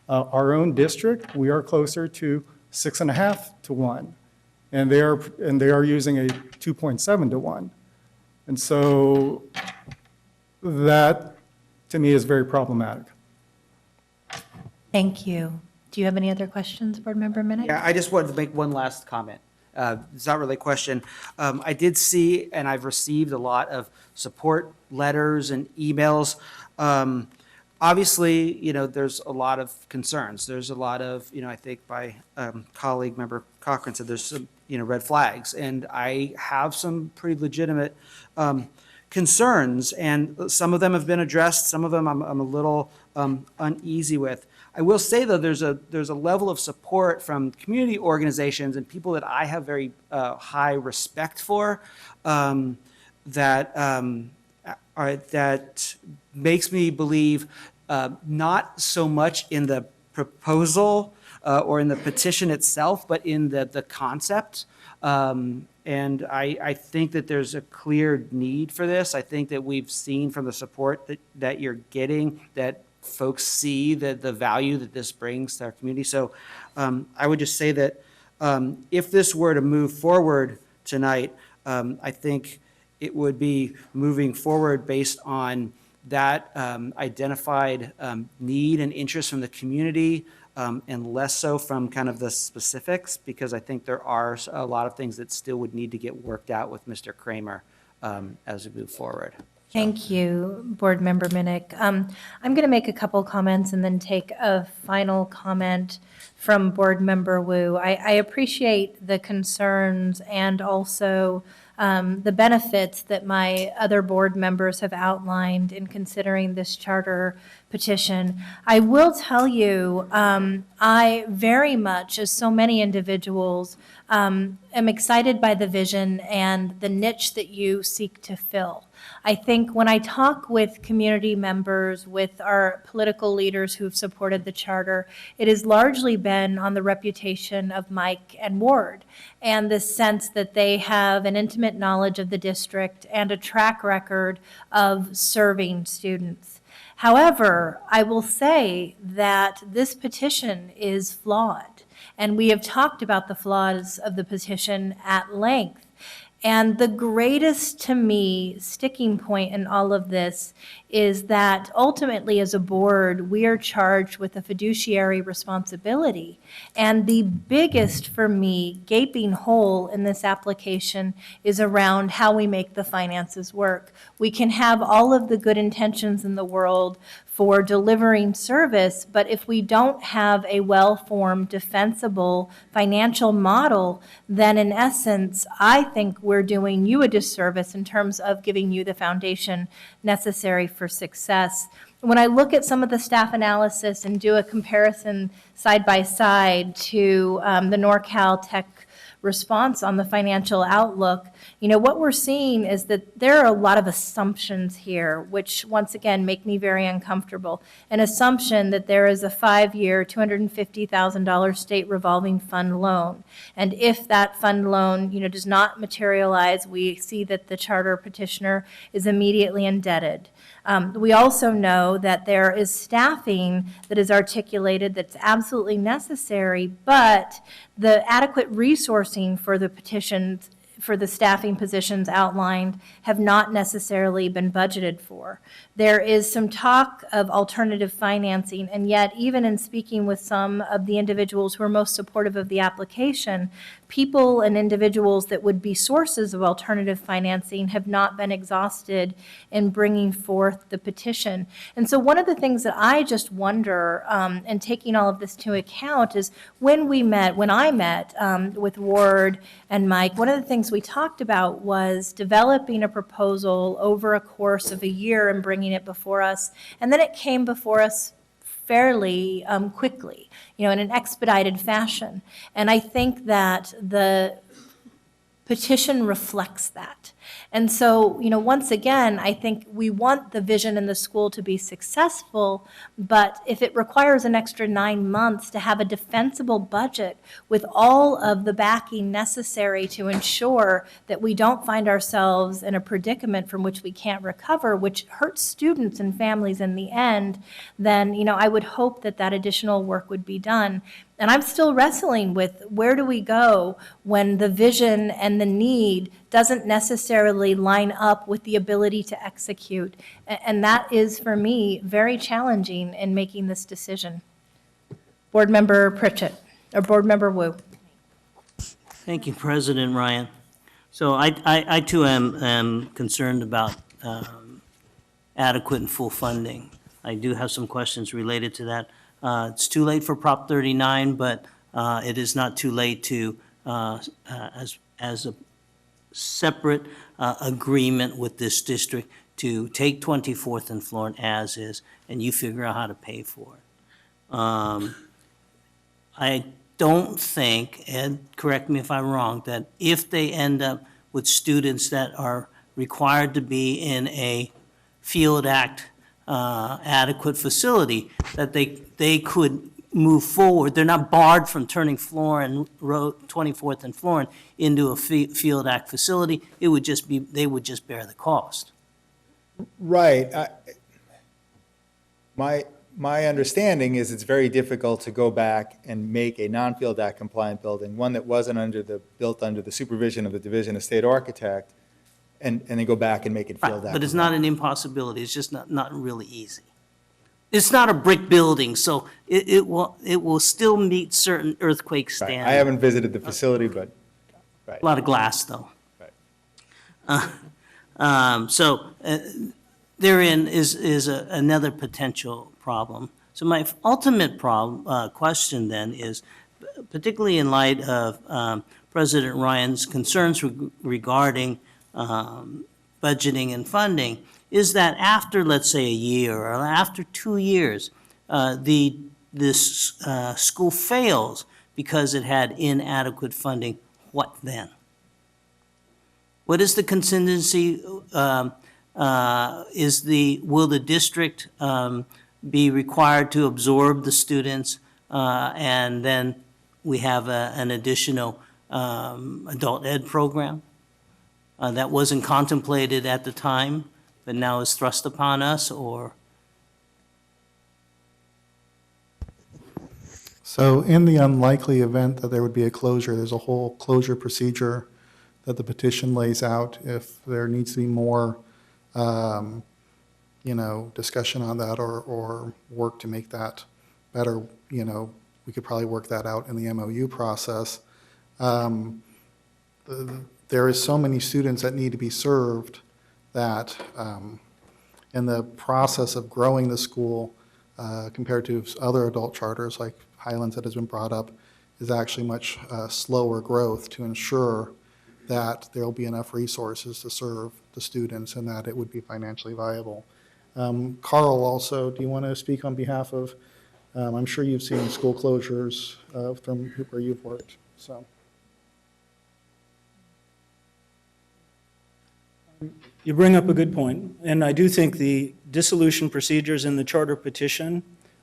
Our own district, we are closer to 6.5 to 1. And they are using a 2.7 to 1. And so that, to me, is very problematic.
Thank you. Do you have any other questions, Board Member Minnick?
Yeah, I just wanted to make one last comment. It's not really a question. I did see, and I've received a lot of support letters and emails. Obviously, there's a lot of concerns. There's a lot of, I think my colleague, member Cochran said there's some, red flags. And I have some pretty legitimate concerns, and some of them have been addressed. Some of them I'm a little uneasy with. I will say, though, there's a level of support from community organizations and people that I have very high respect for that makes me believe not so much in the proposal or in the petition itself, but in the concept. And I think that there's a clear need for this. I think that we've seen from the support that you're getting that folks see the value that this brings to our community. So I would just say that if this were to move forward tonight, I think it would be moving forward based on that identified need and interest from the community, and less so from kind of the specifics, because I think there are a lot of things that still would need to get worked out with Mr. Kramer as we move forward.
Thank you, Board Member Minnick. I'm going to make a couple comments and then take a final comment from Board Member Wu. I appreciate the concerns and also the benefits that my other board members have outlined in considering this charter petition. I will tell you, I very much, as so many individuals, am excited by the vision and the niche that you seek to fill. I think when I talk with community members, with our political leaders who've supported the charter, it has largely been on the reputation of Mike and Ward and the sense that they have an intimate knowledge of the district and a track record of serving students. However, I will say that this petition is flawed, and we have talked about the flaws of the petition at length. And the greatest, to me, sticking point in all of this is that ultimately, as a board, we are charged with a fiduciary responsibility. And the biggest, for me, gaping hole in this application is around how we make the finances work. We can have all of the good intentions in the world for delivering service, but if we don't have a well-formed, defensible financial model, then in essence, I think we're doing you a disservice in terms of giving you the foundation necessary for success. When I look at some of the staff analysis and do a comparison side by side to the NorCal Tech response on the financial outlook, what we're seeing is that there are a lot of assumptions here, which once again make me very uncomfortable. An assumption that there is a 5-year, $250,000 state revolving fund loan. And if that fund loan, does not materialize, we see that the charter petitioner is immediately indebted. We also know that there is staffing that is articulated that's absolutely necessary, but the adequate resourcing for the petitions, for the staffing positions outlined, have not necessarily been budgeted for. There is some talk of alternative financing, and yet even in speaking with some of the individuals who are most supportive of the application, people and individuals that would be sources of alternative financing have not been exhausted in bringing forth the petition. And so one of the things that I just wonder, and taking all of this to account, is when I met with Ward and Mike, one of the things we talked about was developing a proposal over a course of a year and bringing it before us. And then it came before us fairly quickly, in an expedited fashion. And I think that the petition reflects that. And so, once again, I think we want the vision in the school to be successful, but if it requires an extra 9 months to have a defensible budget with all of the backing necessary to ensure that we don't find ourselves in a predicament from which we can't recover, which hurts students and families in the end, then, I would hope that that additional work would be done. And I'm still wrestling with where do we go when the vision and the need doesn't necessarily line up with the ability to execute. And that is, for me, very challenging in making this decision. Board Member Pritchett, or Board Member Wu.
Thank you, President Ryan. So I too am concerned about adequate and full funding. I do have some questions related to that. It's too late for Prop 39, but it is not too late to, as a separate agreement with this district, to take 24th and Florent as is, and you figure out how to pay for it. I don't think, and correct me if I'm wrong, that if they end up with students that are required to be in a Field Act adequate facility, that they could move forward. They're not barred from turning Florent, 24th and Florent into a Field Act facility. It would just be, they would just bear the cost.
Right. My understanding is it's very difficult to go back and make a non-Field Act compliant building, one that wasn't built under the supervision of the Division of State Architect, and then go back and make it Field Act.
But it's not an impossibility. It's just not really easy. It's not a brick building, so it will still meet certain earthquake
Right.
standards.
I haven't visited the facility, but, right.
A lot of glass, though. So therein is another potential problem. So my ultimate question then is, particularly in light of President Ryan's concerns regarding budgeting and funding, is that after, let's say, a year or after 2 years, this school fails because it had inadequate funding, what then? What is the contingency? Will the district be required to absorb the students, and then we have an additional adult ed program that wasn't contemplated at the time, but now is thrust upon us, or?
So in the unlikely event that there would be a closure, there's a whole closure procedure that the petition lays out. If there needs to be more, discussion on that or work to make that better, we could probably work that out in the MOU process. There is so many students that need to be served that in the process of growing the school compared to other adult charters like Highlands that has been brought up is actually much slower growth to ensure that there will be enough resources to serve the students and that it would be financially viable. Carl, also, do you want to speak on behalf of, I'm sure you've seen school closures from where you've worked, so.
You bring up a good point, and I do think the dissolution procedures in the charter petition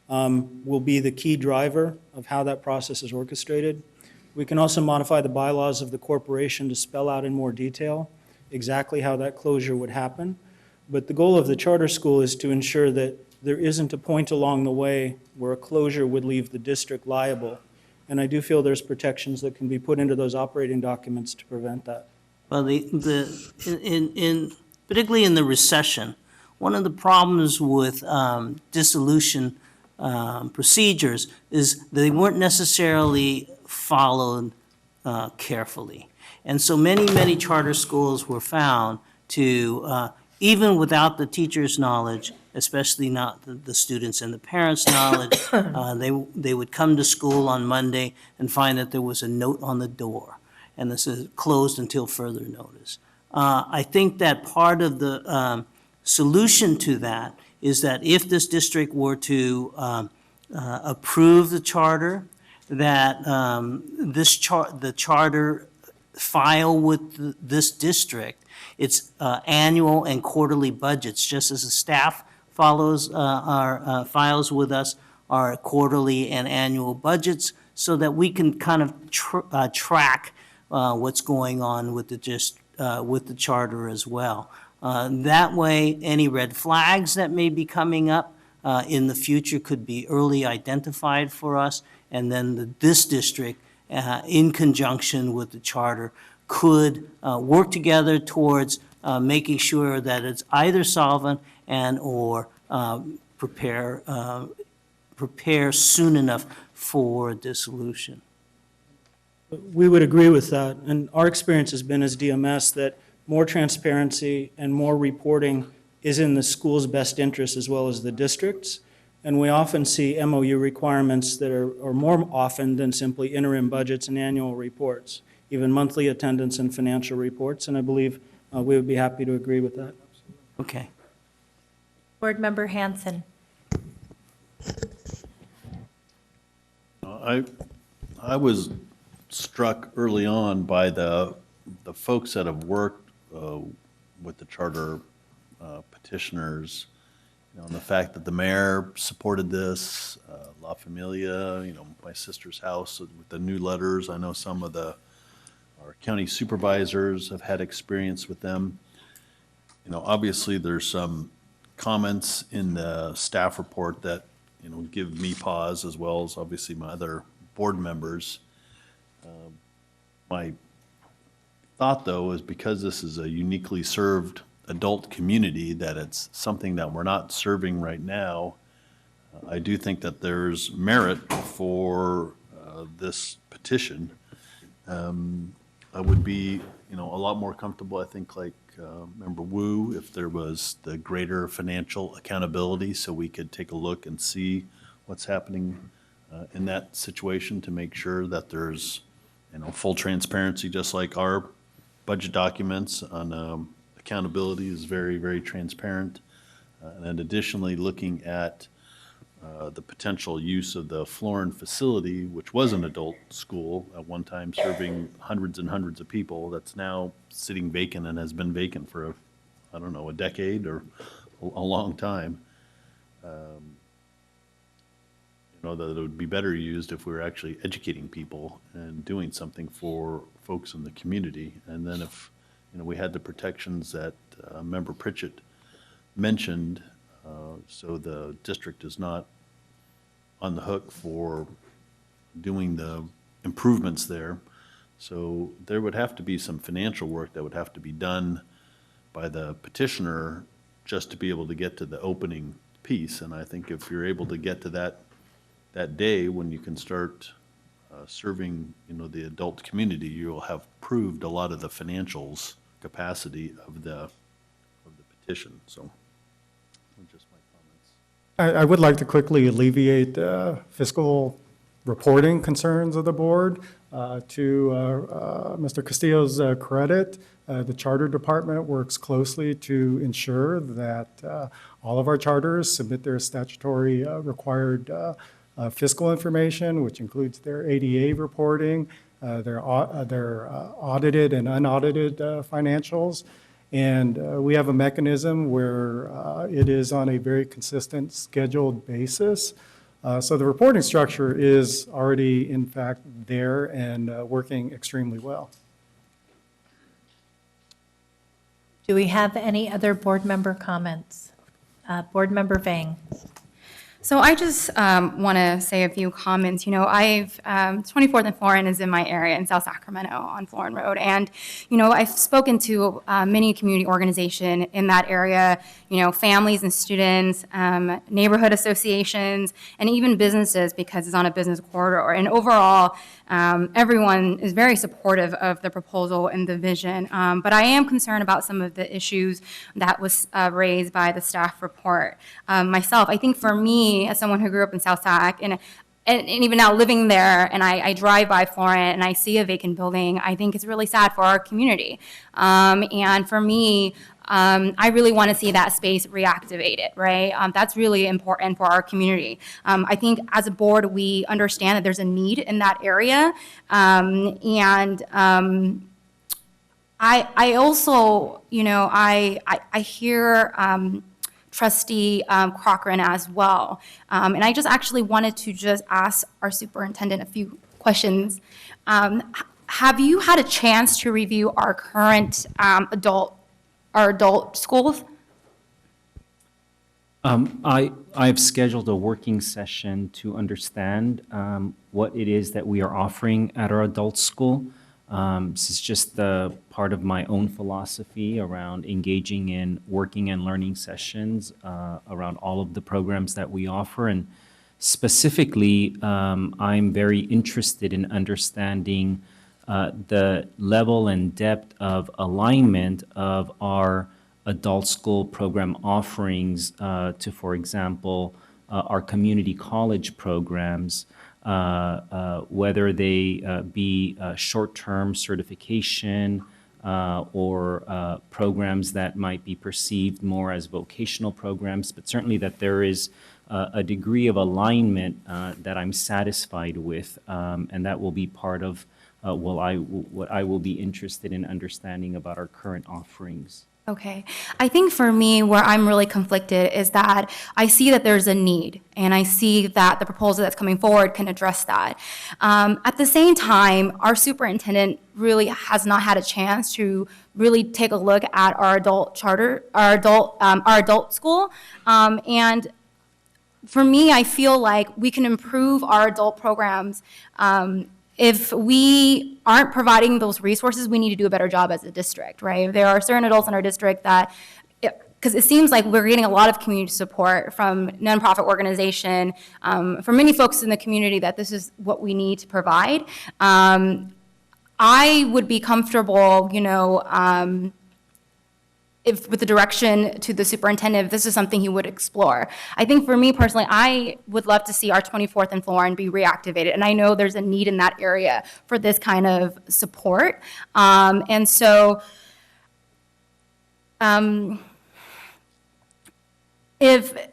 will be the key driver of how that process is orchestrated. We can also modify the bylaws of the corporation to spell out in more detail exactly how that closure would happen. But the goal of the charter school is to ensure that there isn't a point along the way where a closure would leave the district liable. And I do feel there's protections that can be put into those operating documents to prevent that.
Well, particularly in the recession, one of the problems with dissolution procedures is they weren't necessarily followed carefully. And so many charter schools were found to, even without the teacher's knowledge, especially not the students and the parents' knowledge, they would come to school on Monday and find that there was a note on the door, and this is closed until further notice. I think that part of the solution to that is that if this district were to approve the charter, that the charter file with this district its annual and quarterly budgets, just as the staff files with us our quarterly and annual budgets, so that we can kind of track what's going on with the charter as well. That way, any red flags that may be coming up in the future could be early identified for us, and then this district, in conjunction with the charter, could work together towards making sure that it's either solvent and or prepare soon enough for dissolution.
We would agree with that. And our experience has been as DMS that more transparency and more reporting is in the school's best interest as well as the district's. And we often see MOU requirements that are more often than simply interim budgets and annual reports, even monthly attendance and financial reports. And I believe we would be happy to agree with that.
Okay.
Board Member Hanson.
I was struck early on by the folks that have worked with the charter petitioners, and the fact that the mayor supported this, La Familia, my sister's house with the new letters. I know some of our county supervisors have had experience with them. Obviously there's some comments in the staff report that, give me pause, as well as obviously my other board members. My thought, though, is because this is a uniquely served adult community, that it's something that we're not serving right now. I do think that there's merit for this petition. I would be, a lot more comfortable, I think, like Member Wu, if there was the greater financial accountability, so we could take a look and see what's happening in that situation to make sure that there's, full transparency, just like our budget documents on accountability is very, very transparent. And additionally, looking at the potential use of the Florin facility, which was an adult school at one time serving hundreds and hundreds of people, that's now sitting vacant and has been vacant for, a decade or a long time. That it would be better used if we were actually educating people and doing something for folks in the community. And then if, we had the protections that Member Pritchett mentioned, so the district is not on the hook for doing the improvements there. So there would have to be some financial work that would have to be done by the petitioner just to be able to get to the opening piece. And I think if you're able to get to that day when you can start serving, the adult community, you'll have proved a lot of the financials capacity of the petition. So just my comments.
I would like to quickly alleviate fiscal reporting concerns of the board. To Mr. Castillo's credit, the charter department works closely to ensure that all of our charters submit their statutory required fiscal information, which includes their ADA reporting, their audited and unaudited financials. And we have a mechanism where it is on a very consistent scheduled basis. So the reporting structure is already, in fact, there and working extremely well.
Do we have any other board member comments? Board Member Vang.
So I just want to say a few comments. 24th and Florin is in my area in South Sacramento on Florin Road. And, I've spoken to many community organizations in that area, families and students, neighborhood associations, and even businesses because it's on a business corridor. And overall, everyone is very supportive of the proposal and the vision. But I am concerned about some of the issues that was raised by the staff report. Myself, I think for me, as someone who grew up in South Sac, and even now living there, and I drive by Florin and I see a vacant building, I think it's really sad for our community. And for me, I really want to see that space reactivated, right? That's really important for our community. I think as a board, we understand that there's a need in that area. I also, I hear Trustee Cochran as well. And I just actually wanted to just ask our superintendent a few questions. Have you had a chance to review our current adult schools?
I've scheduled a working session to understand what it is that we are offering at our adult school. This is just part of my own philosophy around engaging in working and learning sessions around all of the programs that we offer. And specifically, I'm very interested in understanding the level and depth of alignment of our adult school program offerings to, for example, our community college programs, whether they be short-term certification or programs that might be perceived more as vocational programs, but certainly that there is a degree of alignment that I'm satisfied with, and that will be part of what I will be interested in understanding about our current offerings.
Okay. I think for me, where I'm really conflicted is that I see that there's a need, and I see that the proposal that's coming forward can address that. At the same time, our superintendent really has not had a chance to really take a look at our adult charter, our adult school, and for me, I feel like we can improve our adult programs. If we aren't providing those resources, we need to do a better job as a district, right? There are certain adults in our district that, because it seems like we're getting a lot of community support from nonprofit organization, from many folks in the community that this is what we need to provide. I would be comfortable, if with the direction to the superintendent, if this is something he would explore. I think for me personally, I would love to see our 24th and Florin be reactivated. And I know there's a need in that area for this kind of support. And so if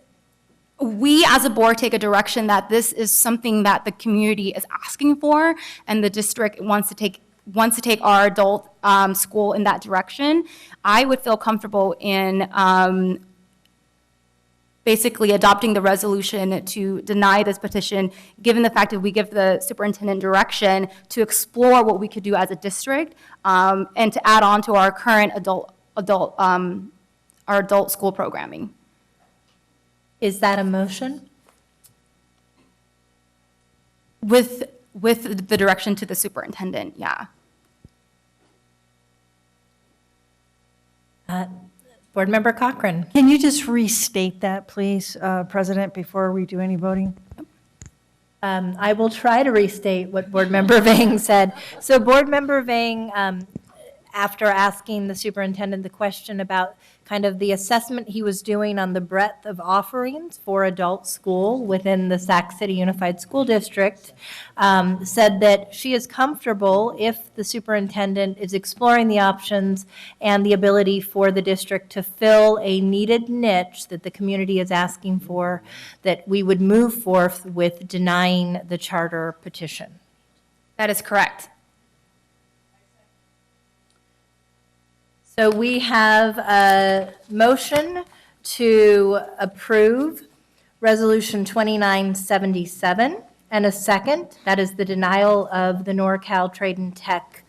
we as a board take a direction that this is something that the community is asking for and the district wants to take our adult school in that direction, I would feel comfortable in basically adopting the resolution to deny this petition, given the fact that we give the superintendent direction to explore what we could do as a district and to add on to our current adult school programming.
Is that a motion?
With the direction to the superintendent, yeah.
Board Member Cochran.
Can you just restate that, please, President, before we do any voting?
I will try to restate what Board Member Vang said. So Board Member Vang, after asking the superintendent the question about kind of the assessment he was doing on the breadth of offerings for adult school within the Sac City Unified School District, said that she is comfortable if the superintendent is exploring the options and the ability for the district to fill a needed niche that the community is asking for, that we would move forth with denying the charter petition.
That is correct.
So we have a motion to approve Resolution 2977 and a second. That is the denial of the NorCal Trade and Tech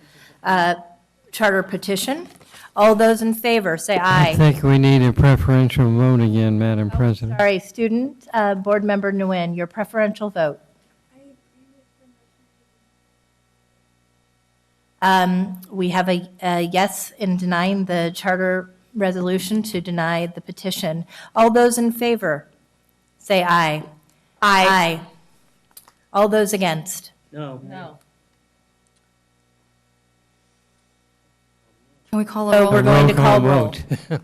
charter petition. All those in favor, say aye.
I think we need a preferential vote again, Madam President.
Sorry, Student Board Member Nguyen, your preferential vote. We have a yes in denying the charter resolution to deny the petition. All those in favor, say aye. Aye. All those against?
No.
No.
Can we call a
So
roll?
we're going to call roll.
vote.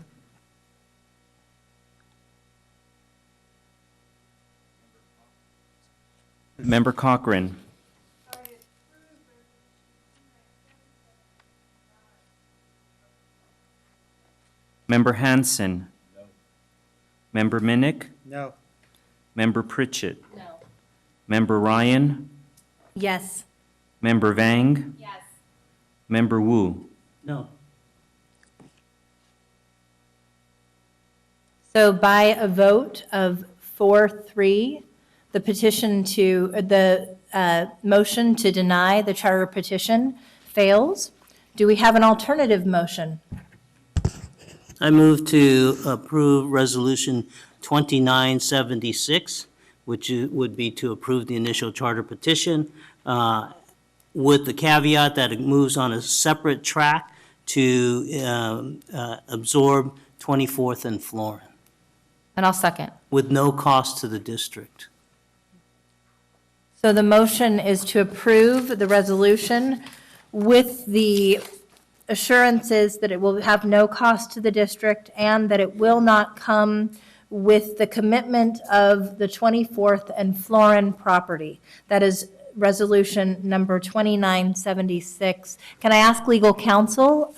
Member Cochran. Member Hansen. No. Member Minnick.
No.
Member Pritchett.
No.
Member Ryan.
Yes.
Member Vang.
Yes.
Member Wu.
No.
So by a vote of 4-3, the petition to, the motion to deny the charter petition fails. Do we have an alternative motion?
I move to approve Resolution 2976, which would be to approve the initial charter petition, with the caveat that it moves on a separate track to absorb 24th and Florin,
And I'll second.
with no cost to the district.
So the motion is to approve the resolution with the assurances that it will have no cost to the district and that it will not come with the commitment of the 24th and Florin property. That is resolution number 2976. Can I ask legal counsel,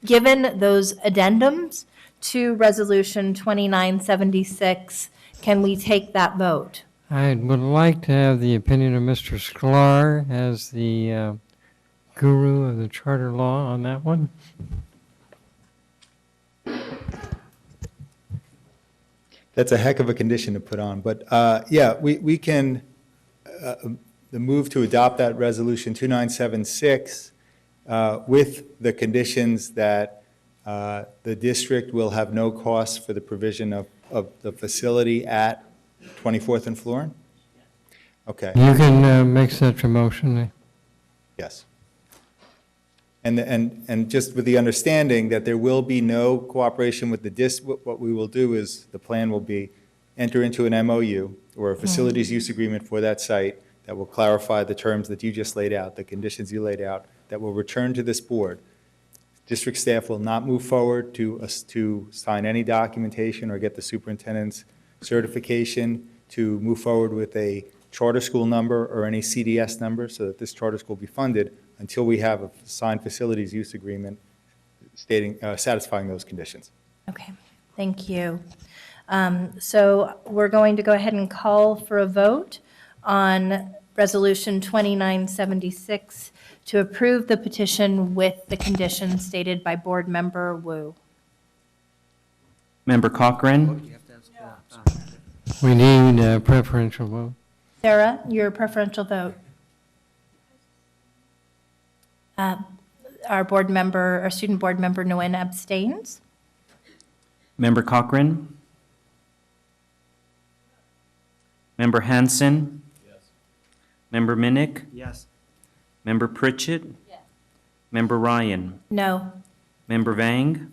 given those addendums to resolution 2976, can we take that vote?
I would like to have the opinion of Mr. Sklar as the guru of the charter law on that one.
That's a heck of a condition to put on, but yeah, we can, the move to adopt that resolution 2976 with the conditions that the district will have no cost for the provision of the facility at 24th and Florin? Okay.
You can make such a motion.
Yes. And just with the understanding that there will be no cooperation with the what we will do is, the plan will be enter into an MOU or a facilities use agreement for that site that will clarify the terms that you just laid out, the conditions you laid out, that will return to this board. District staff will not move forward to sign any documentation or get the superintendent's certification to move forward with a charter school number or any CDS number so that this charter school be funded until we have a signed facilities use agreement stating, satisfying those conditions.
Okay, thank you. So we're going to go ahead and call for a vote on resolution 2976 to approve the petition with the conditions stated by board member Wu.
Member Cochran?
We need a preferential vote.
Sarah, your preferential vote. Our board member, our student board member Nguyen abstains.
Member Cochran? Member Hansen? Yes. Member Minnick?
Yes.
Member Pritchett? Yes. Member Ryan?
No.
Member Vang? No.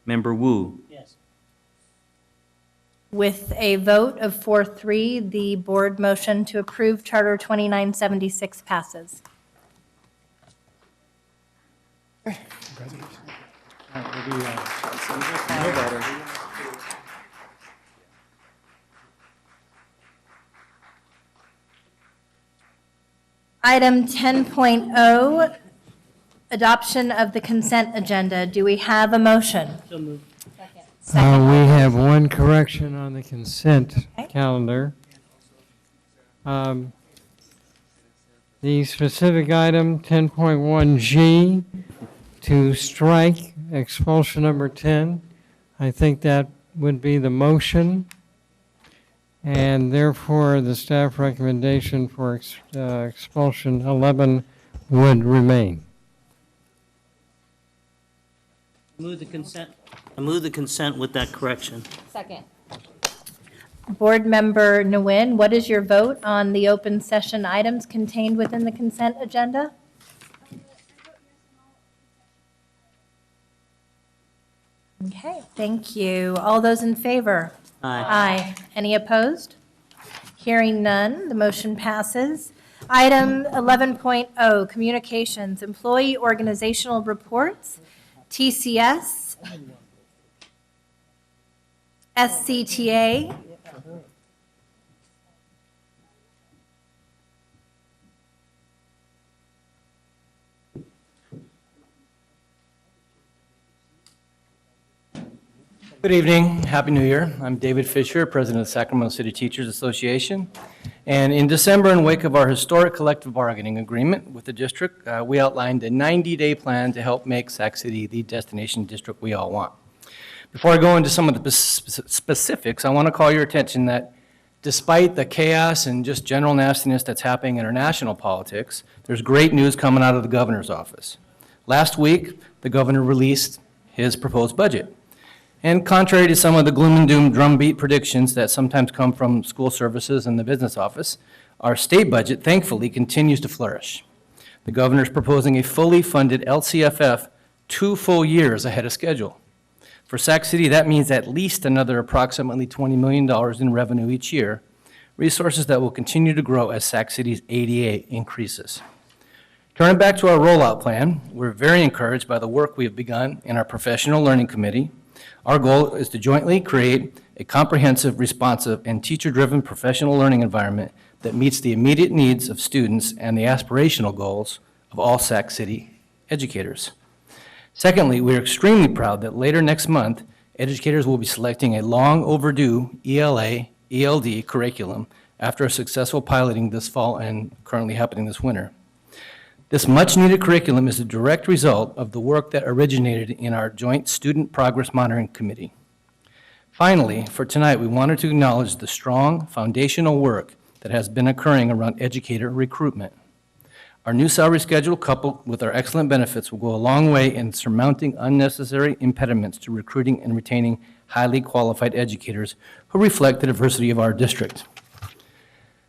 Member Wu?
Yes.
With a vote of 4-3, the board motion to approve Charter 2976 passes. Item 10.0, adoption of the consent agenda. Do we have a motion?
So moved.
We have one correction on the consent calendar. The specific item, 10.1G, to strike expulsion number 10. I think that would be the motion, and therefore the staff recommendation for expulsion 11 would remain.
Move the consent. I move the consent with that correction.
Second.
Board member Nguyen, what is your vote on the open session items contained within the consent agenda? Okay, thank you. All those in favor?
Aye.
Aye. Any opposed? Hearing none, the motion passes. Item 11.0, communications, employee organizational reports, TCS, SCTA,
Good evening, Happy New Year. I'm David Fisher, President of the Sacramento City Teachers Association. And in December, in wake of our historic collective bargaining agreement with the district, we outlined a 90-day plan to help make Sac City the destination district we all want. Before I go into some of the specifics, I want to call your attention that despite the chaos and just general nastiness that's happening in our national politics, there's great news coming out of the governor's office. Last week, the governor released his proposed budget. And contrary to some of the gloom and doom drumbeat predictions that sometimes come from school services and the business office, our state budget thankfully continues to flourish. The governor's proposing a fully funded LCFF 2 full years ahead of schedule. For Sac City, that means at least another approximately $20 million in revenue each year, resources that will continue to grow as Sac City's ADA increases. Turning back to our rollout plan, we're very encouraged by the work we have begun in our professional learning committee. Our goal is to jointly create a comprehensive, responsive, and teacher-driven professional learning environment that meets the immediate needs of students and the aspirational goals of all Sac City educators. Secondly, we are extremely proud that later next month, educators will be selecting a long overdue ELA, ELD curriculum after a successful piloting this fall and currently happening this winter. This much-needed curriculum is a direct result of the work that originated in our joint Student Progress Monitoring Committee. Finally, for tonight, we wanted to acknowledge the strong foundational work that has been occurring around educator recruitment. Our new salary schedule, coupled with our excellent benefits, will go a long way in surmounting unnecessary impediments to recruiting and retaining highly qualified educators who reflect the diversity of our district.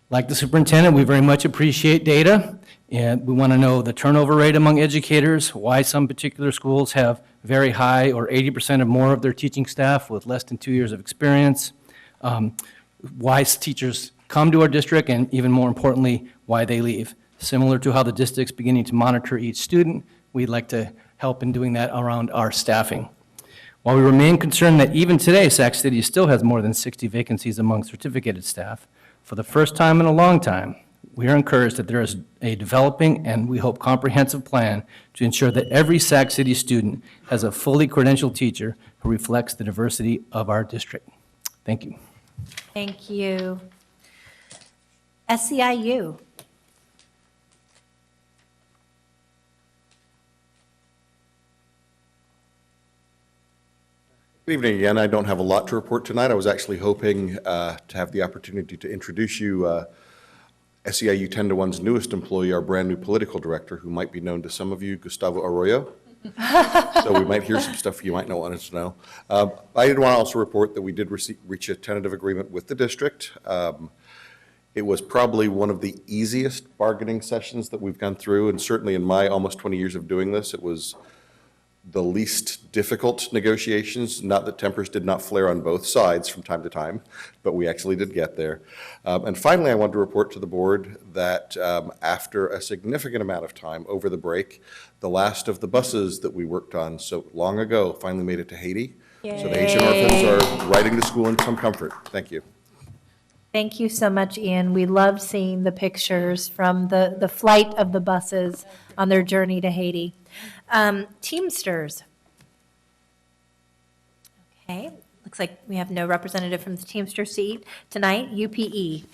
Like the superintendent, we very much appreciate data, and we want to know the turnover rate among educators, why some particular schools have very high or 80% or more of their teaching staff with less than 2 years of experience, why teachers come to our district, and even more importantly, why they leave. Similar to how the district's beginning to monitor each student, we'd like to help in doing that around our staffing. While we remain concerned that even today, Sac City still has more than 60 vacancies among certificated staff, for the first time in a long time, we are encouraged that there is a developing and we hope comprehensive plan to ensure that every Sac City student has a fully credentialed teacher who reflects the diversity of our district. Thank you.
Thank you. SEIU.
Good evening again. I don't have a lot to report tonight. I was actually hoping to have the opportunity to introduce you SEIU 10 to 1's newest employee, our brand new political director, who might be known to some of you, Gustavo Arroyo. So we might hear some stuff you might not want us to know. I did want to also report that we did reach a tentative agreement with the district. It was probably one of the easiest bargaining sessions that we've gone through, and certainly in my almost 20 years of doing this, it was the least difficult negotiations. Not that tempers did not flare on both sides from time to time, but we actually did get there. And finally, I wanted to report to the board that after a significant amount of time over the break, the last of the buses that we worked on so long ago finally made it to Haiti.
Yay.
So the Haitian orphans are riding to school in some comfort. Thank you.
Thank you so much, Ian. We love seeing the pictures from the flight of the buses on their journey to Haiti. Teamsters. Okay, looks like we have no representative from the Teamster seat tonight. UPE.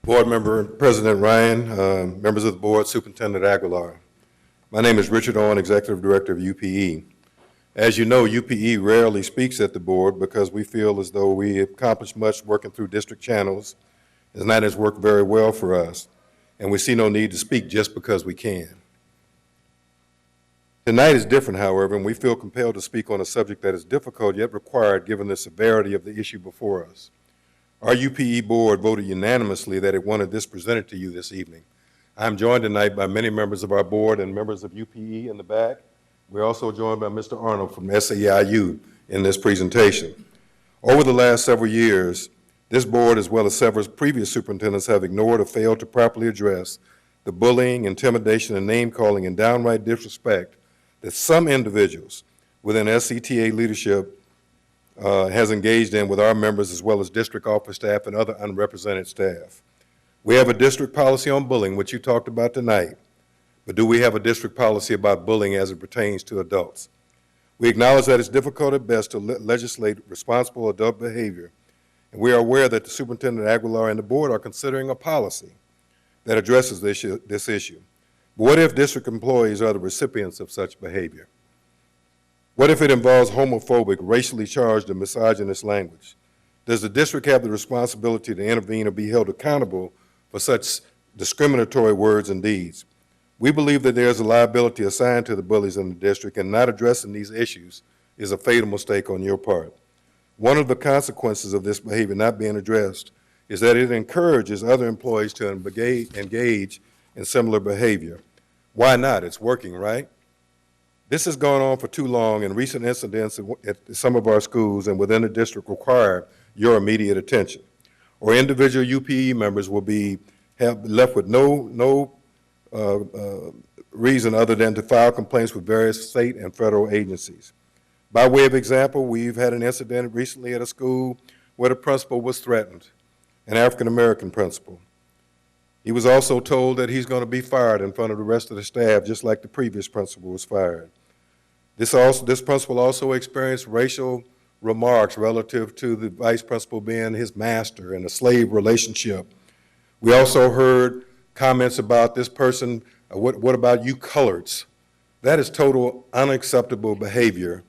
Board Member, President Ryan, members of the board, Superintendent Aguilar. My name is Richard Owen, Executive Director of UPE. As you know, UPE rarely speaks at the board because we feel as though we accomplished much working through district channels, and that has worked very well for us. And we see no need to speak just because we can. Tonight is different, however, and we feel compelled to speak on a subject that is difficult yet required given the severity of the issue before us. Our UPE board voted unanimously that it wanted this presented to you this evening. I'm joined tonight by many members of our board and members of UPE in the back. We're also joined by Mr. Arnold from SEIU in this presentation. Over the last several years, this board, as well as several previous superintendents, have ignored or failed to properly address the bullying, intimidation, and name-calling and downright disrespect that some individuals within SCTA leadership has engaged in with our members, as well as district office staff and other unrepresented staff. We have a district policy on bullying, which you talked about tonight, but do we have a district policy about bullying as it pertains to adults? We acknowledge that it's difficult at best to legislate responsible adult behavior, and we are aware that the Superintendent Aguilar and the board are considering a policy that addresses this issue. But what if district employees are the recipients of such behavior? What if it involves homophobic, racially charged, and misogynist language? Does the district have the responsibility to intervene or be held accountable for such discriminatory words and deeds? We believe that there is a liability assigned to the bullies in the district, and not addressing these issues is a fatal mistake on your part. One of the consequences of this behavior not being addressed is that it encourages other employees to engage in similar behavior. Why not? It's working, right? This has gone on for too long, and recent incidents at some of our schools and within the district require your immediate attention. or individual UPE members will be left with no reason other than to file complaints with various state and federal agencies. By way of example, we've had an incident recently at a school where the principal was threatened, an African-American principal. He was also told that he's going to be fired in front of the rest of the staff, just like the previous principal was fired. This principal also experienced racial remarks relative to the vice principal being his master and a slave relationship. We also heard comments about this person, what about you coloreds? That is total unacceptable behavior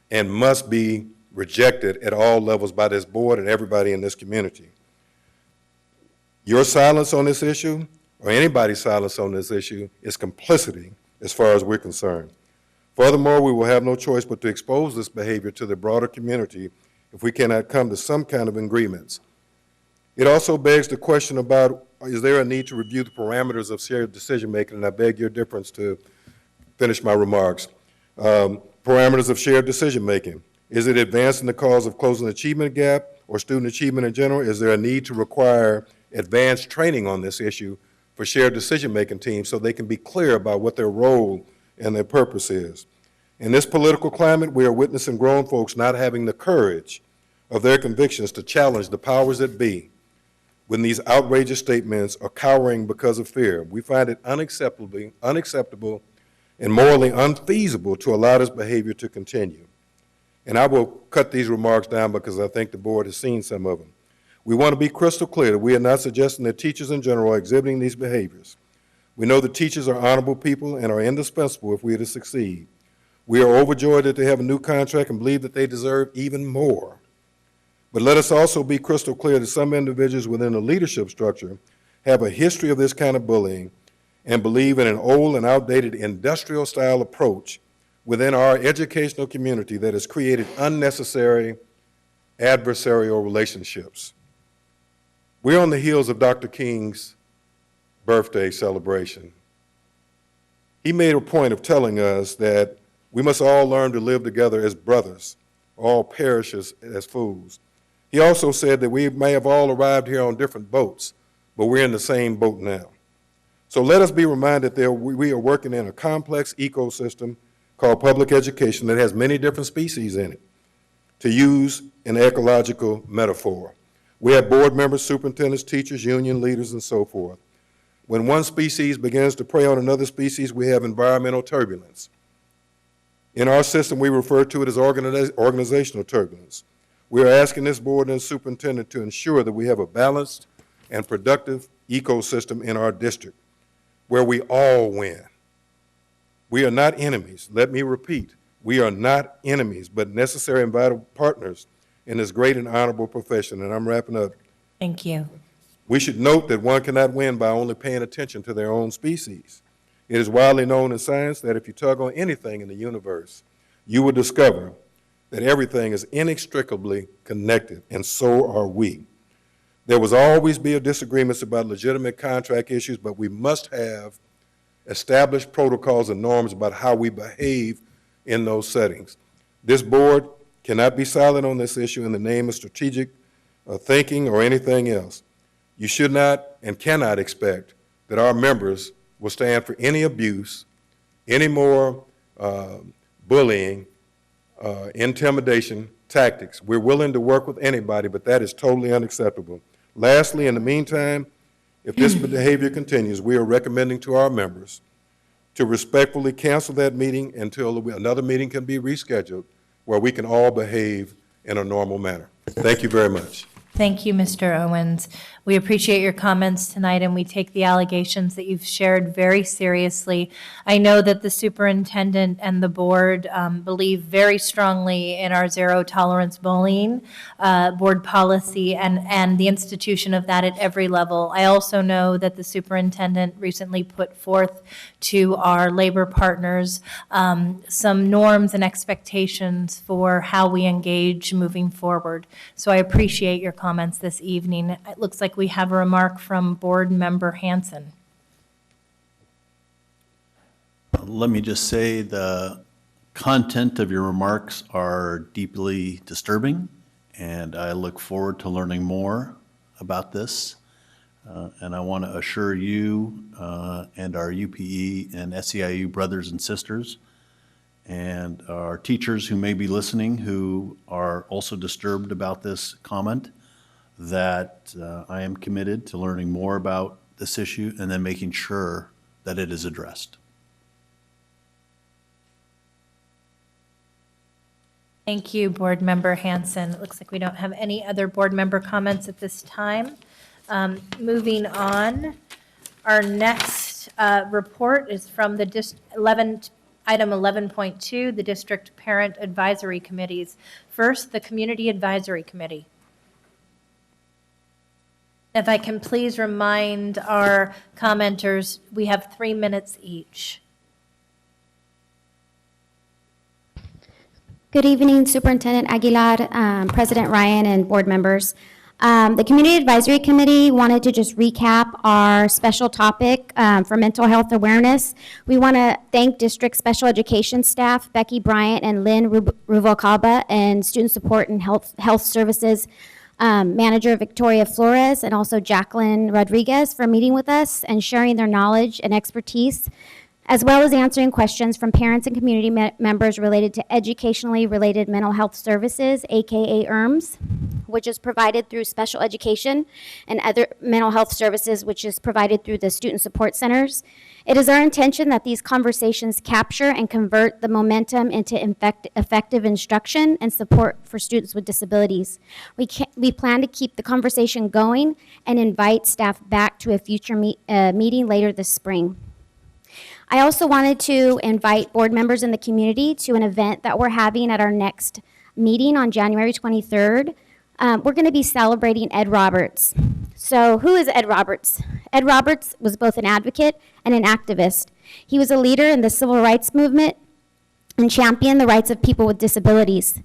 and must be rejected at all levels by this board and everybody in this community. Your silence on this issue, or anybody's silence on this issue, is complicity as far as we're concerned. Furthermore, we will have no choice but to expose this behavior to the broader community if we cannot come to some kind of agreements. It also begs the question about, is there a need to review the parameters of shared decision-making? And I beg your difference to finish my remarks. Parameters of shared decision-making. Is it advancing the cause of closing the achievement gap or student achievement in general? Is there a need to require advanced training on this issue for shared decision-making teams so they can be clear about what their role and their purpose is? In this political climate, we are witnessing grown folks not having the courage of their convictions to challenge the powers that be when these outrageous statements are cowering because of fear. We find it unacceptable and morally unfeasible to allow this behavior to continue. And I will cut these remarks down because I think the board has seen some of them. We want to be crystal clear that we are not suggesting that teachers in general are exhibiting these behaviors. We know that teachers are honorable people and are indispensable if we are to succeed. We are overjoyed that they have a new contract and believe that they deserve even more. But let us also be crystal clear that some individuals within the leadership structure have a history of this kind of bullying and believe in an old and outdated industrial-style approach within our educational community that has created unnecessary adversarial relationships. We're on the heels of Dr. King's birthday celebration. He made a point of telling us that we must all learn to live together as brothers, all perish as fools. He also said that we may have all arrived here on different boats, but we're in the same boat now. So let us be reminded that we are working in a complex ecosystem called public education that has many different species in it, to use an ecological metaphor. We have board members, superintendents, teachers, union leaders, and so forth. When one species begins to prey on another species, we have environmental turbulence. In our system, we refer to it as organizational turbulence. We are asking this board and superintendent to ensure that we have a balanced and productive ecosystem in our district where we all win. We are not enemies. Let me repeat, we are not enemies, but necessary and vital partners in this great and honorable profession. And I'm wrapping up.
Thank you.
We should note that one cannot win by only paying attention to their own species. It is widely known in science that if you tug on anything in the universe, you will discover that everything is inextricably connected, and so are we. There will always be disagreements about legitimate contract issues, but we must have established protocols and norms about how we behave in those settings. This board cannot be silent on this issue in the name of strategic thinking or anything else. You should not and cannot expect that our members will stand for any abuse, any more bullying, intimidation tactics. We're willing to work with anybody, but that is totally unacceptable. Lastly, in the meantime, if this behavior continues, we are recommending to our members to respectfully cancel that meeting until another meeting can be rescheduled where we can all behave in a normal manner. Thank you very much.
Thank you, Mr. Owens. We appreciate your comments tonight, and we take the allegations that you've shared very seriously. I know that the superintendent and the board believe very strongly in our zero tolerance bullying board policy and the institution of that at every level. I also know that the superintendent recently put forth to our labor partners some norms and expectations for how we engage moving forward. So I appreciate your comments this evening. It looks like we have a remark from Board Member Hanson.
Let me just say the content of your remarks are deeply disturbing, and I look forward to learning more about this. And I want to assure you and our UPE and SEIU brothers and sisters and our teachers who may be listening who are also disturbed about this comment that I am committed to learning more about this issue and then making sure that it is addressed.
Thank you, Board Member Hanson. It looks like we don't have any other board member comments at this time. Moving on, our next report is from the item 11.2, the District Parent Advisory Committees. First, the Community Advisory Committee. If I can please remind our commenters, we have 3 minutes each.
Good evening, Superintendent Aguilar, President Ryan, and board members. The Community Advisory Committee wanted to just recap our special topic for mental health awareness. We want to thank district special education staff, Becky Bryant and Lynn Ruvalcaba, and student support and health services manager Victoria Flores, and also Jacqueline Rodriguez for meeting with us and sharing their knowledge and expertise, as well as answering questions from parents and community members related to educationally related mental health services, aka ERMS, which is provided through special education, and other mental health services, which is provided through the student support centers. It is our intention that these conversations capture and convert the momentum into effective instruction and support for students with disabilities. We plan to keep the conversation going and invite staff back to a future meeting later this spring. I also wanted to invite board members in the community to an event that we're having at our next meeting on January 23rd. We're going to be celebrating Ed Roberts. So who is Ed Roberts? Ed Roberts was both an advocate and an activist. He was a leader in the civil rights movement and championed the rights of people with disabilities.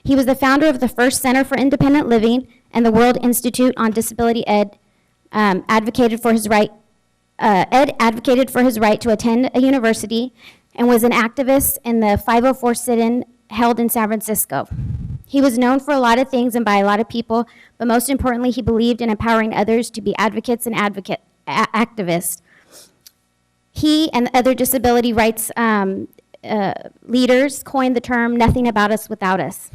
He was the founder of the first Center for Independent Living and the World Institute on Disability. Ed advocated for his right to attend a university and was an activist in the 504 sit-in held in San Francisco. He was known for a lot of things and by a lot of people, but most importantly, he believed in empowering others to be advocates and activists. He and other disability rights leaders coined the term "nothing about us without us."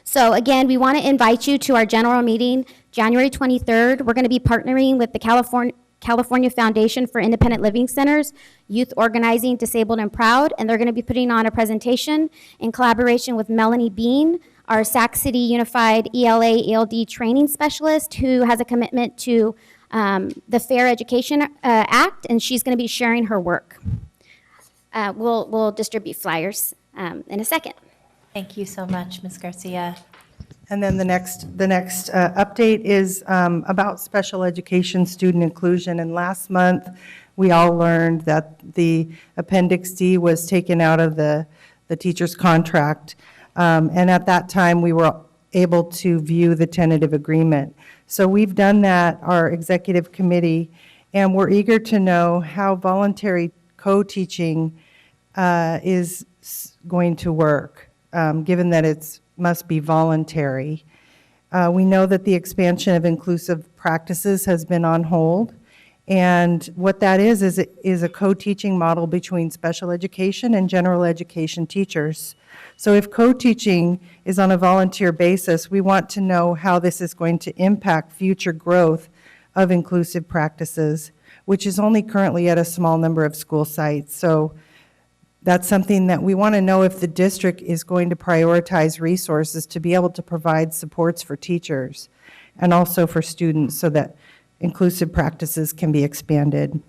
So again, we want to invite you to our general meeting, January 23rd. We're going to be partnering with the California Foundation for Independent Living Centers, Youth Organizing, Disabled and Proud, and they're going to be putting on a presentation in collaboration with Melanie Bean, our Sac City Unified ELA/ELD training specialist, who has a commitment to the Fair Education Act, and she's going to be sharing her work. We'll distribute flyers in a second.
Thank you so much, Ms. Garcia.
And then the next update is about special education student inclusion. And last month, we all learned that the Appendix D was taken out of the teacher's contract. And at that time, we were able to view the tentative agreement. So we've done that, our executive committee, and we're eager to know how voluntary co-teaching is going to work, given that it must be voluntary. We know that the expansion of inclusive practices has been on hold, and what that is a co-teaching model between special education and general education teachers. So if co-teaching is on a volunteer basis, we want to know how this is going to impact future growth of inclusive practices, which is only currently at a small number of school sites. So that's something that we want to know if the district is going to prioritize resources to be able to provide supports for teachers and also for students so that inclusive practices can be expanded.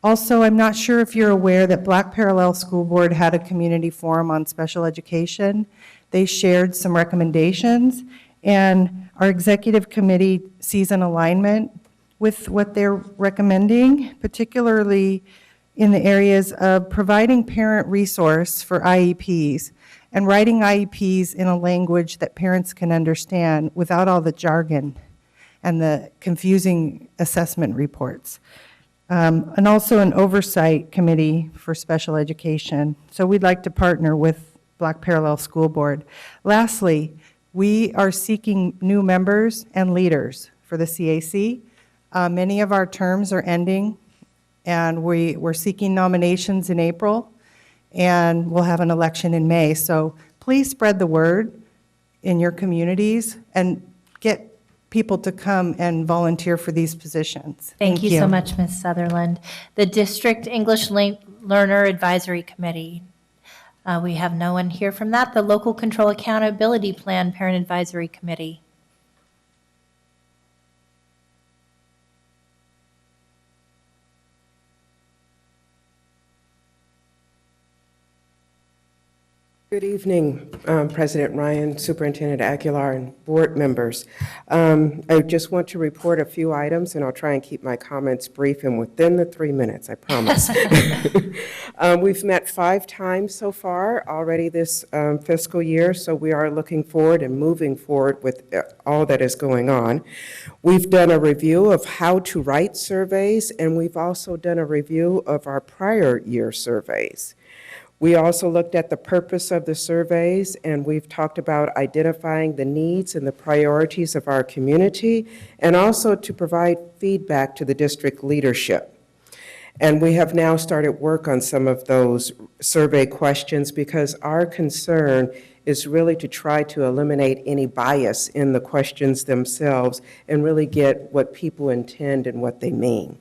Also, I'm not sure if you're aware that Black Parallel School Board had a community forum on special education. They shared some recommendations, and our executive committee sees an alignment with what they're recommending, particularly in the areas of providing parent resource for IEPs and writing IEPs in a language that parents can understand without all the jargon and the confusing assessment reports. And also an oversight committee for special education. So we'd like to partner with Black Parallel School Board. Lastly, We are seeking new members and leaders for the CAC. Many of our terms are ending, and we're seeking nominations in April, and we'll have an election in May. So please spread the word in your communities and get people to come and volunteer for these positions.
Thank you so much, Ms. Sutherland. The District English Learner Advisory Committee. We have no one here from that. The Local Control Accountability Plan Parent Advisory Committee.
Good evening, President Ryan, Superintendent Aguilar, and board members. I just want to report a few items, and I'll try and keep my comments brief and within the 3 minutes, I promise. We've met 5 times so far already this fiscal year, so we are looking forward and moving forward with all that is going on. We've done a review of how to write surveys, and we've also done a review of our prior year surveys. We also looked at the purpose of the surveys, and we've talked about identifying the needs and the priorities of our community, and also to provide feedback to the district leadership. And we have now started work on some of those survey questions because our concern is really to try to eliminate any bias in the questions themselves and really get what people intend and what they mean.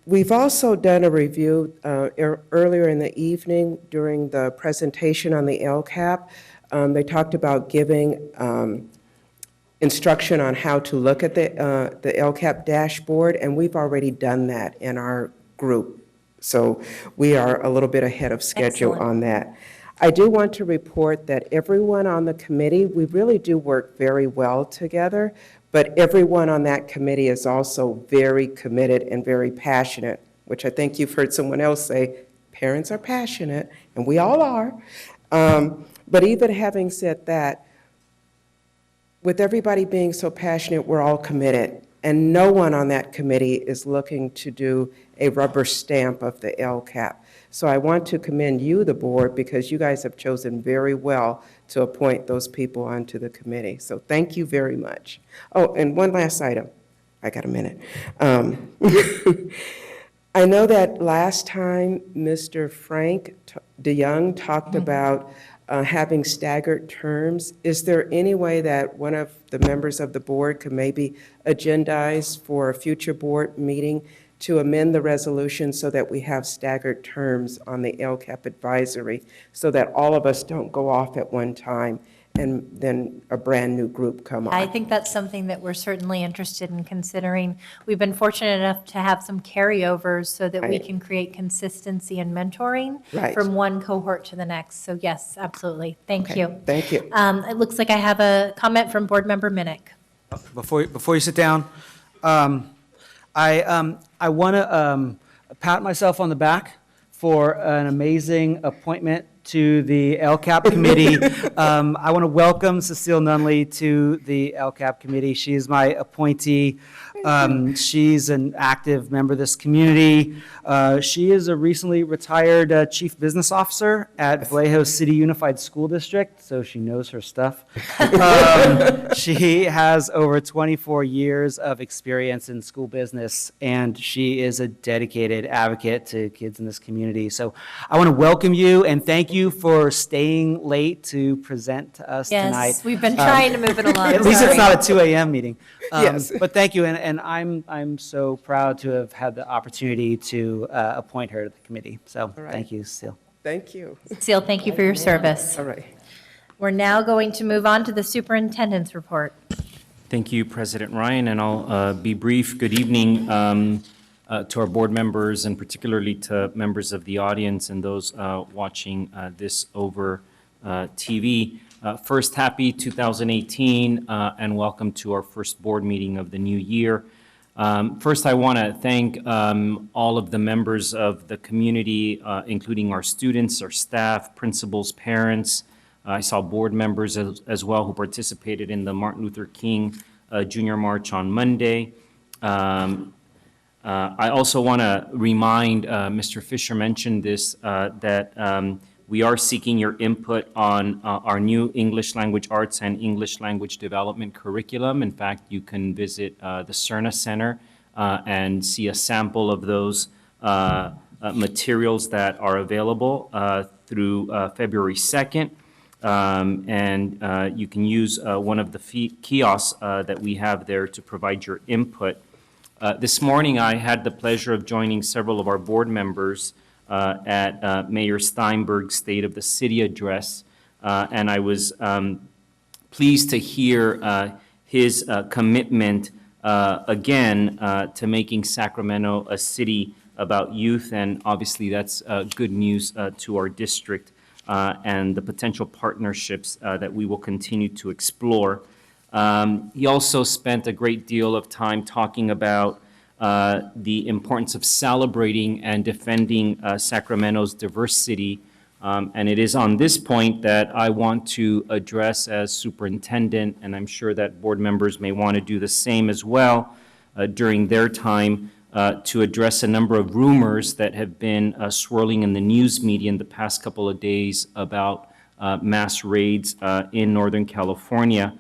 We've also done a review earlier in the evening during the presentation on the LCAP. They talked about giving instruction on how to look at the LCAP dashboard, and we've already done that in our group. So we are a little bit ahead of schedule on that. I do want to report that everyone on the committee, we really do work very well together. But everyone on that committee is also very committed and very passionate, which I think you've heard someone else say, parents are passionate, and we all are. But even having said that, with everybody being so passionate, we're all committed. And no one on that committee is looking to do a rubber stamp of the LCAP. So I want to commend you, the board, because you guys have chosen very well to appoint those people onto the committee. So thank you very much. Oh, and one last item. I got a minute. I know that last time Mr. Frank DeYoung talked about having staggered terms. Is there any way that one of the members of the board could maybe agendize for a future board meeting to amend the resolution so that we have staggered terms on the LCAP advisory so that all of us don't go off at one time and then a brand-new group come on?
I think that's something that we're certainly interested in considering. We've been fortunate enough to have some carryovers so that we
Right.
can create consistency and mentoring
Right.
from one cohort to the next. So yes, absolutely. Thank
Okay,
you.
thank you.
It looks like I have a comment from Board Member Minnick.
Before you sit down, I want to pat myself on the back for an amazing appointment to the LCAP committee. I want to welcome Cecile Nunley to the LCAP committee. She is my appointee. She's an active member of this community. She is a recently retired chief business officer at Vallejo City Unified School District, so she knows her stuff. She has over 24 years of experience in school business, and she is a dedicated advocate to kids in this community. So I want to welcome you and thank you for staying late to present to us tonight.
Yes, we've been trying to move it along.
At least it's
Sorry.
not a 2 a.m. meeting.
Yes.
But thank you, and I'm so proud to have had the opportunity to appoint her to the committee. So
right.
thank you, Cecile.
Thank you.
Cecile, thank you for your service.
All right.
We're now going to move on to the superintendent's report.
Thank you, President Ryan, and I'll be brief. Good evening to our board members and particularly to members of the audience and those watching this over TV. First, happy 2018 and welcome to our first board meeting of the new year. First, I want to thank all of the members of the community, including our students, our staff, principals, parents. I saw board members as well who participated in the Martin Luther King Junior March on Monday. I also want to remind, Mr. Fisher mentioned this, that We are seeking your input on our new English language arts and English language development curriculum. In fact, you can visit the CERNA Center and see a sample of those materials that are available through February 2nd. And you can use one of the kiosks that we have there to provide your input. This morning, I had the pleasure of joining several of our board members at Mayor Steinberg's State of the City address, and I was pleased to hear his commitment again to making Sacramento a city about youth, and obviously that's good news to our district and the potential partnerships that we will continue to explore. He also spent a great deal of time talking about the importance of celebrating and defending Sacramento's diversity. And it is on this point that I want to address as superintendent, and I'm sure that board members may want to do the same as well during their time, to address a number of rumors that have been swirling in the news media in the past couple of days about mass raids in Northern California.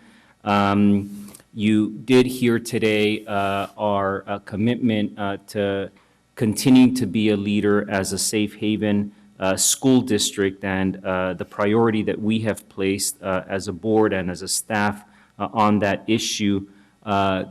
You did hear today our commitment to continuing to be a leader as a safe haven school district, and the priority that we have placed as a board and as a staff on that issue.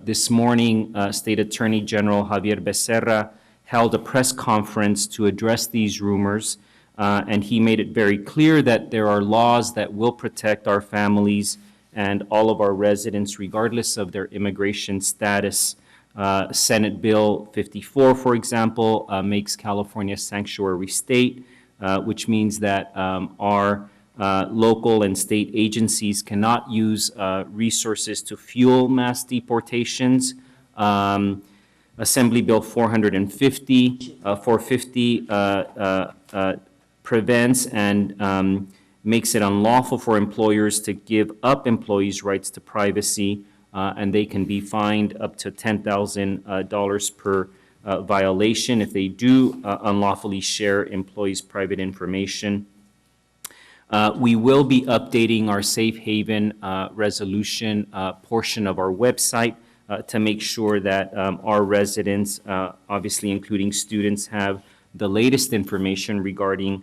This morning, State Attorney General Javier Becerra held a press conference to address these rumors, and he made it very clear that there are laws that will protect our families and all of our residents, regardless of their immigration status. Senate Bill 54, for example, makes California a sanctuary state, which means that our local and state agencies cannot use resources to fuel mass deportations. Assembly Bill 450 prevents and makes it unlawful for employers to give up employees' rights to privacy, and they can be fined up to $10,000 per violation if they do unlawfully share employees' private information. We will be updating our safe haven resolution portion of our website to make sure that our residents, obviously including students, have the latest information regarding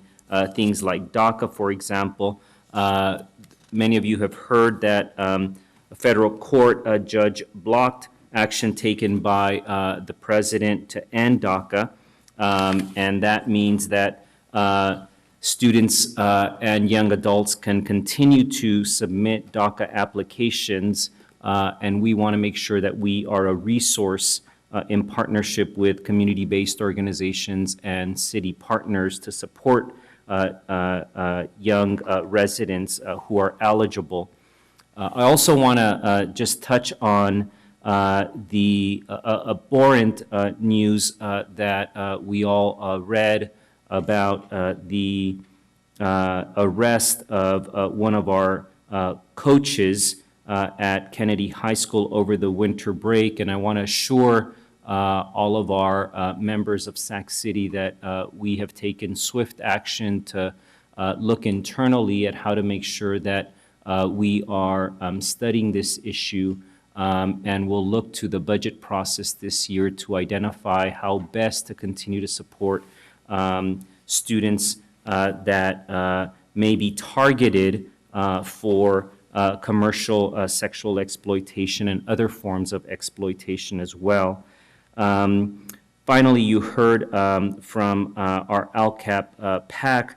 things like DACA, for example. Many of you have heard that a federal court judge blocked action taken by the president to end DACA, and that means that students and young adults can continue to submit DACA applications, and we want to make sure that we are a resource in partnership with community-based organizations and city partners to support young residents who are eligible. I also want to just touch on the abhorrent news that we all read about the arrest of one of our coaches at Kennedy High School over the winter break, and I want to assure all of our members of Sac City that we have taken swift action to look internally at how to make sure that we are studying this issue, and we'll look to the budget process this year to identify how best to continue to support students that may be targeted for commercial sexual exploitation and other forms of exploitation as well. Finally, you heard from our ALCAP PAC.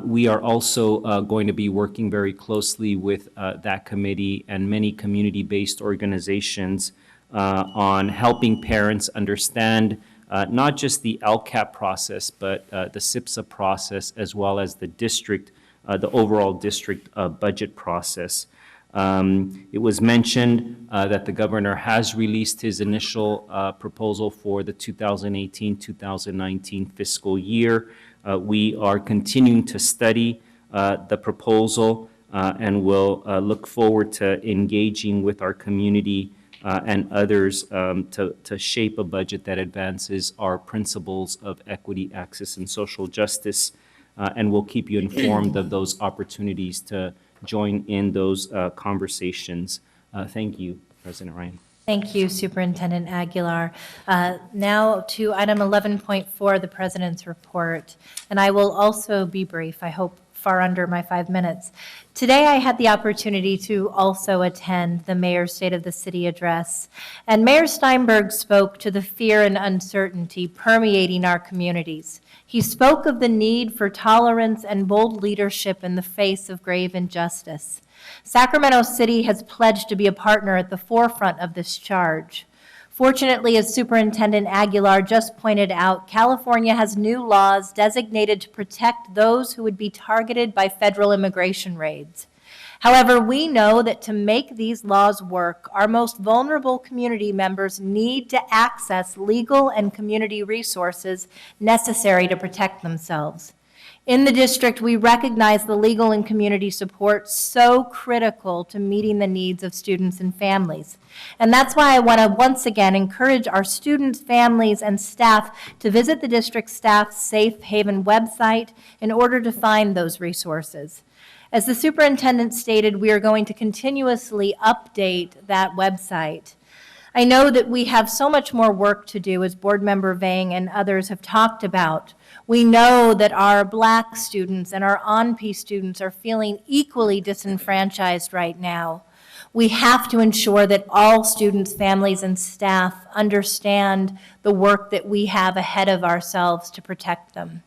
We are also going to be working very closely with that committee and many community-based organizations on helping parents understand not just the LCAP process, but the SIPSA process, as well as the district, the overall district budget process. It was mentioned that the governor has released his initial proposal for the 2018-2019 fiscal year. We are continuing to study the proposal and will look forward to engaging with our community and others to shape a budget that advances our principles of equity, access, and social justice. and we'll keep you informed of those opportunities to join in those conversations. Thank you, President Ryan.
Thank you, Superintendent Aguilar. Now to item 11.4, the President's report. And I will also be brief, I hope far under my 5 minutes. Today I had the opportunity to also attend the Mayor's State of the City address. And Mayor Steinberg spoke to the fear and uncertainty permeating our communities. He spoke of the need for tolerance and bold leadership in the face of grave injustice. Sacramento City has pledged to be a partner at the forefront of this charge. Fortunately, as Superintendent Aguilar just pointed out, California has new laws designated to protect those who would be targeted by federal immigration raids. However, we know that to make these laws work, our most vulnerable community members need to access legal and community resources necessary to protect themselves. In the district, we recognize the legal and community support so critical to meeting the needs of students and families. And that's why I want to once again encourage our students, families, and staff to visit the district staff's Safe Haven website in order to find those resources. As the superintendent stated, we are going to continuously update that website. I know that we have so much more work to do, as Board Member Vang and others have talked about. We know that our Black students and our ONP students are feeling equally disenfranchised right now. We have to ensure that all students, families, and staff understand the work that we have ahead of ourselves to protect them.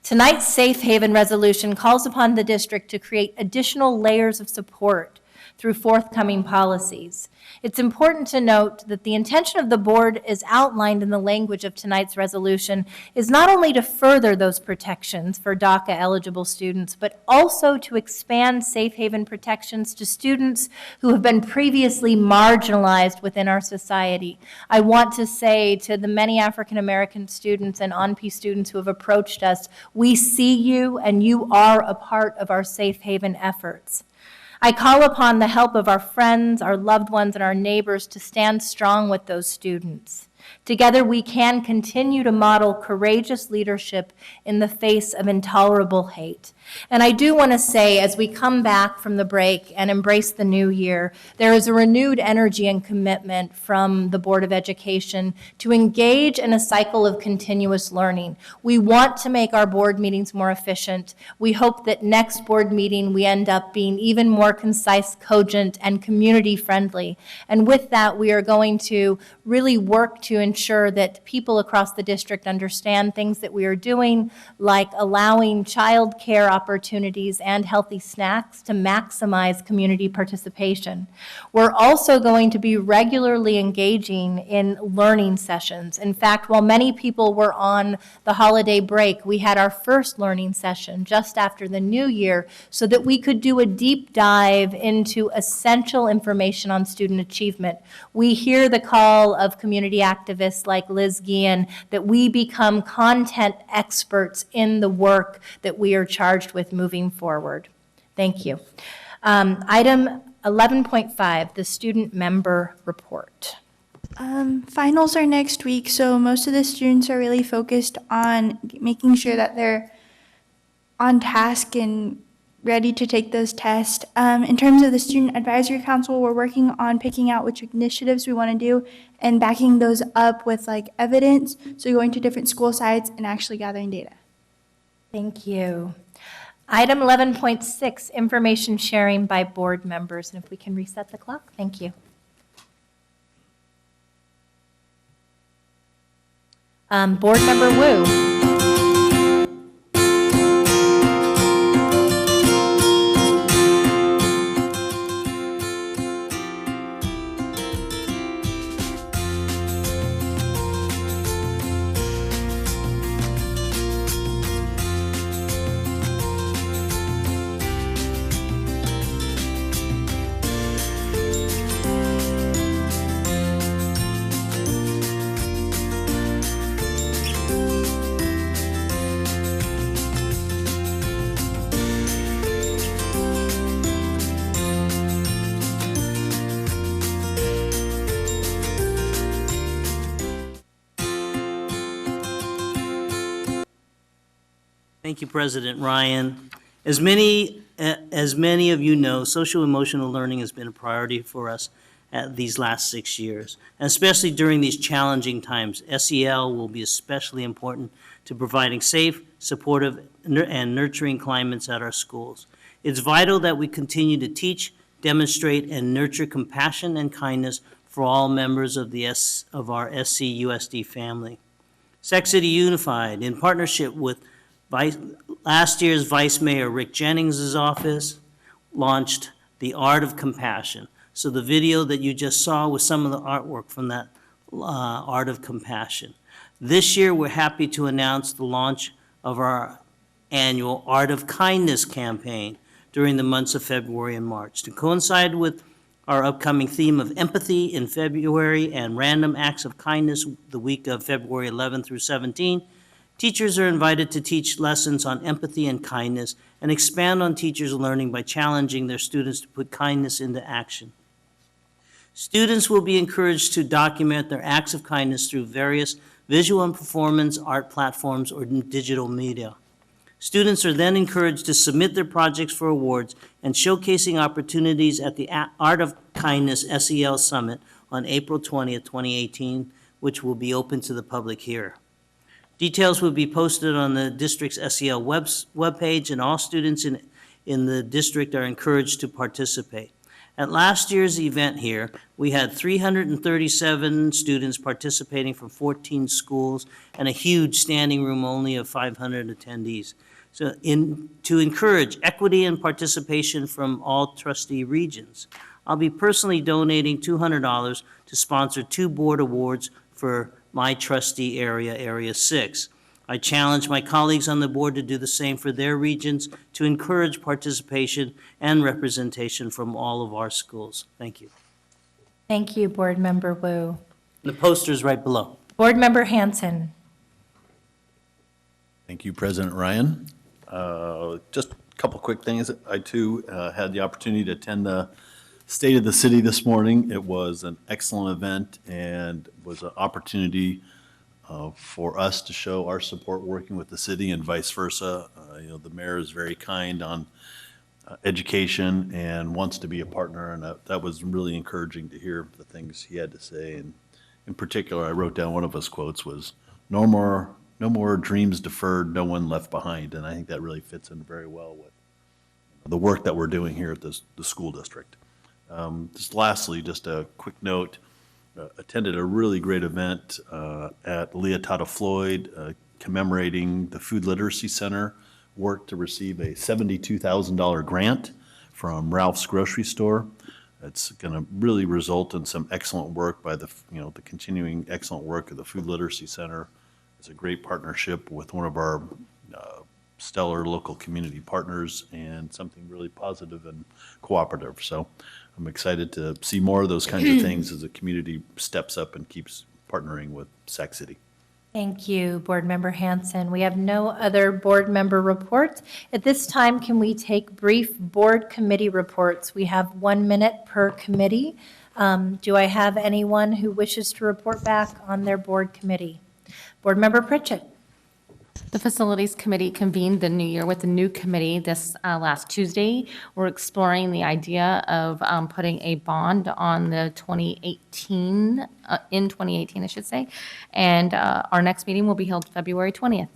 Tonight's Safe Haven resolution calls upon the district to create additional layers of support through forthcoming policies. It's important to note that the intention of the board, as outlined in the language of tonight's resolution, is not only to further those protections for DACA-eligible students, but also to expand Safe Haven protections to students who have been previously marginalized within our society. I want to say to the many African-American students and ONP students who have approached us, we see you and you are a part of our Safe Haven efforts. I call upon the help of our friends, our loved ones, and our neighbors to stand strong with those students. Together, we can continue to model courageous leadership in the face of intolerable hate. And I do want to say, as we come back from the break and embrace the new year, there is a renewed energy and commitment from the Board of Education to engage in a cycle of continuous learning. We want to make our board meetings more efficient. We hope that next board meeting we end up being even more concise, cogent, and community-friendly. And with that, we are going to really work to ensure that people across the district understand things that we are doing, like allowing child care opportunities and healthy snacks to maximize community participation. We're also going to be regularly engaging in learning sessions. In fact, while many people were on the holiday break, we had our first learning session just after the new year so that we could do a deep dive into essential information on student achievement. We hear the call of community activists like Liz Guillen that we become content experts in the work that we are charged with moving forward. Thank you. Item 11.5, the student member report.
Finals are next week, so most of the students are really focused on making sure that they're on task and ready to take those tests. In terms of the Student Advisory Council, we're working on picking out which initiatives we want to do and backing those up with evidence, so going to different school sites and actually gathering data.
Thank you. Item 11.6, information sharing by board members. And if we can reset the clock, thank you. Board Member Wu.
Thank you, President Ryan. As many of you know, social emotional learning has been a priority for us these last 6 years, and especially during these challenging times. SEL will be especially important to providing safe, supportive, and nurturing climates at our schools. It's vital that we continue to teach, demonstrate, and nurture compassion and kindness for all members of our SCUSD family. Sac City Unified, in partnership with last year's Vice Mayor Rick Jennings' office, launched The Art of Compassion. So the video that you just saw was some of the artwork from that Art of Compassion. This year, we're happy to announce the launch of our annual Art of Kindness campaign during the months of February and March. To coincide with our upcoming theme of empathy in February and random acts of kindness the week of February 11 through 17, teachers are invited to teach lessons on empathy and kindness and expand on teachers' learning by challenging their students to put kindness into action. Students will be encouraged to document their acts of kindness through various visual and performance art platforms or digital media. Students are then encouraged to submit their projects for awards and showcasing opportunities at the Art of Kindness SEL Summit on April 20th, 2018, which will be open to the public here. Details will be posted on the district's SEL webpage, and all students in the district are encouraged to participate. At last year's event here, we had 337 students participating from 14 schools and a huge standing room only of 500 attendees. So to encourage equity and participation from all trustee regions, I'll be personally donating $200 to sponsor 2 board awards for my trustee area, Area 6. I challenge my colleagues on the board to do the same for their regions to encourage participation and representation from all of our schools. Thank you.
Thank you, Board Member Wu.
The poster's right below.
Board Member Hanson.
Thank you, President Ryan. Just a couple quick things. I too had the opportunity to attend the State of the City this morning. It was an excellent event and was an opportunity for us to show our support working with the city and vice versa. The mayor is very kind on education and wants to be a partner, and that was really encouraging to hear the things he had to say. And in particular, I wrote down one of his quotes was, no more dreams deferred, no one left behind. And I think that really fits in very well with the work that we're doing here at the school district. Just lastly, just a quick note, attended a really great event at Leotata Floyd commemorating the Food Literacy Center work to receive a $72,000 grant from Ralph's Grocery Store. It's going to really result in some excellent work by the continuing excellent work of the Food Literacy Center. It's a great partnership with one of our stellar local community partners and something really positive and cooperative. So I'm excited to see more of those kinds of things as the community steps up and keeps partnering with Sac City.
Thank you, Board Member Hanson. We have no other board member reports. At this time, can we take brief board committee reports? We have 1 minute per committee. Do I have anyone who wishes to report back on their board committee? Board Member Pritchett.
The Facilities Committee convened the new year with a new committee this last Tuesday. We're exploring the idea of putting a bond on the 2018, in 2018, I should say. And our next meeting will be held February 20th.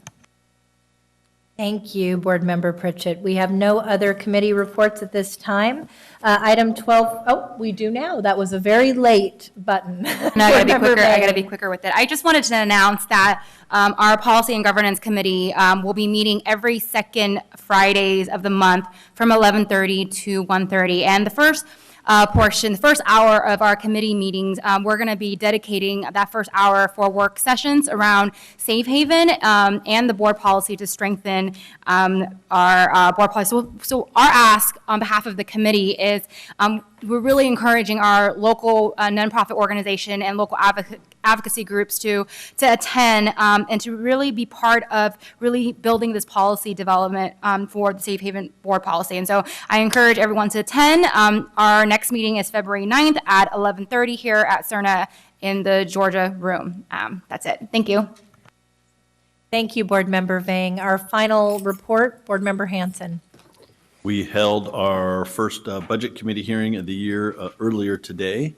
Thank you, Board Member Pritchett. We have no other committee reports at this time. Item 12, oh, we do now. That was a very late button.
No, I gotta be quicker with it. I just wanted to announce that our Policy and Governance Committee will be meeting every second Fridays of the month from 11:30 to 1:30. And the first portion, the first hour of our committee meetings, we're going to be dedicating that first hour for work sessions around Safe Haven and the board policy to strengthen our board policy. So our ask on behalf of the committee is we're really encouraging our local nonprofit organization and local advocacy groups to attend and to really be part of really building this policy development for the Safe Haven board policy. And so I encourage everyone to attend. Our next meeting is February 9th at 11:30 here at CERNA in the Georgia room. That's it. Thank you.
Thank you, Board Member Vang. Our final report, Board Member Hanson.
We held our first Budget Committee hearing of the year earlier today,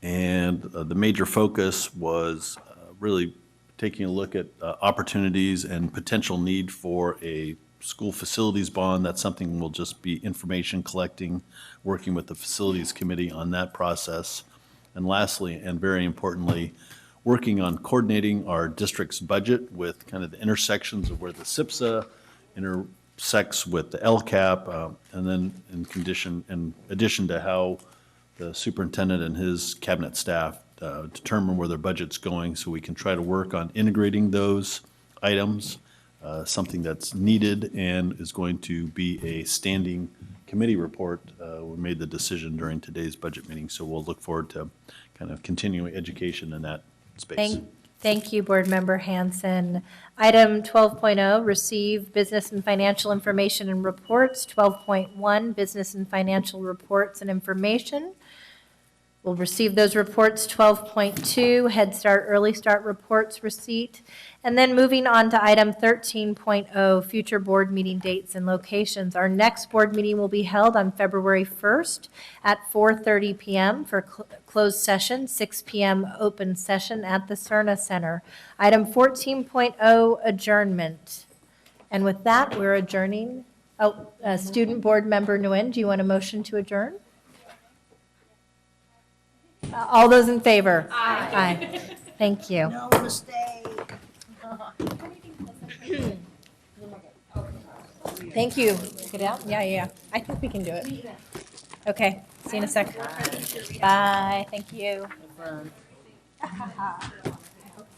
and the major focus was really taking a look at opportunities and potential need for a school facilities bond. That's something we'll just be information collecting, working with the Facilities Committee on that process. And lastly, and very importantly, working on coordinating our district's budget with kind of the intersections of where the SIPSA intersects with the LCAP, and then in addition to how the superintendent and his cabinet staff determine where their budget's going, so we can try to work on integrating those items, something that's needed and is going to be a standing committee report. We made the decision during today's budget meeting, so we'll look forward to kind of continuing education in that space.
Thank you, Board Member Hanson. Item 12.0, receive business and financial information and reports. 12.1, business and financial reports and information. We'll receive those reports. 12.2, Head Start, Early Start reports receipt. And then moving on to item 13.0, future board meeting dates and locations. Our next board meeting will be held on February 1st at 4:30 p.m. for closed session, 6 p.m. open session at the Cerna Center. Item 14.0, adjournment. And with that, we're adjourning. Student Board Member Nguyen, do you want a motion to adjourn? All those in favor? Aye. Thank you.
No mistake.
Thank you. Get out? Yeah. I think we can do it. Okay, see you in a sec. Bye, thank you.